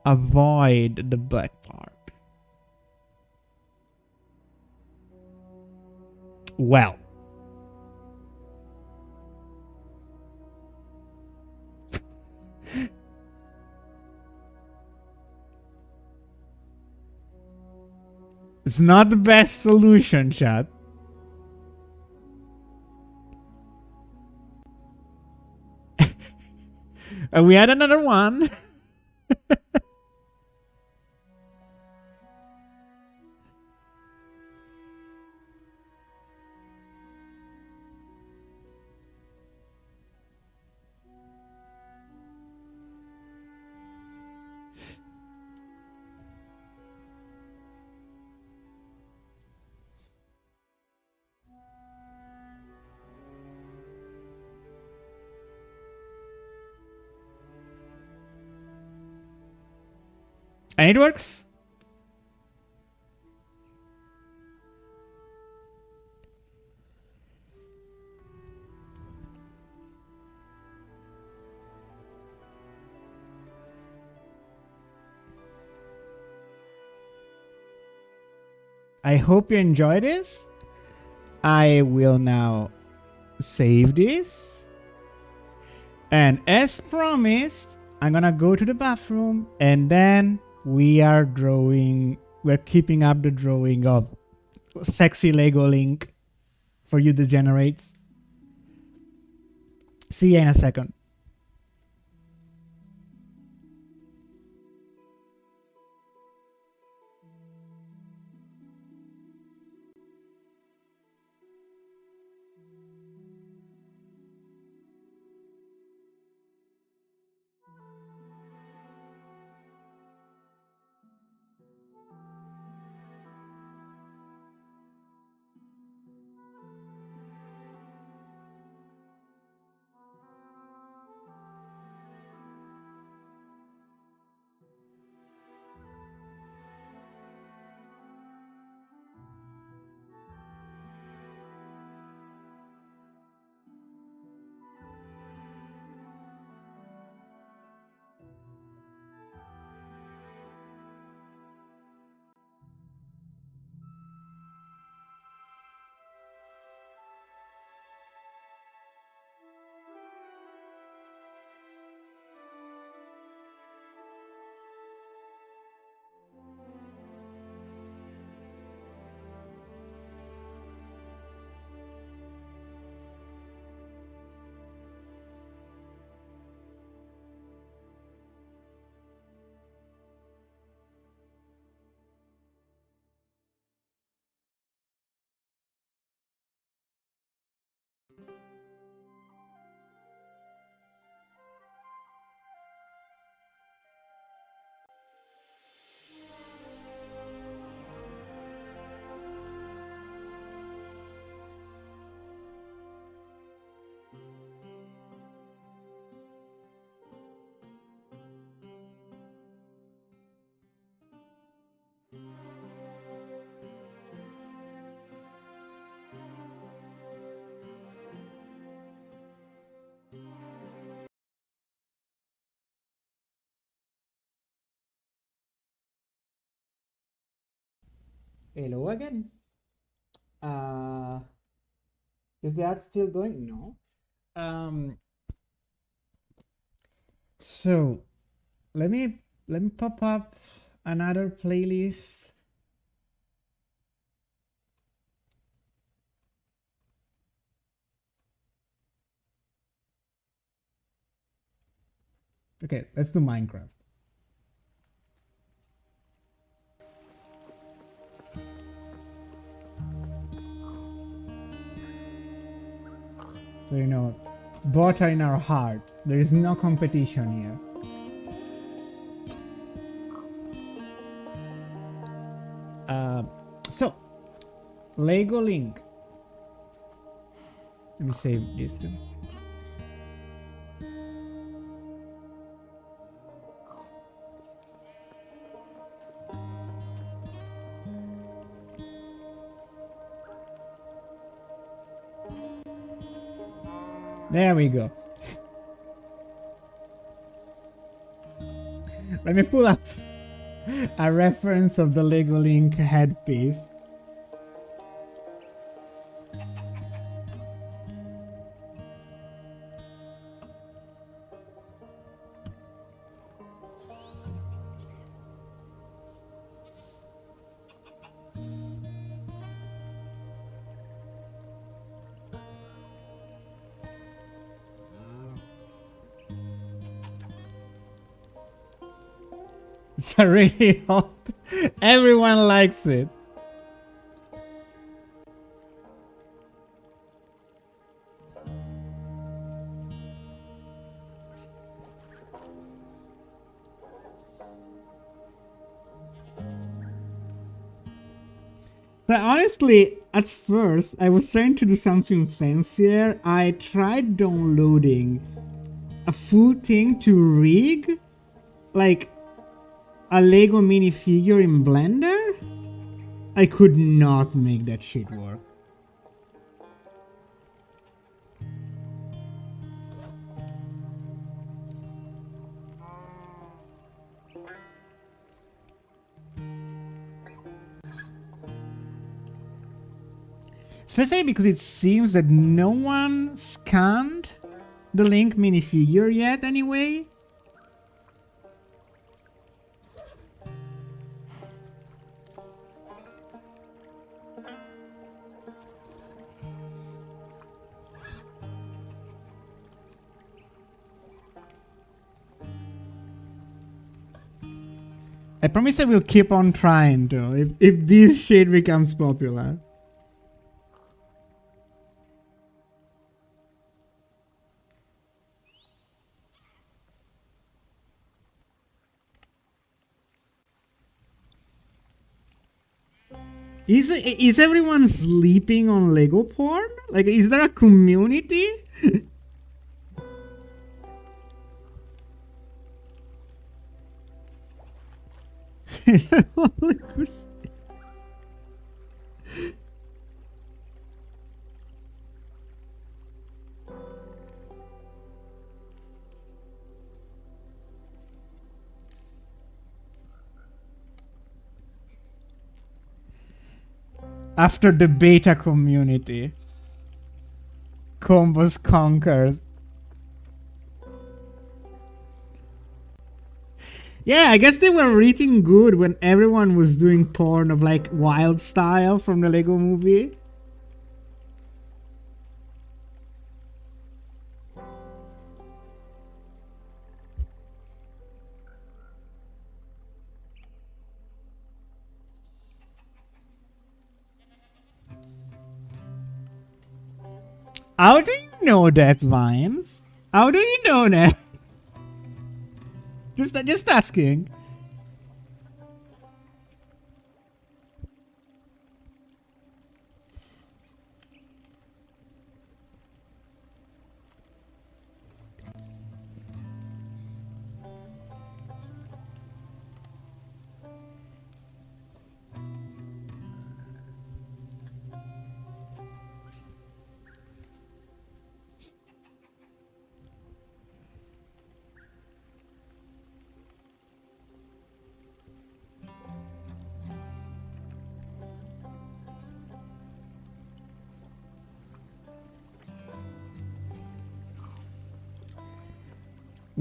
avoid the black part? Well. It's not the best solution, chat. We had another one. And it works. I hope you enjoy this. I will now save this. And as promised, I'm gonna go to the bathroom and then we're keeping up the drawing of sexy Lego Link for you degenerates. See you in a second. Hello again. Uh, is the ad still going? No. Um, so let me pop up another playlist. Okay, let's do Minecraft. So both are in our heart. There is no competition here. Uh, so Lego Link. Let me save this too. There we go. Let me pull up a reference of the Lego Link headpiece. It's really hot. Everyone likes it. So honestly, at first, I was trying to do something fancier. I tried downloading a full thing to rig, like a Lego minifigure in Blender. I could not make that shit work. Especially because it seems that no one scanned the Link minifigure yet anyway. I promise I will keep on trying though, if this shit becomes popular. Is everyone sleeping on Lego porn? Like, is there a community? After the beta community, Combos conquers. Yeah, I guess they were rating good when everyone was doing porn of like Wild Style from the Lego movie. How do you know that, Vines? How do you know that? Just asking.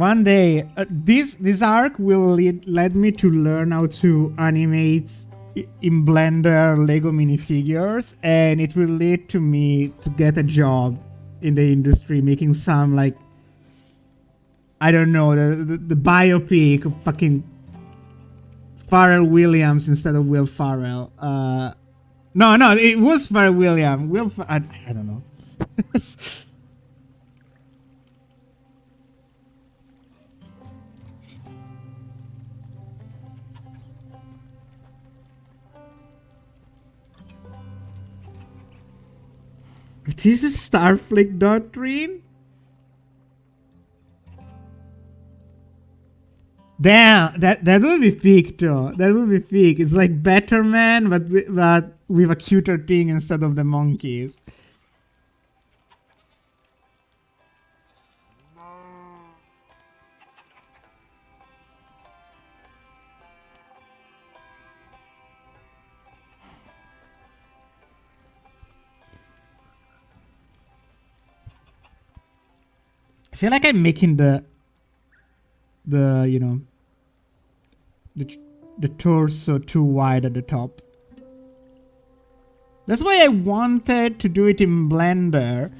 One day, this arc will lead me to learn how to animate in Blender Lego minifigures, and it will lead to me to get a job in the industry, making some like, I don't know, the biopic of fucking Pharrell Williams instead of Will Ferrell. No, it was Pharrell Williams. I don't know. This is Starfleet Doctrine? Damn, that would be peak though. That would be peak. It's like Betterman, but with a cuter thing instead of the monkeys. I feel like I'm making the you know, the torso too wide at the top. That's why I wanted to do it in Blender.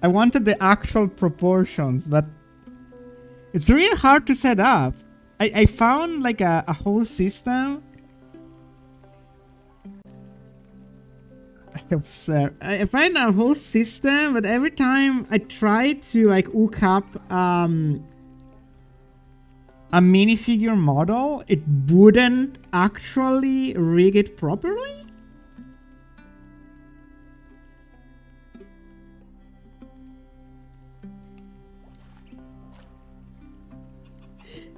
I wanted the actual proportions, but it's really hard to set up. I found like a whole system. I find a whole system, but every time I try to like hook up a minifigure model, it wouldn't actually rig it properly.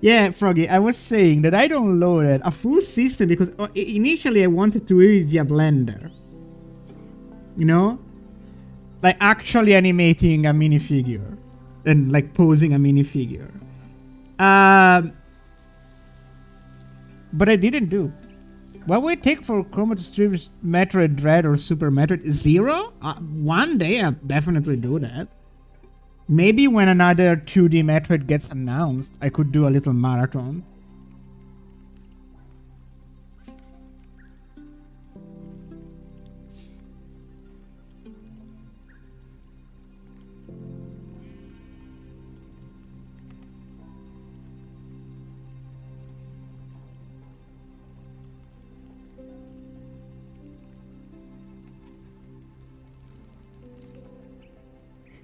Yeah, Froggy, I was saying that I downloaded a full system because initially I wanted to do it via Blender. You know? Like actually animating a minifigure and like posing a minifigure. But I didn't do. What would it take for Chroma to stream Metroid Dread or Super Metroid? 0? One day I'll definitely do that. Maybe when another 2D Metroid gets announced, I could do a little marathon.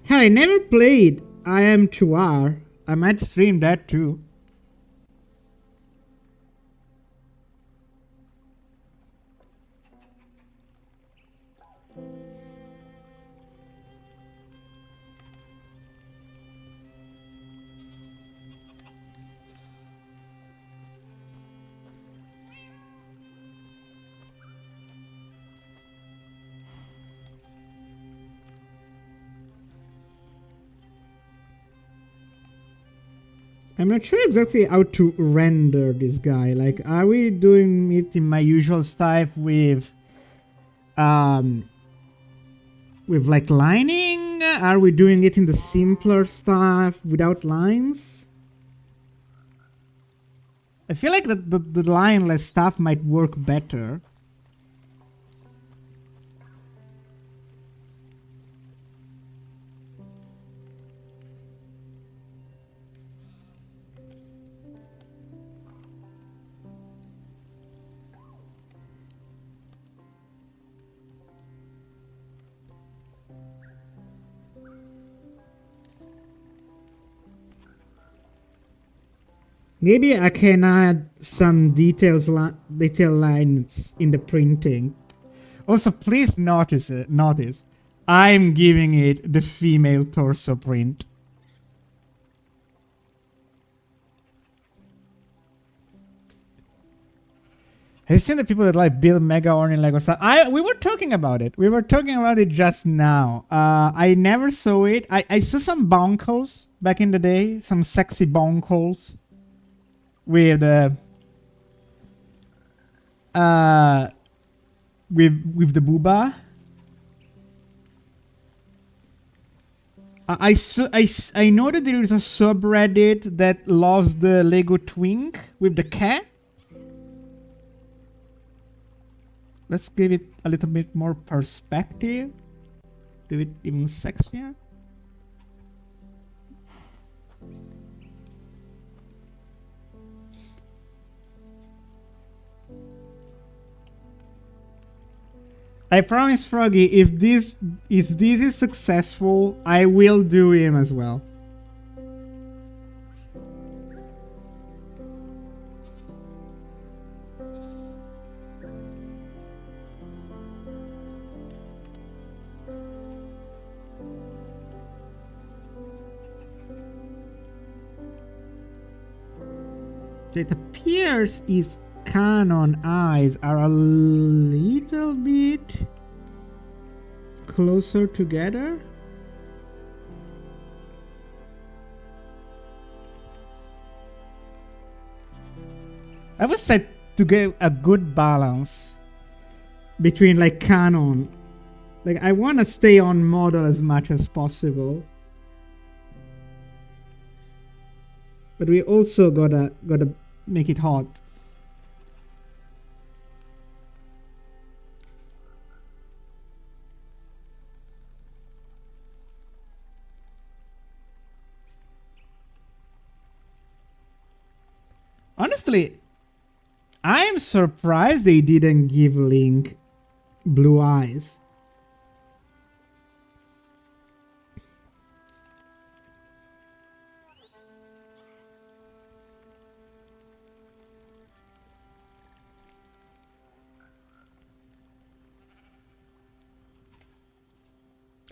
Hell, I never played IM2R. I might stream that too. I'm not sure exactly how to render this guy. Like, are we doing it in my usual style with like lining? Are we doing it in the simpler stuff without lines? I feel like the lineless stuff might work better. Maybe I can add some detail lines in the printing. Also, please notice I'm giving it the female torso print. Have you seen the people that like build Mega Horn in Lego stuff? We were talking about it. We were talking about it just now. I never saw it. I saw some bonkles back in the day, some sexy bonkles with the with the booba. I know that there is a subreddit that loves the Lego twink with the cat. Let's give it a little bit more perspective. Do it even sexier. I promise, Froggy, if this is successful, I will do him as well. It appears his canon eyes are a little bit closer together. I would say to get a good balance between like canon. Like I want to stay on model as much as possible. But we also gotta make it hot. Honestly, I am surprised they didn't give Link blue eyes.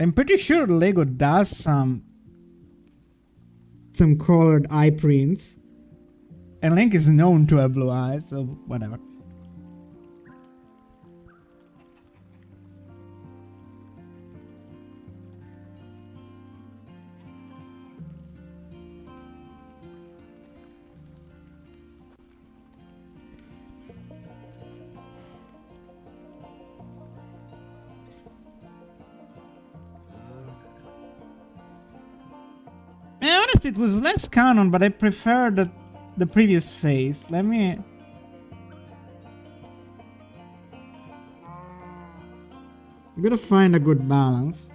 I'm pretty sure Lego does some colored eye prints. And Link is known to have blue eyes, so whatever. Yeah, honestly, it was less canon, but I prefer the previous phase. Let me... I'm gonna find a good balance.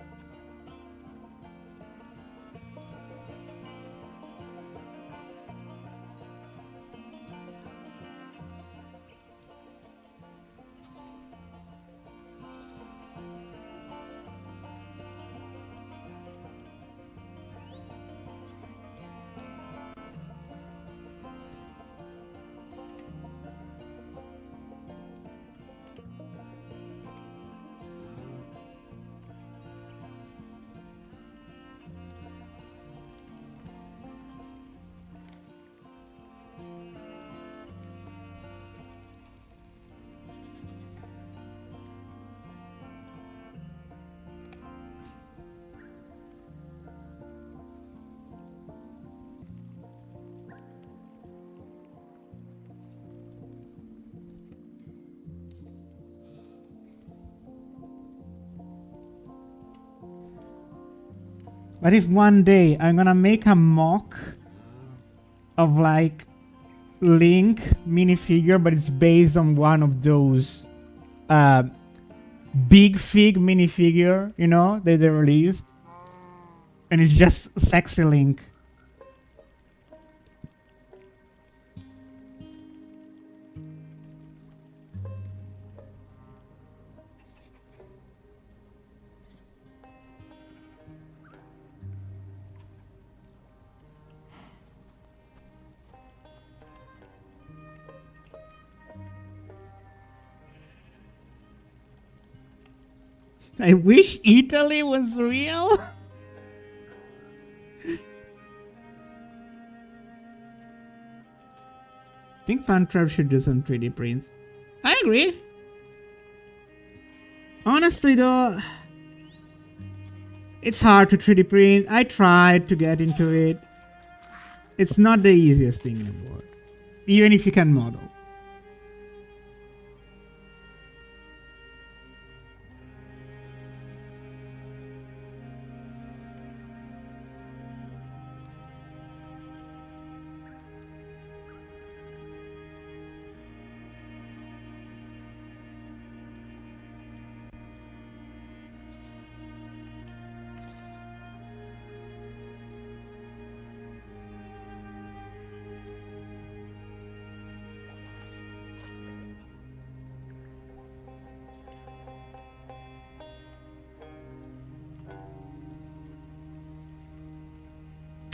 But if one day I'm gonna make a mock of like Link minifigure, but it's based on one of those Big Fig minifigure, you know, that they released. And it's just sexy Link. I wish Italy was real. I think Fantrap should do some 3D prints. I agree. Honestly though, it's hard to 3D print. I tried to get into it. It's not the easiest thing in the world. Even if you can model.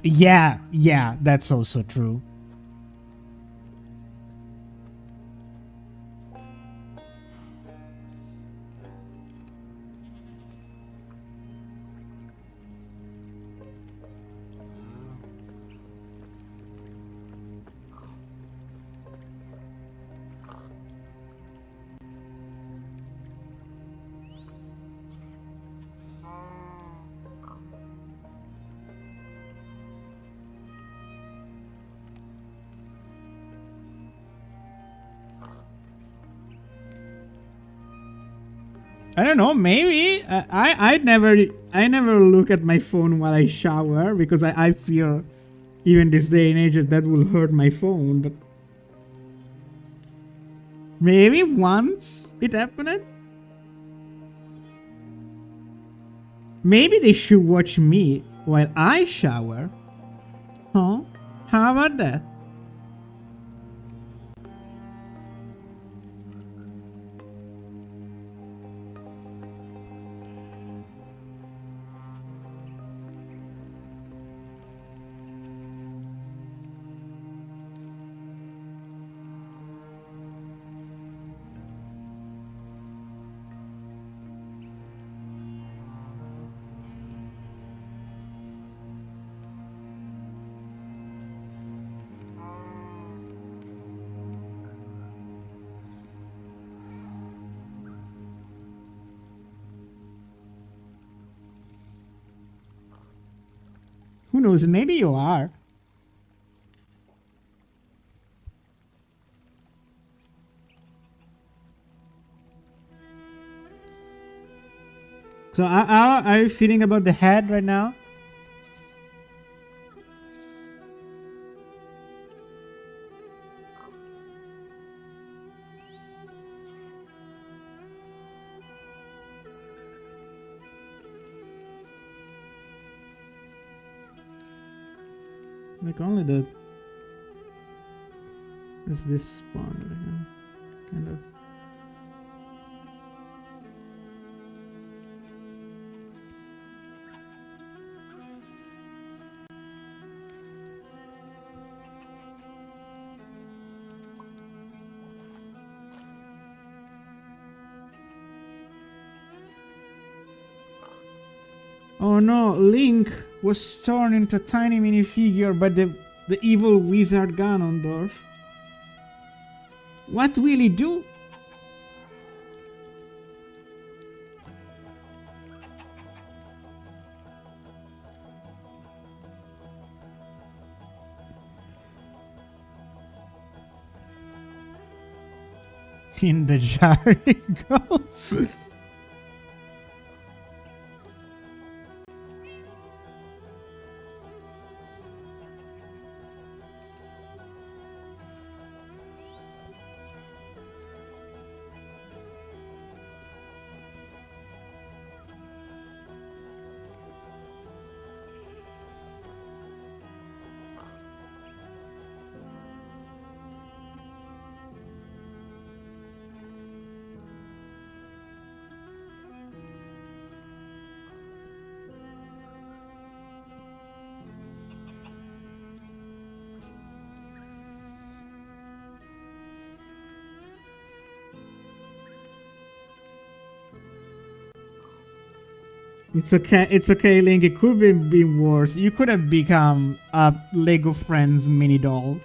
Yeah, that's also true. I don't know. Maybe I never look at my phone while I shower because I fear even this day and age that will hurt my phone. But maybe once it happened. Maybe they should watch me while I shower. Huh? How about that? Who knows? Maybe you are. So how are you feeling about the head right now? Like only the there's this spawn that I can kind of. Oh no, Link was torn into a tiny minifigure by the evil wizard Ganondorf. What will he do? In the jar he goes. It's okay, Link. It could have been worse. You could have become a Lego Friends mini doll.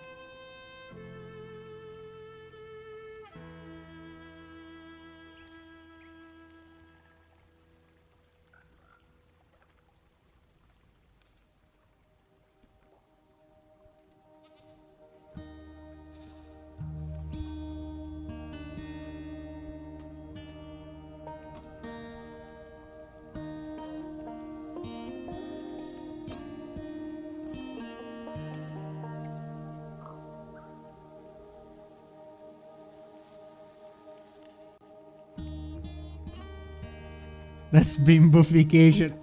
That's bimbofication.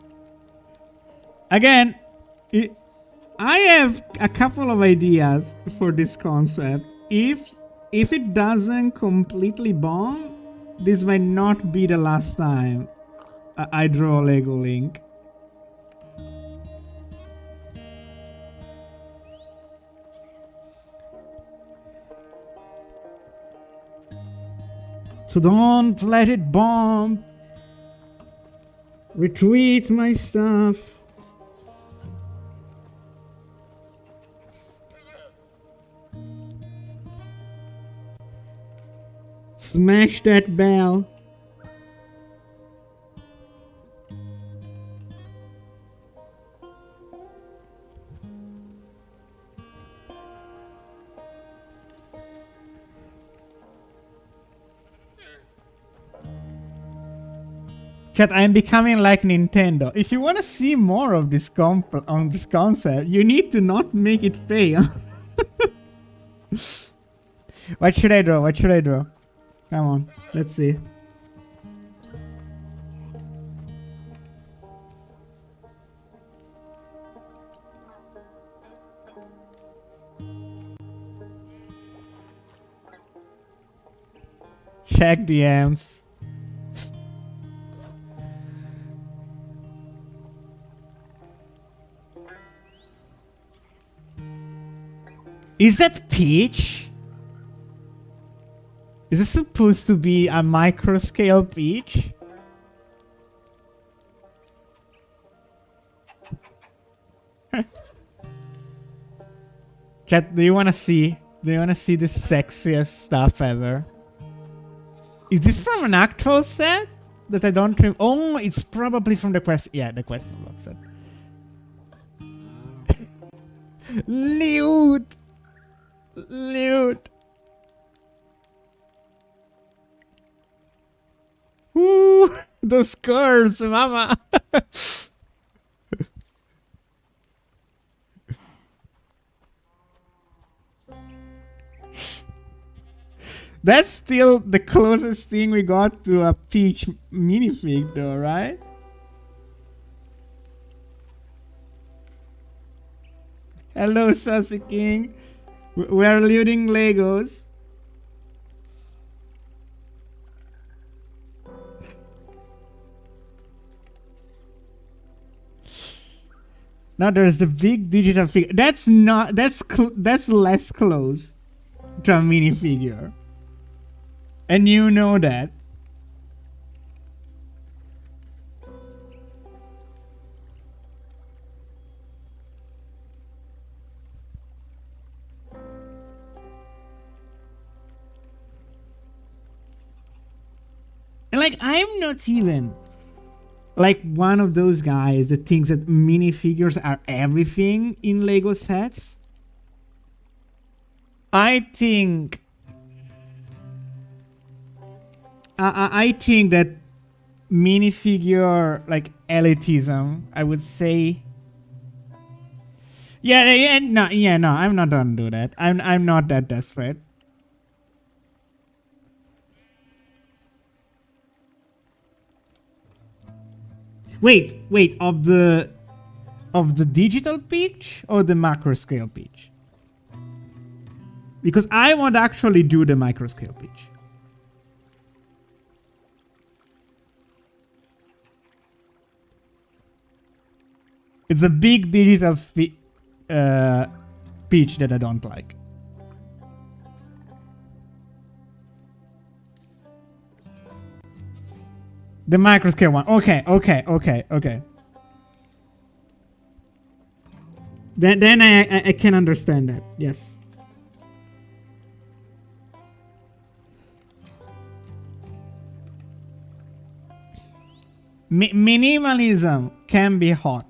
Again, I have a couple of ideas for this concept. If it doesn't completely bomb, this might not be the last time I draw Lego Link. So don't let it bomb. Retweet my stuff. Smash that bell. Chat, I'm becoming like Nintendo. If you want to see more of this on this concept, you need to not make it fail. What should I draw? What should I draw? Come on, let's see. Check DMs. Is that Peach? Is this supposed to be a micro scale Peach? Chat, do you wanna see? Do you wanna see the sexiest stuff ever? Is this from an actual set? That I don't remember. Oh, it's probably from the quest. Yeah, the question block set. Loot! Loot! Ooh, those curves, mama! That's still the closest thing we got to a Peach minifig though, right? Hello, Sassy King. We're looting Legos. Now there's the big digital figure. That's not. That's less close to a minifigure, and you know that. And like, I'm not even like one of those guys that thinks that minifigures are everything in Lego sets. I think I think that minifigure like elitism, I would say. No, I'm not gonna do that. I'm not that desperate. Wait, of the digital Peach or the macro scale Peach? Because I won't actually do the micro scale Peach. It's a big digital Peach that I don't like. The micro scale one. Okay. Then I can understand that. Yes. Minimalism can be hot.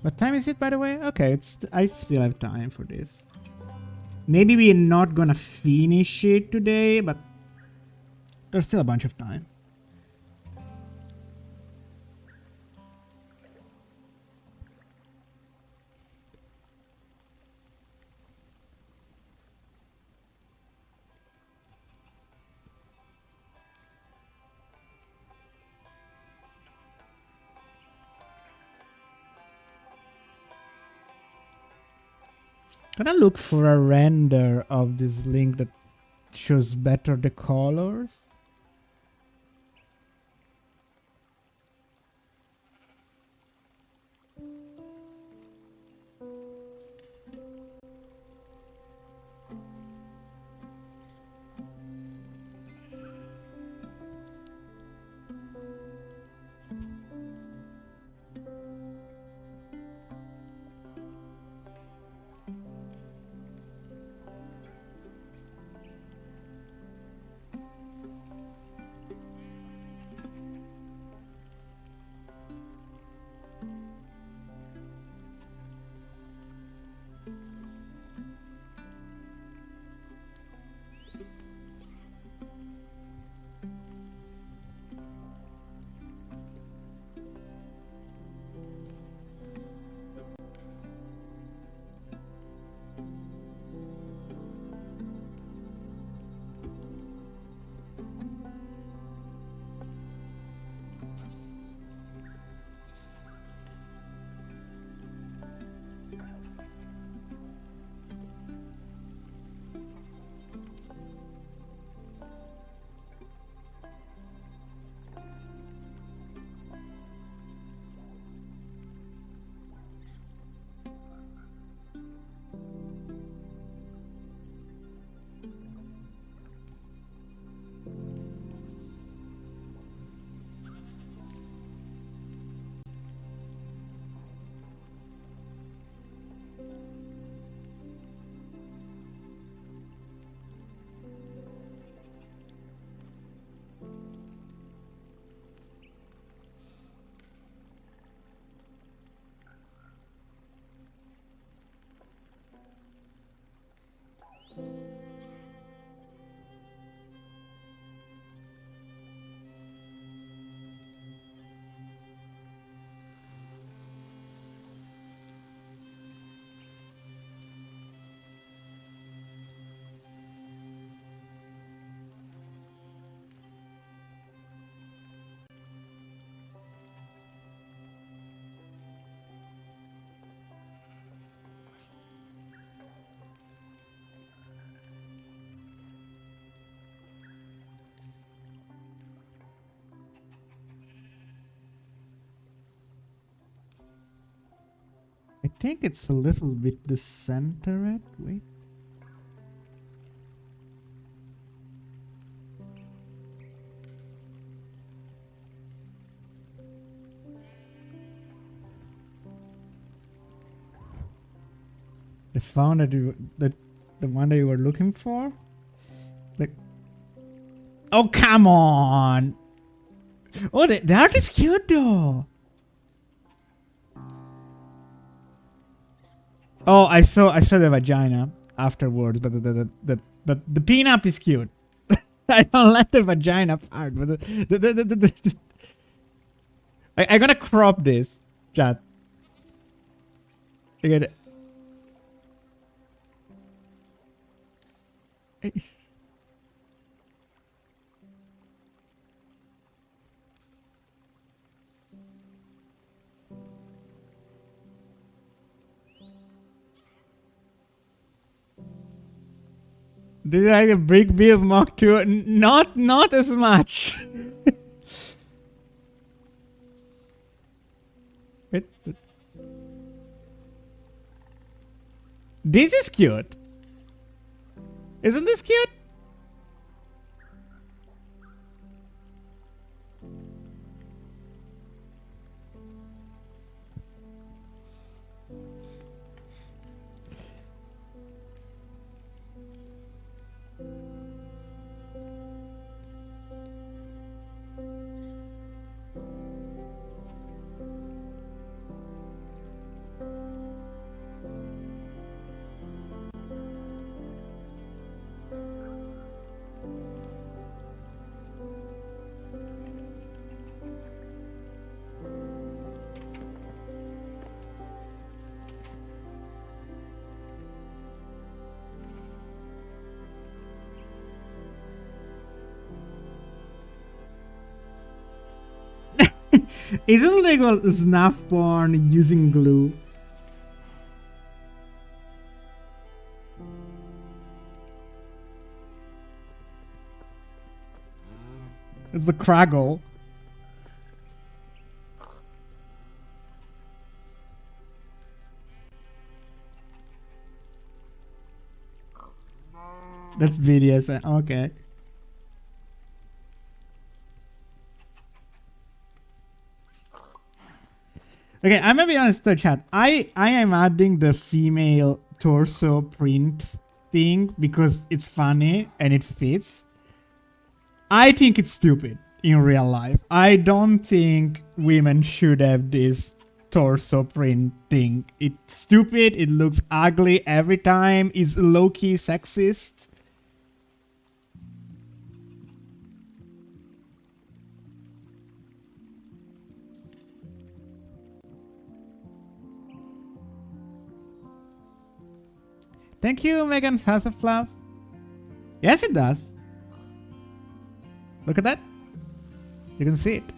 What time is it, by the way? Okay, I still have time for this. Maybe we're not gonna finish it today, but there's still a bunch of time. Gonna look for a render of this link that shows better the colors. I think it's a little bit decentered. Wait. The font that the one that you were looking for? Like, oh come on! Oh, the art is cute though. Oh, I saw the vagina afterwards, but the pinup is cute. I don't like the vagina part, but I'm gonna crop this, chat. I get it. Did I like a Brick Build Mark 2? Not as much. This is cute. Isn't this cute? Isn't it like a snuff porn using glue? It's the Kraggle. That's BDSM. Okay. Okay, I'm gonna be honest though, chat. I am adding the female torso print thing because it's funny and it fits. I think it's stupid in real life. I don't think women should have this torso print thing. It's stupid. It looks ugly every time. It's low-key sexist. Thank you, Megan's House of Love. Yes, it does. Look at that. You can see it.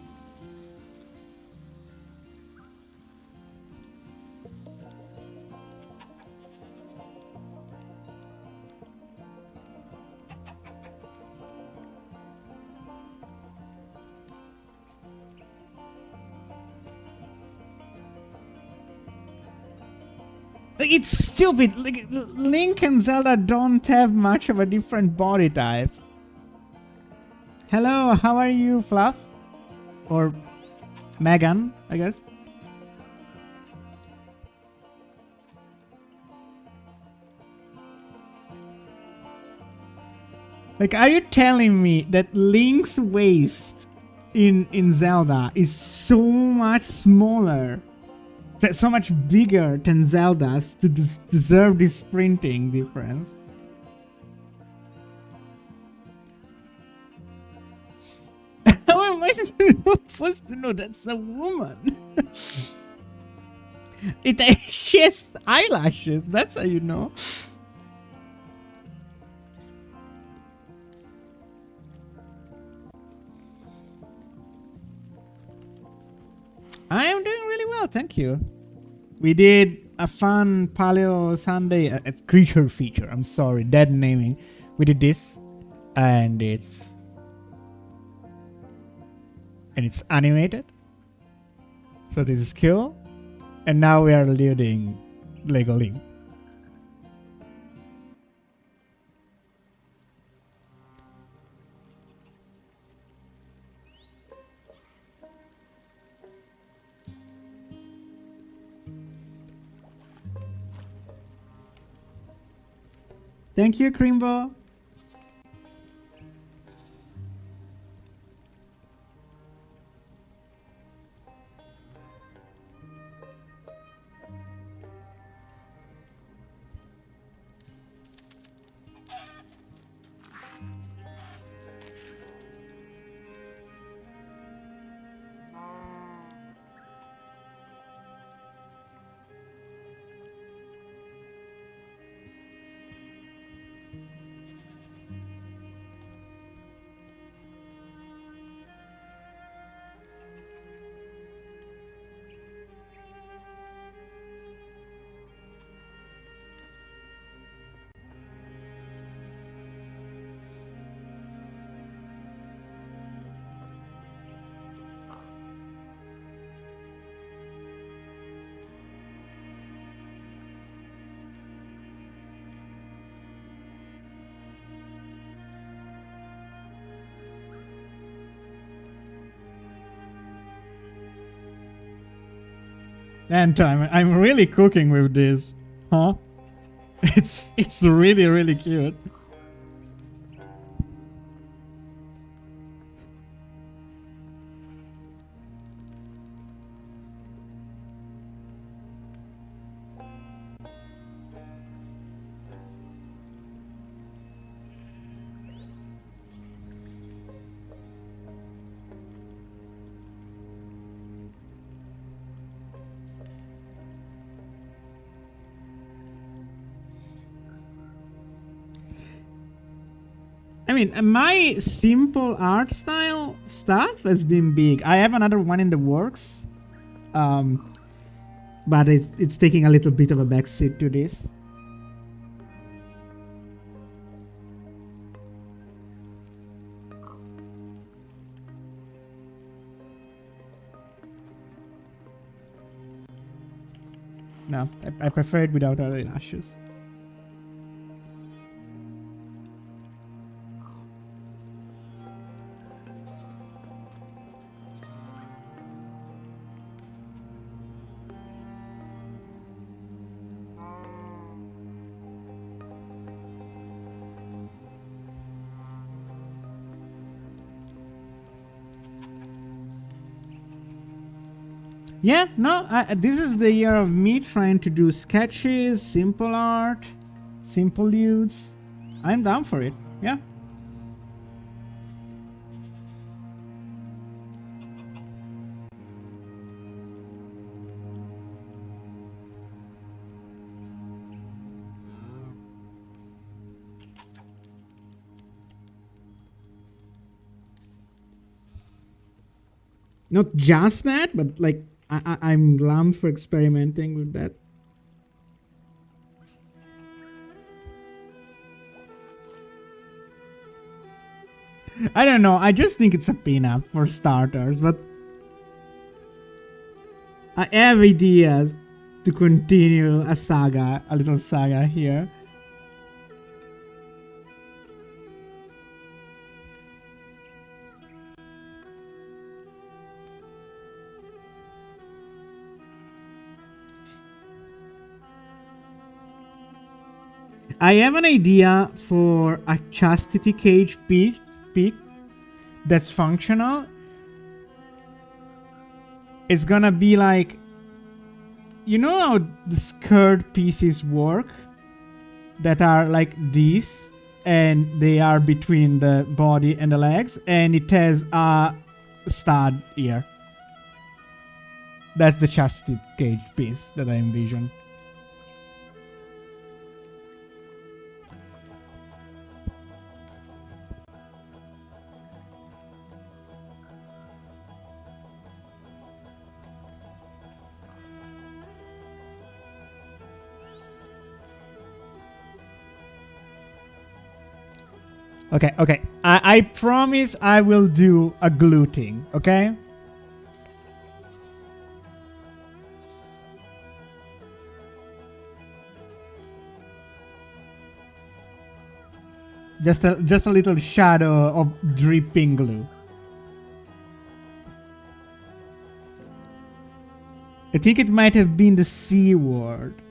Like, it's stupid. Like, Link and Zelda don't have much of a different body type. Hello, how are you, Fluff? Or Megan, I guess. Like, are you telling me that Link's waist in Zelda is so much smaller, that's so much bigger than Zelda's to deserve this printing difference? How am I supposed to know that's a woman? She has eyelashes, that's how you know. I am doing really well, thank you. We did a fun Paleo Sunday, a creature feature, I'm sorry, dead naming. We did this, and it's animated. So this is cool. And now we are leading Lego Link. Thank you, Creambo. And I'm really cooking with this, huh? It's really, really cute. I mean, my simple art style stuff has been big. I have another one in the works, but it's taking a little bit of a backseat to this. No, I prefer it without all the lashes. Yeah, no, this is the year of me trying to do sketches, simple art, simple nudes. I'm down for it. Yeah. Not just that, but like I'm glad for experimenting with that. I don't know. I just think it's a pinup for starters, but I have ideas to continue a saga, a little saga here. I have an idea for a chastity cage piece that's functional. It's gonna be like, you know how the skirt pieces work? That are like these, and they are between the body and the legs, and it has a stud here. That's the chastity cage piece that I envision. Okay, okay. I promise I will do a gluting, okay? Just a little shadow of dripping glue. I think it might have been the C word.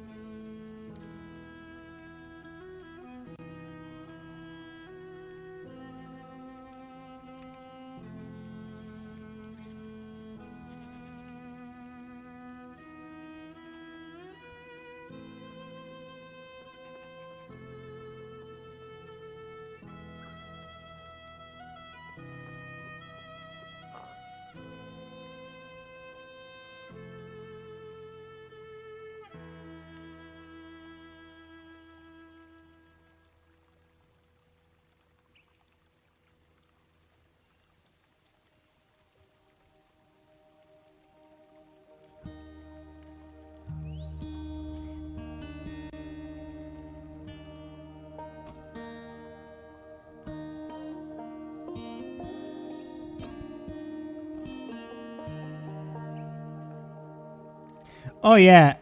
Oh yeah,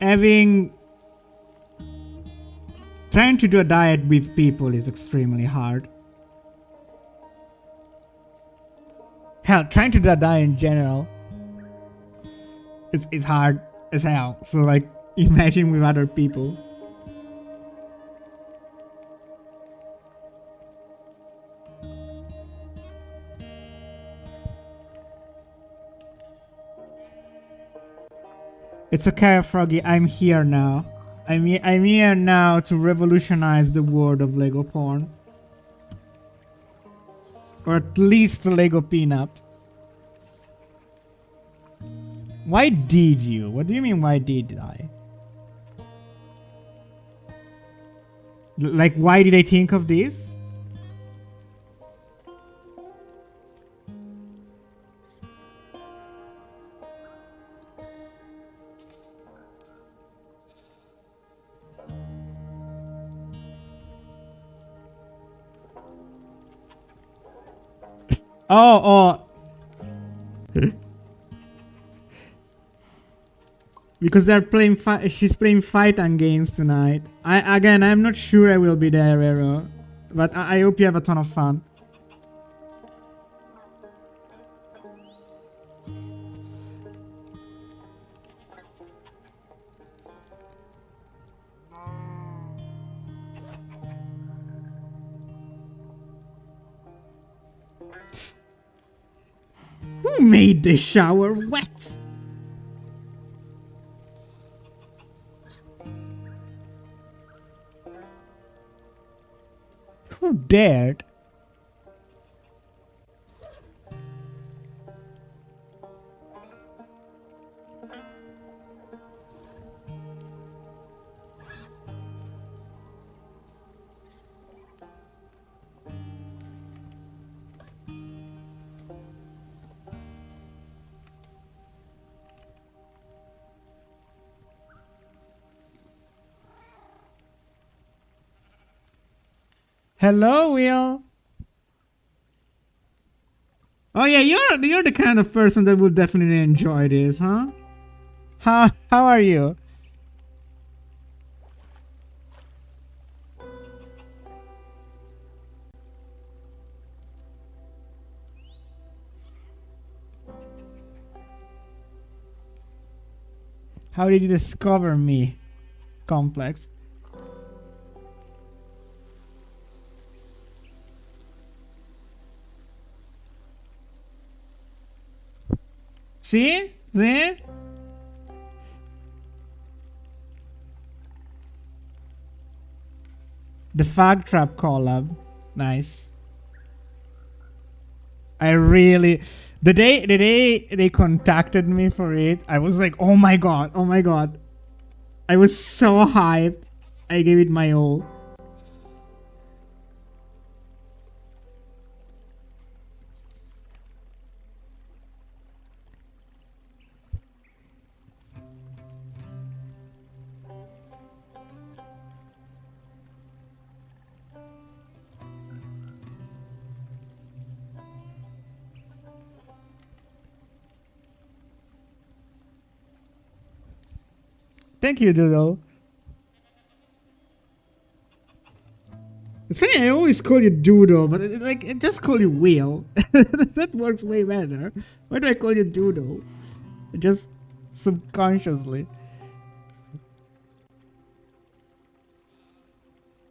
having trying to do a diet with people is extremely hard. Hell, trying to do a diet in general is hard as hell. So like, imagine with other people. It's okay, Froggy. I'm here now. I'm here now to revolutionize the world of Lego porn, or at least Lego pinup. Why did you? What do you mean? Why did I? Like, why did I think of this? Oh, oh. because they're playing. She's playing fighting games tonight. I'm not sure I will be there, Ero, but I hope you have a ton of fun. Who made the shower wet? Who dared? Hello, Will. Oh yeah, you're the kind of person that would definitely enjoy this, huh? How are you? How did you discover me? Complex. See? See? The Fag Trap collab. Nice. I really the day they contacted me for it, I was like, oh my god, oh my god. I was so hyped. I gave it my all. Thank you, Doodle. It's funny, I always call you Doodle, but I just call you Will. That works way better. Why do I call you Doodle? Just subconsciously.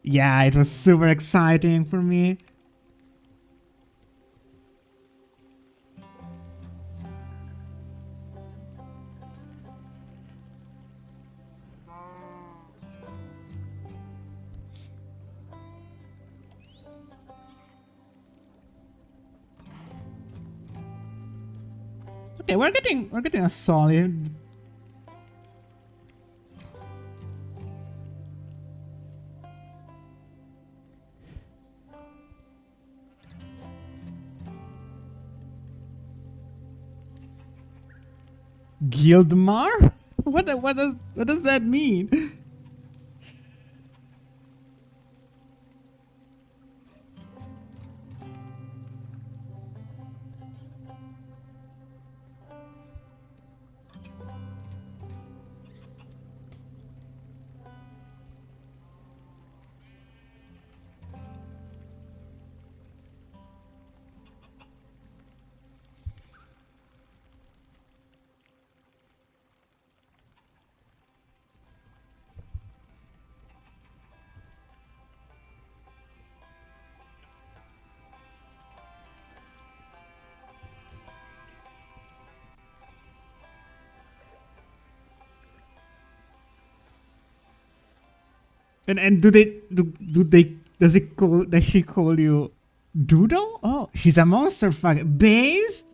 Yeah, it was super exciting for me. Okay, we're getting a solid. Guildmar? What does that mean? And does she call you Doodle? Oh, she's a monster fuck based.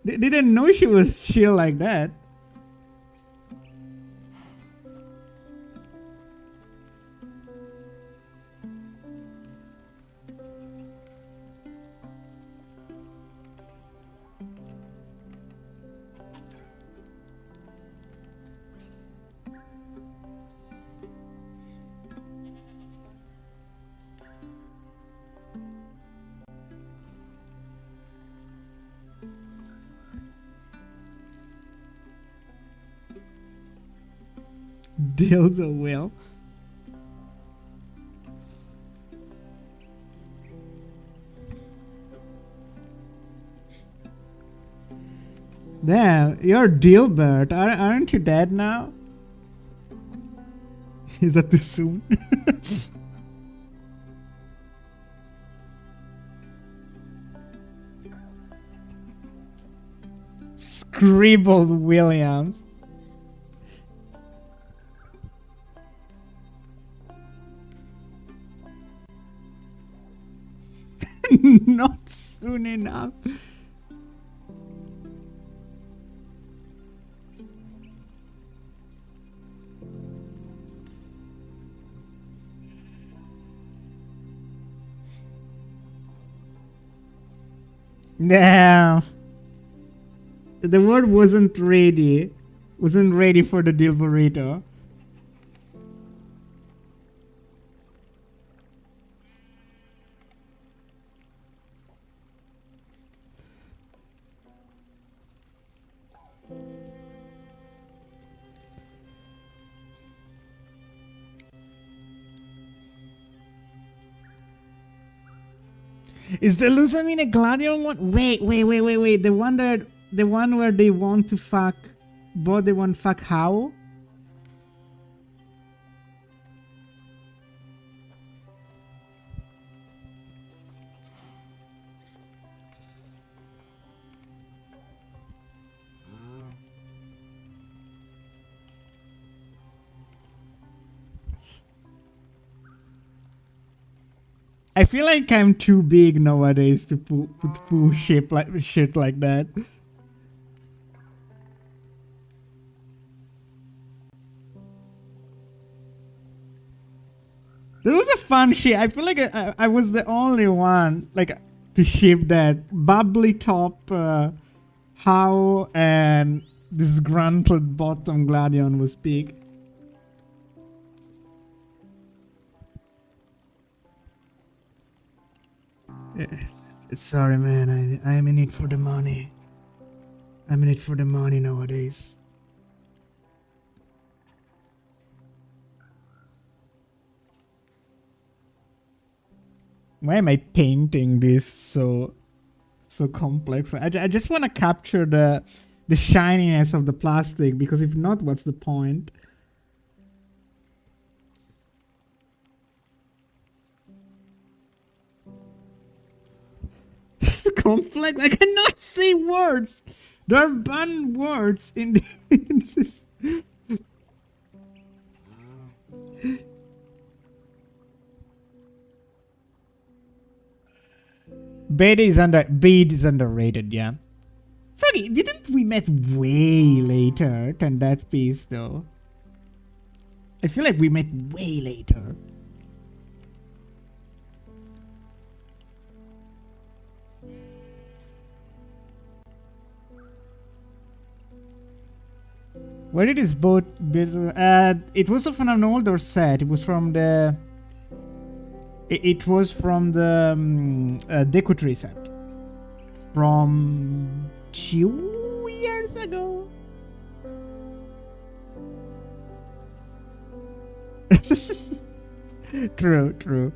They didn't know she was chill like that. dildo wheel. Damn, you're Dilbert. Aren't you dead now? Is that too soon? Scribbled Williams. Not soon enough. No. The word wasn't ready. Wasn't ready for the deal burrito. Is the Luzamine Gladion one? Wait. The one where they want to fuck, but they want to fuck how? I feel like I'm too big nowadays to pull shit like that. This was a fun shit. I feel like I was the only one like to ship that bubbly top how and disgruntled bottom Gladion was big. Sorry, man. I'm in it for the money. I'm in it for the money nowadays. Why am I painting this so complex? I just want to capture the shininess of the plastic, because if not, what's the point? Complex. I cannot say words. There are banned words in this. Bed is underrated, yeah. Froggy, didn't we met way later than that piece though? I feel like we met way later. Where did this boat build? It was from an older set. It was from the. It was from the Decutry set. From 2 years ago. True.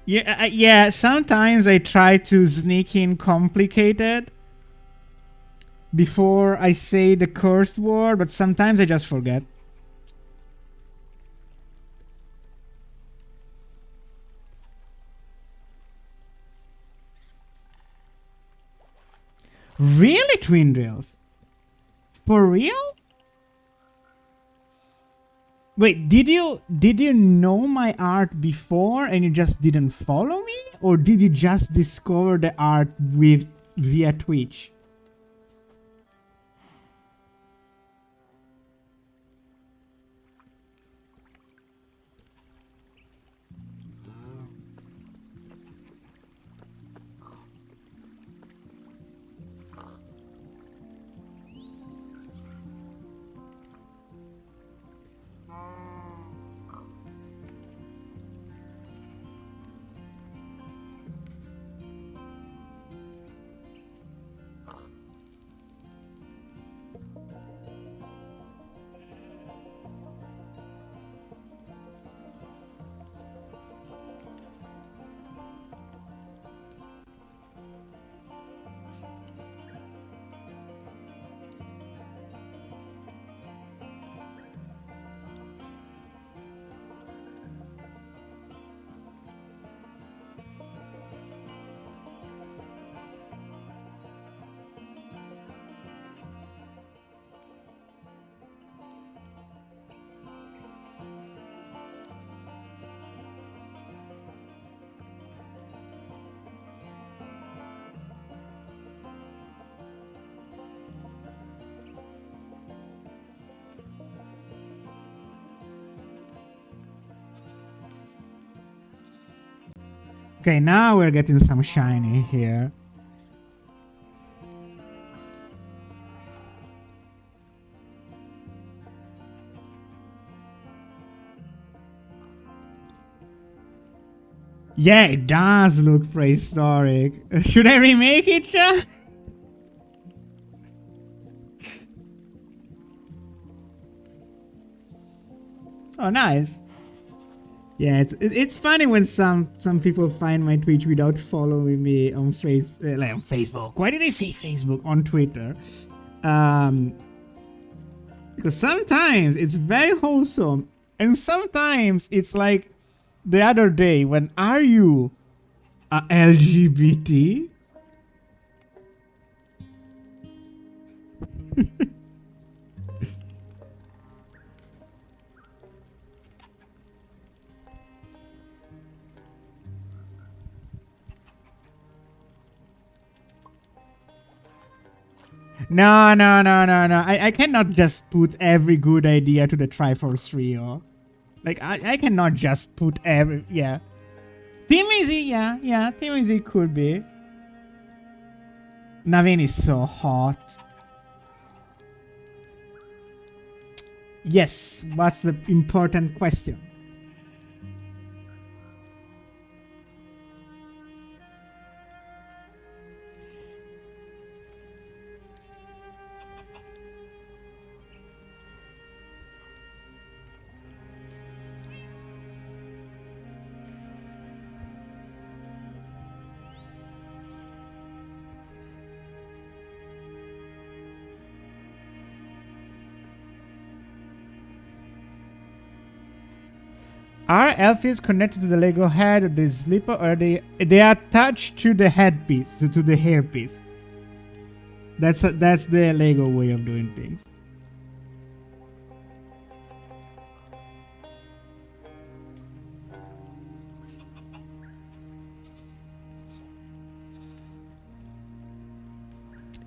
Yeah. Sometimes I try to sneak in complicated before I say the curse word, but sometimes I just forget. Really, Twin Drills? For real? Wait, did you know my art before and you just didn't follow me, or did you just discover the art via Twitch? Okay, now we're getting some shiny here. Yeah, it does look prehistoric. Should I remake it, Sha? Oh, nice. Yeah, it's funny when some people find my Twitch without following me on like on Facebook. Why did I say Facebook? On Twitter. Um, because sometimes it's very wholesome, and sometimes it's like the other day when are you a LGBT? No, no, no, no, no. I cannot just put every good idea to the Triforce trio. Like I cannot just put every yeah. Team Easy, yeah. Team Easy could be. Naveen is so hot. Yes, what's the important question? Are Elfies connected to the Lego head or the slipper, or they are attached to the headpiece, so to the hairpiece? That's the Lego way of doing things.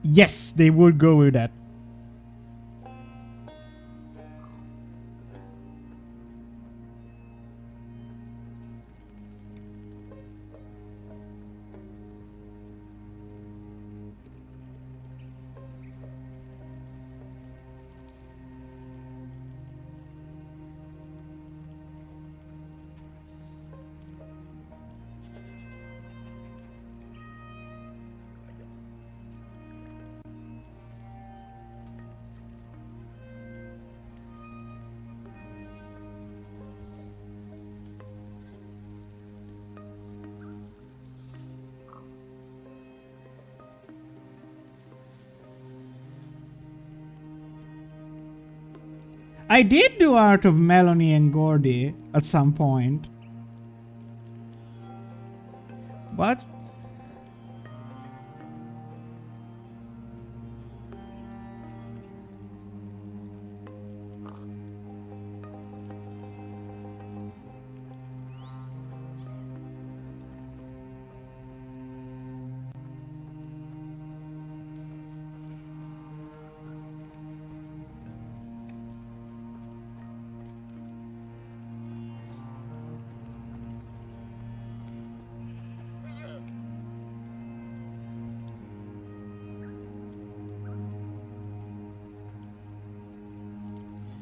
Yes, they would go with that. I did do art of Melanie and Gordy at some point. What?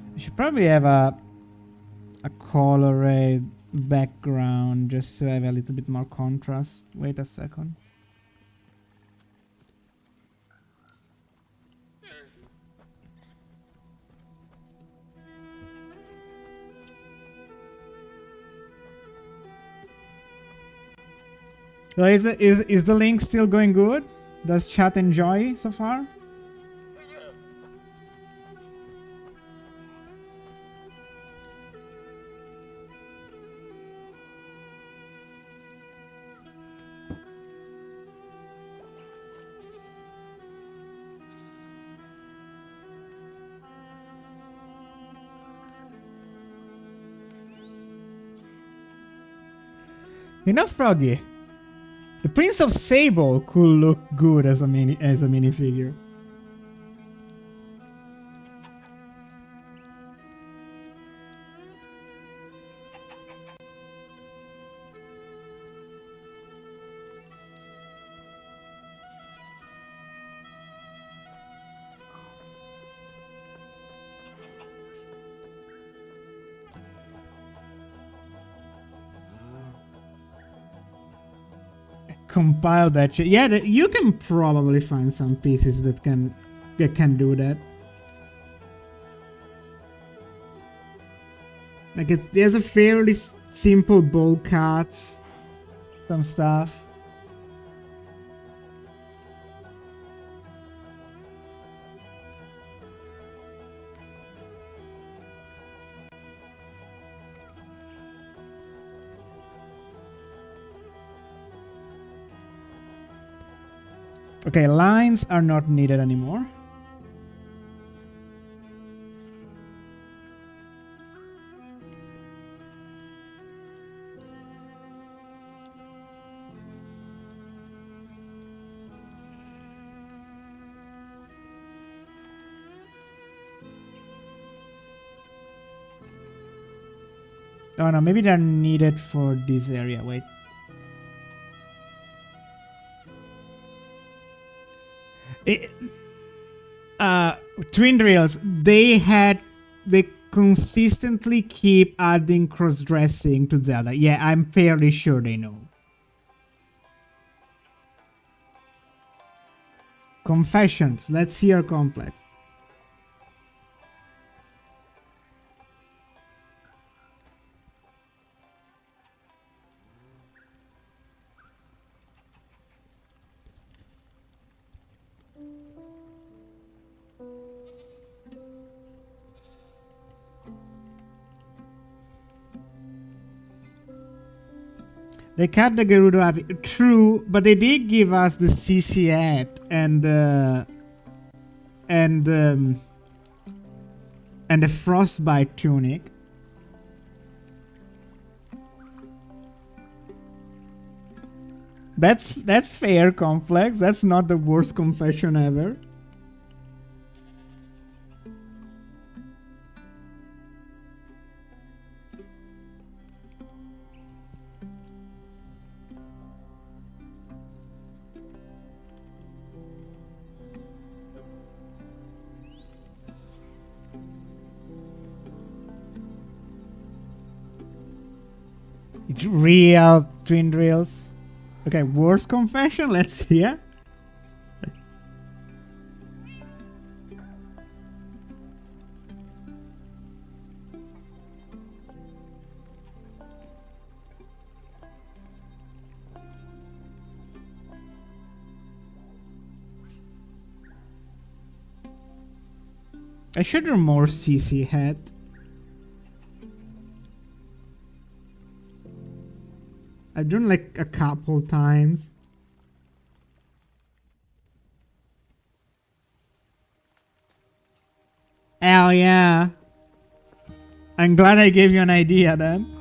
I should probably have a colored background just to have a little bit more contrast. Wait a second. So is the link still going good? Does chat enjoy so far? Enough, Froggy. The Prince of Sable could look good as a minifigure. compile that shit. Yeah, you can probably find some pieces that can do that. Like there's a fairly simple bowl cut, some stuff. Okay, lines are not needed anymore. Oh no, maybe they're needed for this area. Wait. Twin Rails, they consistently keep adding cross-dressing to Zelda. Yeah, I'm fairly sure they know. Confessions. Let's hear complex. They cut the Gerudo Abbey. True, but they did give us the CC hat and the frostbite tunic. That's fair, complex. That's not the worst confession ever. It's real Twin Rails. Okay, worst confession. Let's hear. I should do more CC hat. I've done like a couple times. Hell yeah. I'm glad I gave you an idea then.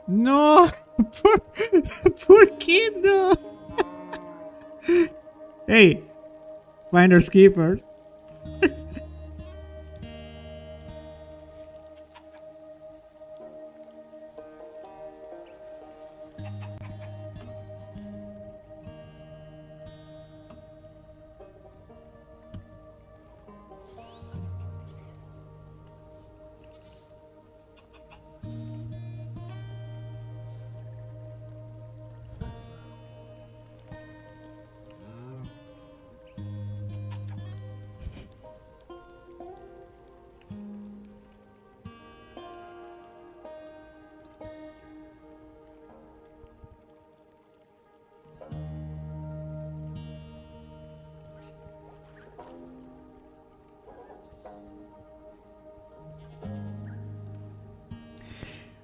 No, poor kid though. Hey, finders keepers.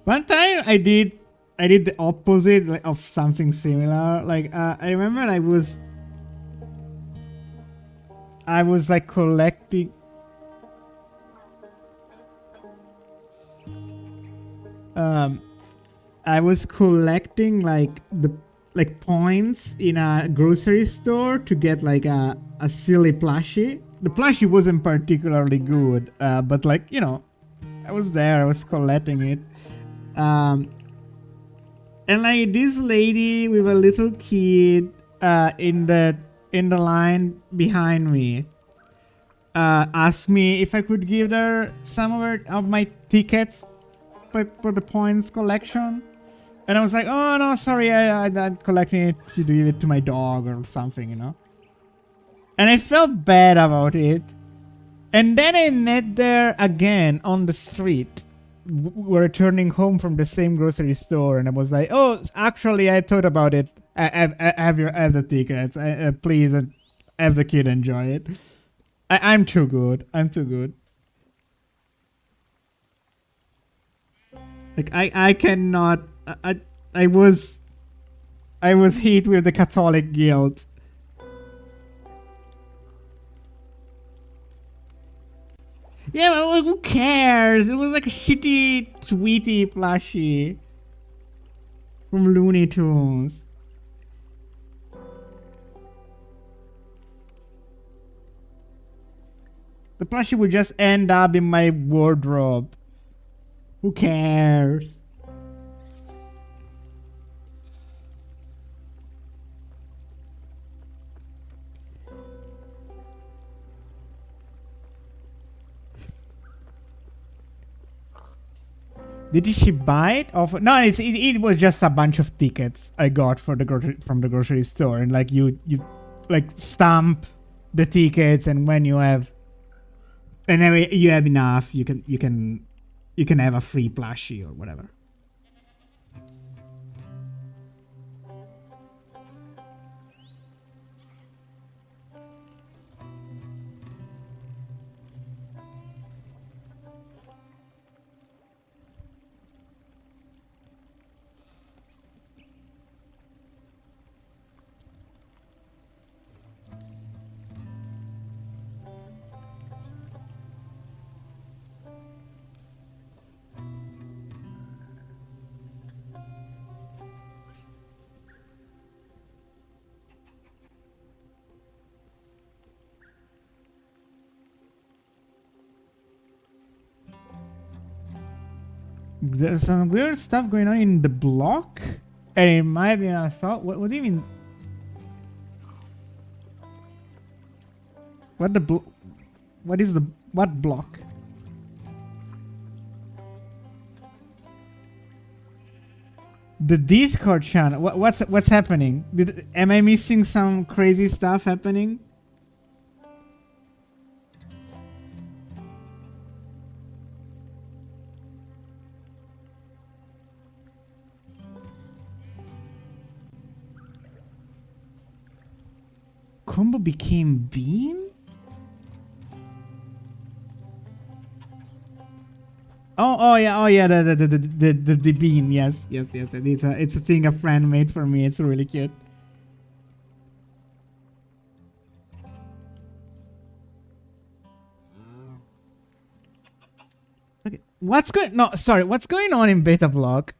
One time I did the opposite of something similar. Like I remember I was like collecting. I was collecting like like points in a grocery store to get like a silly plushie. The plushie wasn't particularly good, but like, you know, I was there, I was collecting it. Um, and like this lady with a little kid in the line behind me asked me if I could give her some of my tickets for the points collection. And I was like, oh no, sorry, I'm collecting it to give it to my dog or something, you know. And I felt bad about it. And then I met her again on the street. We're returning home from the same grocery store, and I was like, "Oh, actually, I thought about it. I have the tickets. Please, have the kid enjoy it. I'm too good. I'm too good. Like I cannot. I was hit with the Catholic guilt. Yeah, but who cares? It was like a shitty Tweety plushie from Looney Tunes. The plushie would just end up in my wardrobe. Who cares? Did she buy it? No, it was just a bunch of tickets I got for from the grocery store, and like you like stamp the tickets, and when you have you have enough, you can have a free plushie or whatever. There's some weird stuff going on in the block, and it might be my fault. What do you mean? What is the what block? The Discord channel. What's happening? Am I missing some crazy stuff happening? Combo became Beam? Oh yeah, the bean. Yes. It's a thing a friend made for me. It's really cute. Okay, what's going on in Beta Block?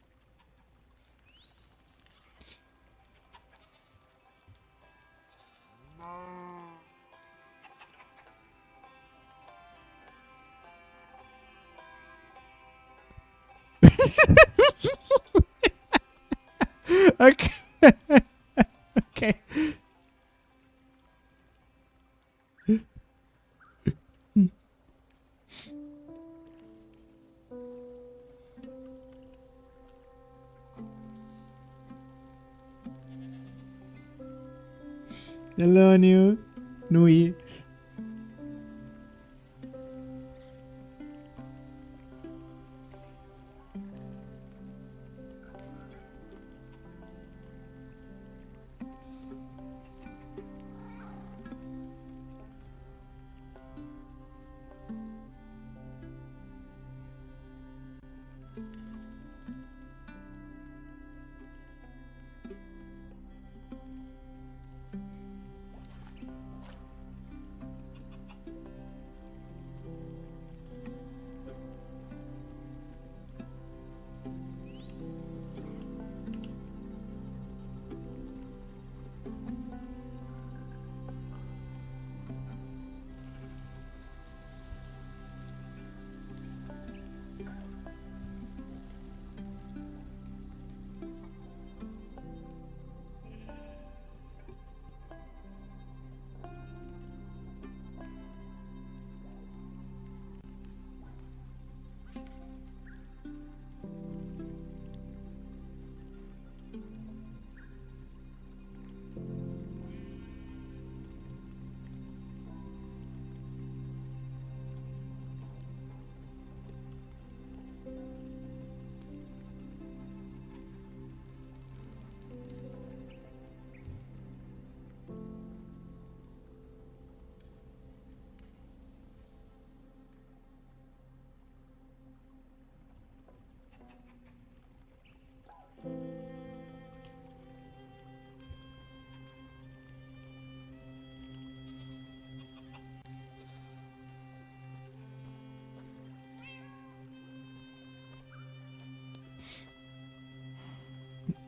Okay. Okay. Hello, Nui.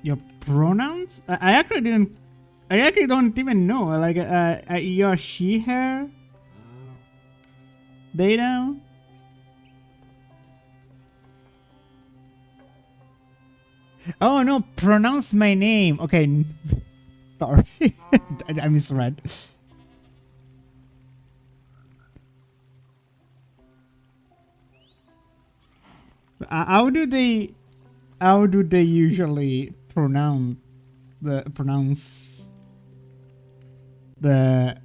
Your pronouns? I actually didn't. I actually don't even know. Like, your she, her. They know. Oh no! Pronounce my name. Okay. Sorry, I misread. How do they? How do they usually pronounce the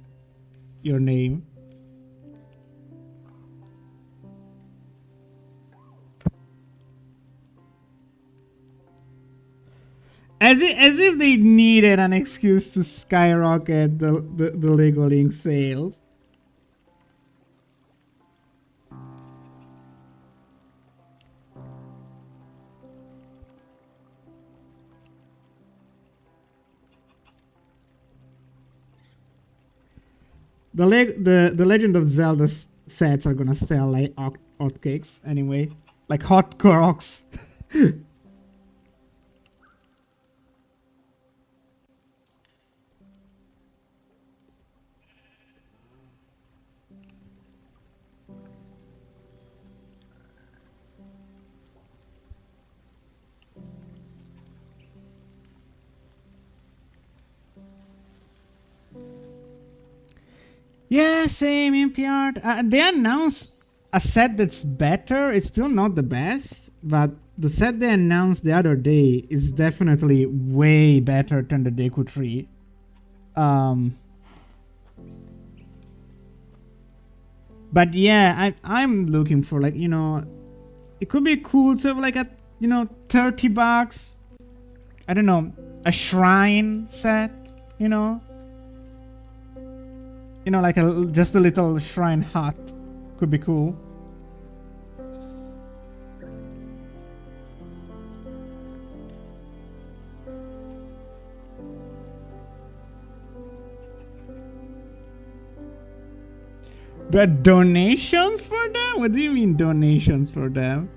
your name? As if they needed an excuse to skyrocket the Lego Link sales. The Legend of Zelda sets are gonna sell like hotcakes anyway, like hot crocs. Yeah, same NPR. They announced a set that's better. It's still not the best, but the set they announced the other day is definitely way better than the Deku Tree. But yeah, I'm looking for, like, it could be cool to have like a, $30. I don't know, a shrine set, like just a little shrine hut could be cool. But donations for them? What do you mean donations for them?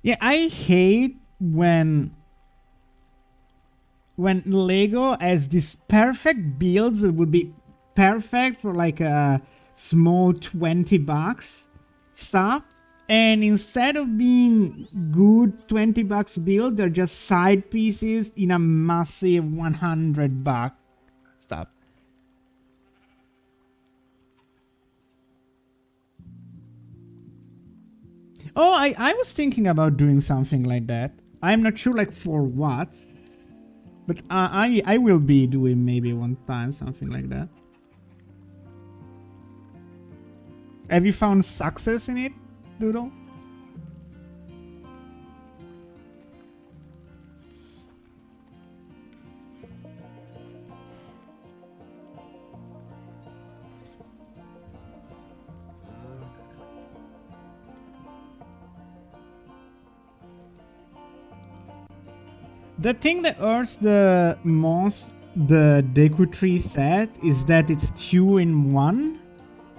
Yeah, I hate when Lego has these perfect builds that would be perfect for like a small $20 stuff, and instead of being good $20 build, they're just side pieces in a massive $100 stuff. Oh, I was thinking about doing something like that. I'm not sure like for what, but I will be doing maybe one time something like that. Have you found success in it, Doodle? The thing that hurts the most the Deku Tree set is that it's 2 in 1.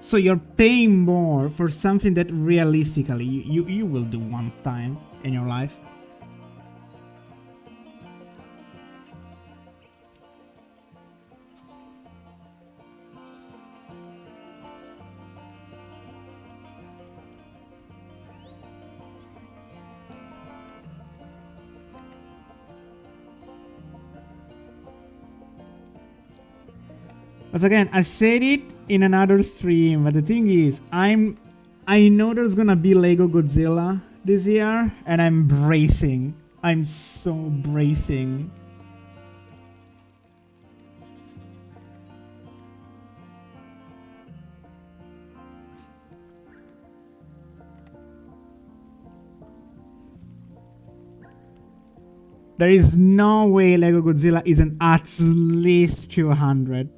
So you're paying more for something that realistically you will do one time in your life. But again, I said it in another stream, but the thing is, I know there's gonna be Lego Godzilla this year, and I'm bracing. I'm so bracing. There is no way Lego Godzilla isn't at least 200.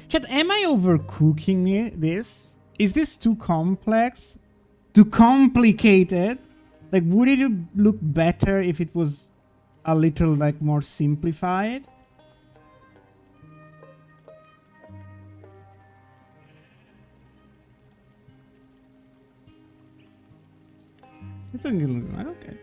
Chat, am I overcooking this? Is this too complex? Too complicated? Like, would it look better if it was a little, like, more simplified? I think it'll look okay.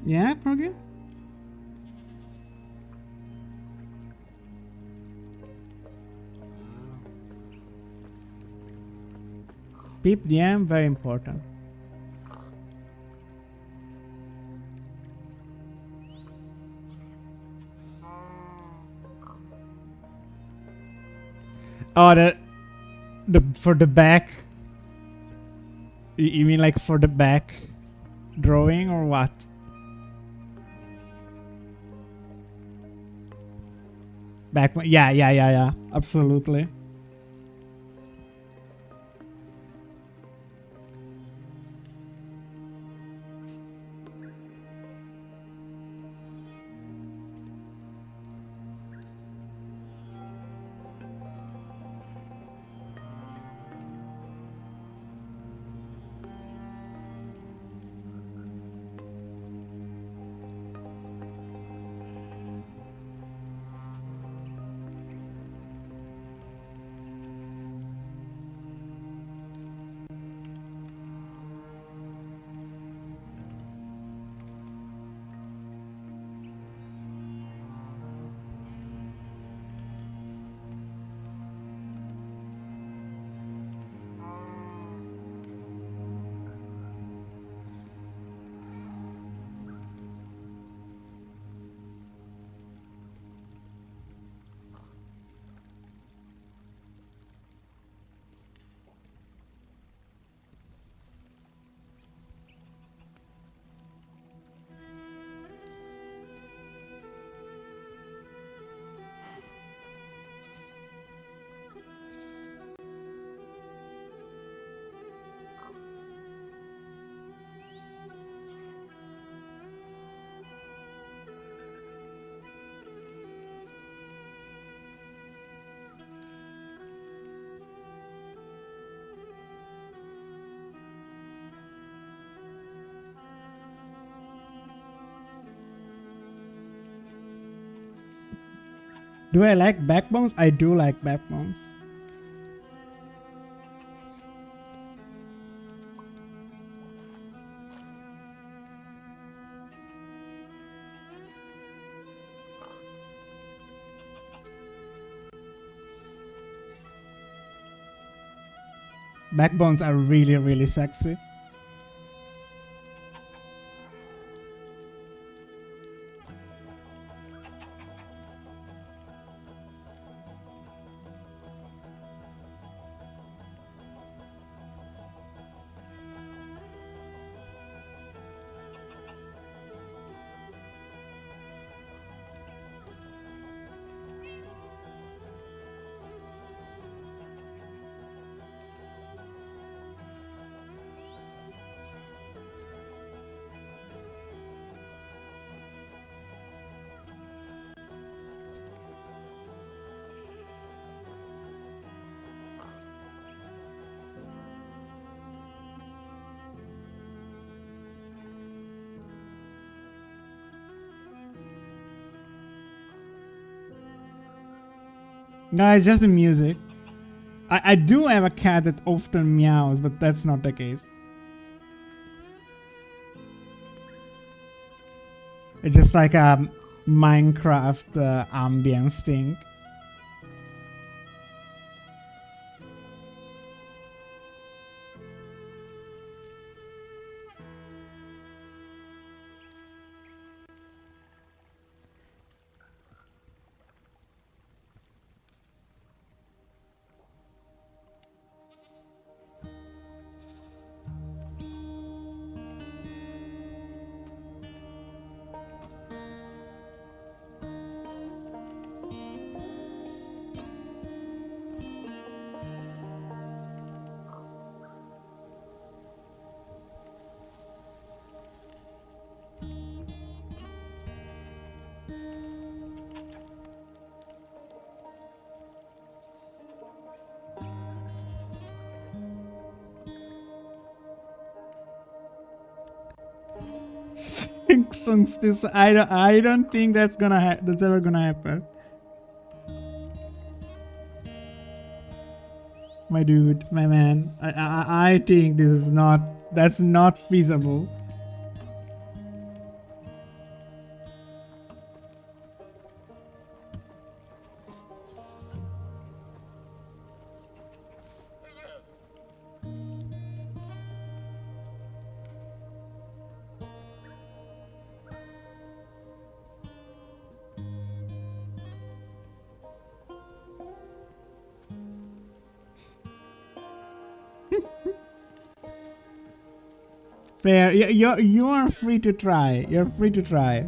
Yeah, okay. Beep DM, very important. Oh, the for the back. You mean like for the back drawing or what? Back, yeah. Absolutely. Do I like backbones? I do like backbones. Backbones are really, really sexy. No, it's just the music. I do have a cat that often meows, but that's not the case. It's just like a Minecraft ambience thing. Six songs this I don't think that's that's ever gonna happen. My dude, my man. I think this is not that's not feasible. Fair. You are free to try. You're free to try.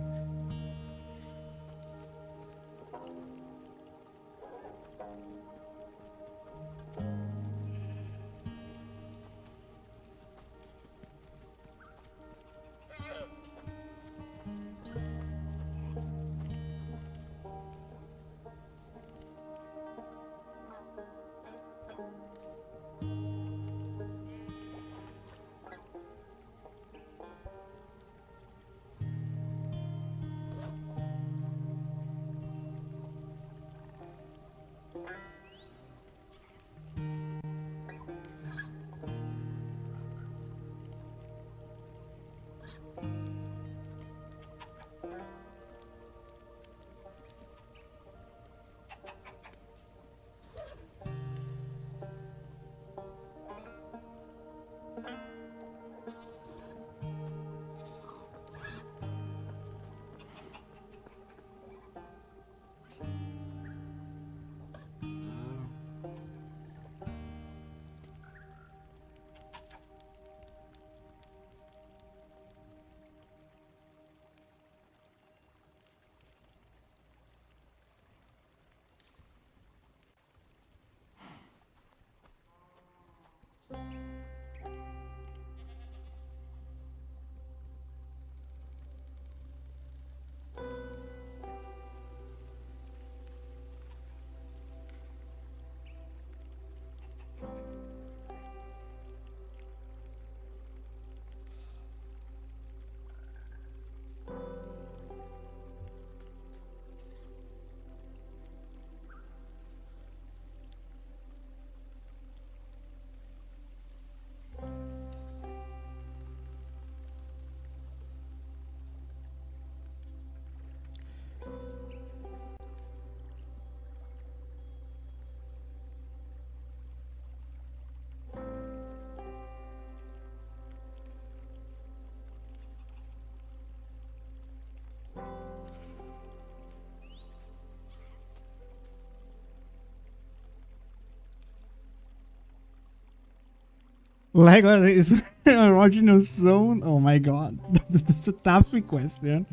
Lego is original zone. Oh my god, that's a tough question.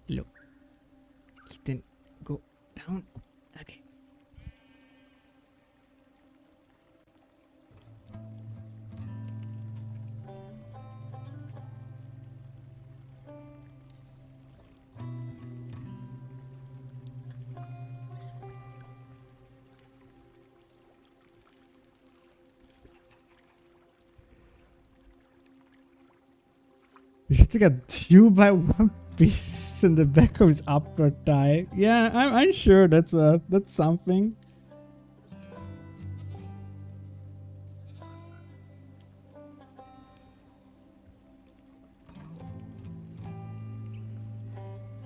Look, kitten, go down. Okay. You should take a 2x1 piece in the back of his upper thigh. Yeah, I'm sure that's something.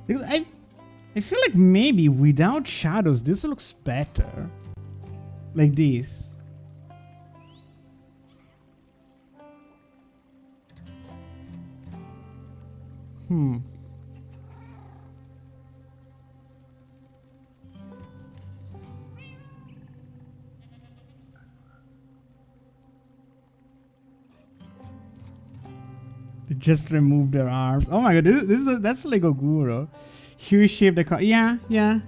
Because I feel like maybe without shadows this looks better. Like this. They just removed their arms. Oh my god, that's Lego Guru. Huey shaped the car. Yeah, yeah.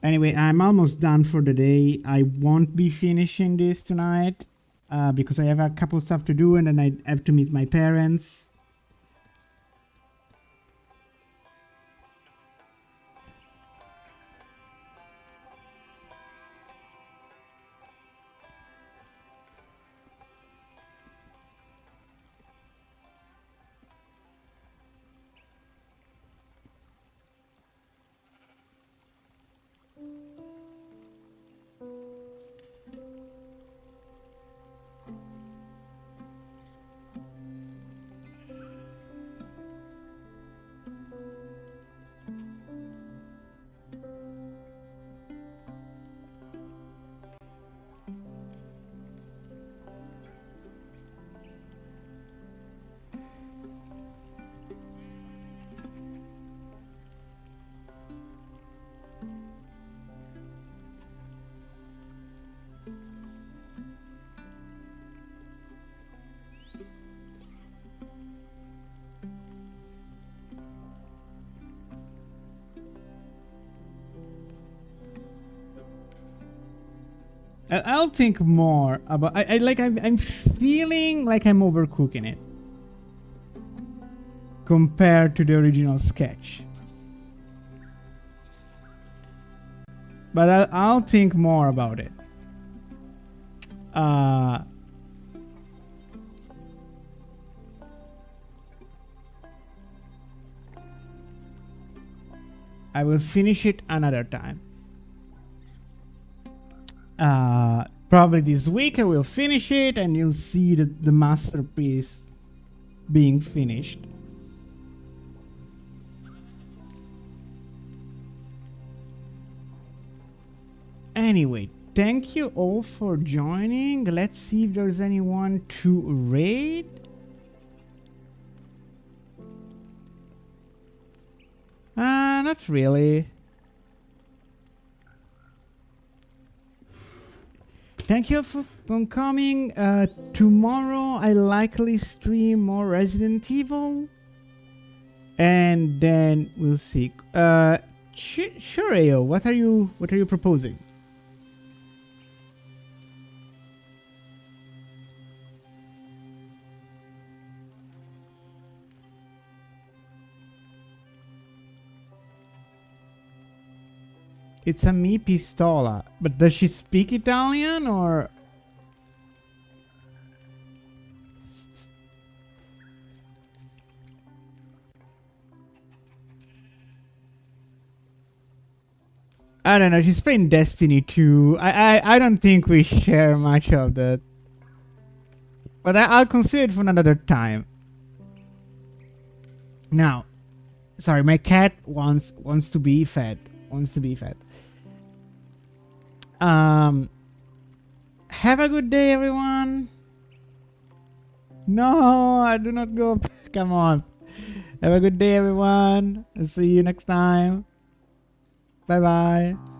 Anyway, I'm almost done for the day. I won't be finishing this tonight because I have a couple stuff to do and then I have to meet my parents. I'll think more about. I'm feeling like I'm overcooking it compared to the original sketch. But I'll think more about it. I will finish it another time. Probably this week I will finish it and you'll see the masterpiece being finished. Anyway, thank you all for joining. Let's see if there's anyone to raid. Not really. Thank you for coming. Tomorrow I likely stream more Resident Evil. And then we'll see. Sure, Ayo, what are you proposing? It's a mi pistola. But does she speak Italian or? I don't know. She's playing Destiny 2. I don't think we share much of that. But I'll consider it for another time. Now, sorry, my cat wants to be fed. Wants to be fed. Have a good day, everyone. No, I do not go. Come on. Have a good day, everyone. I'll see you next time. Bye bye.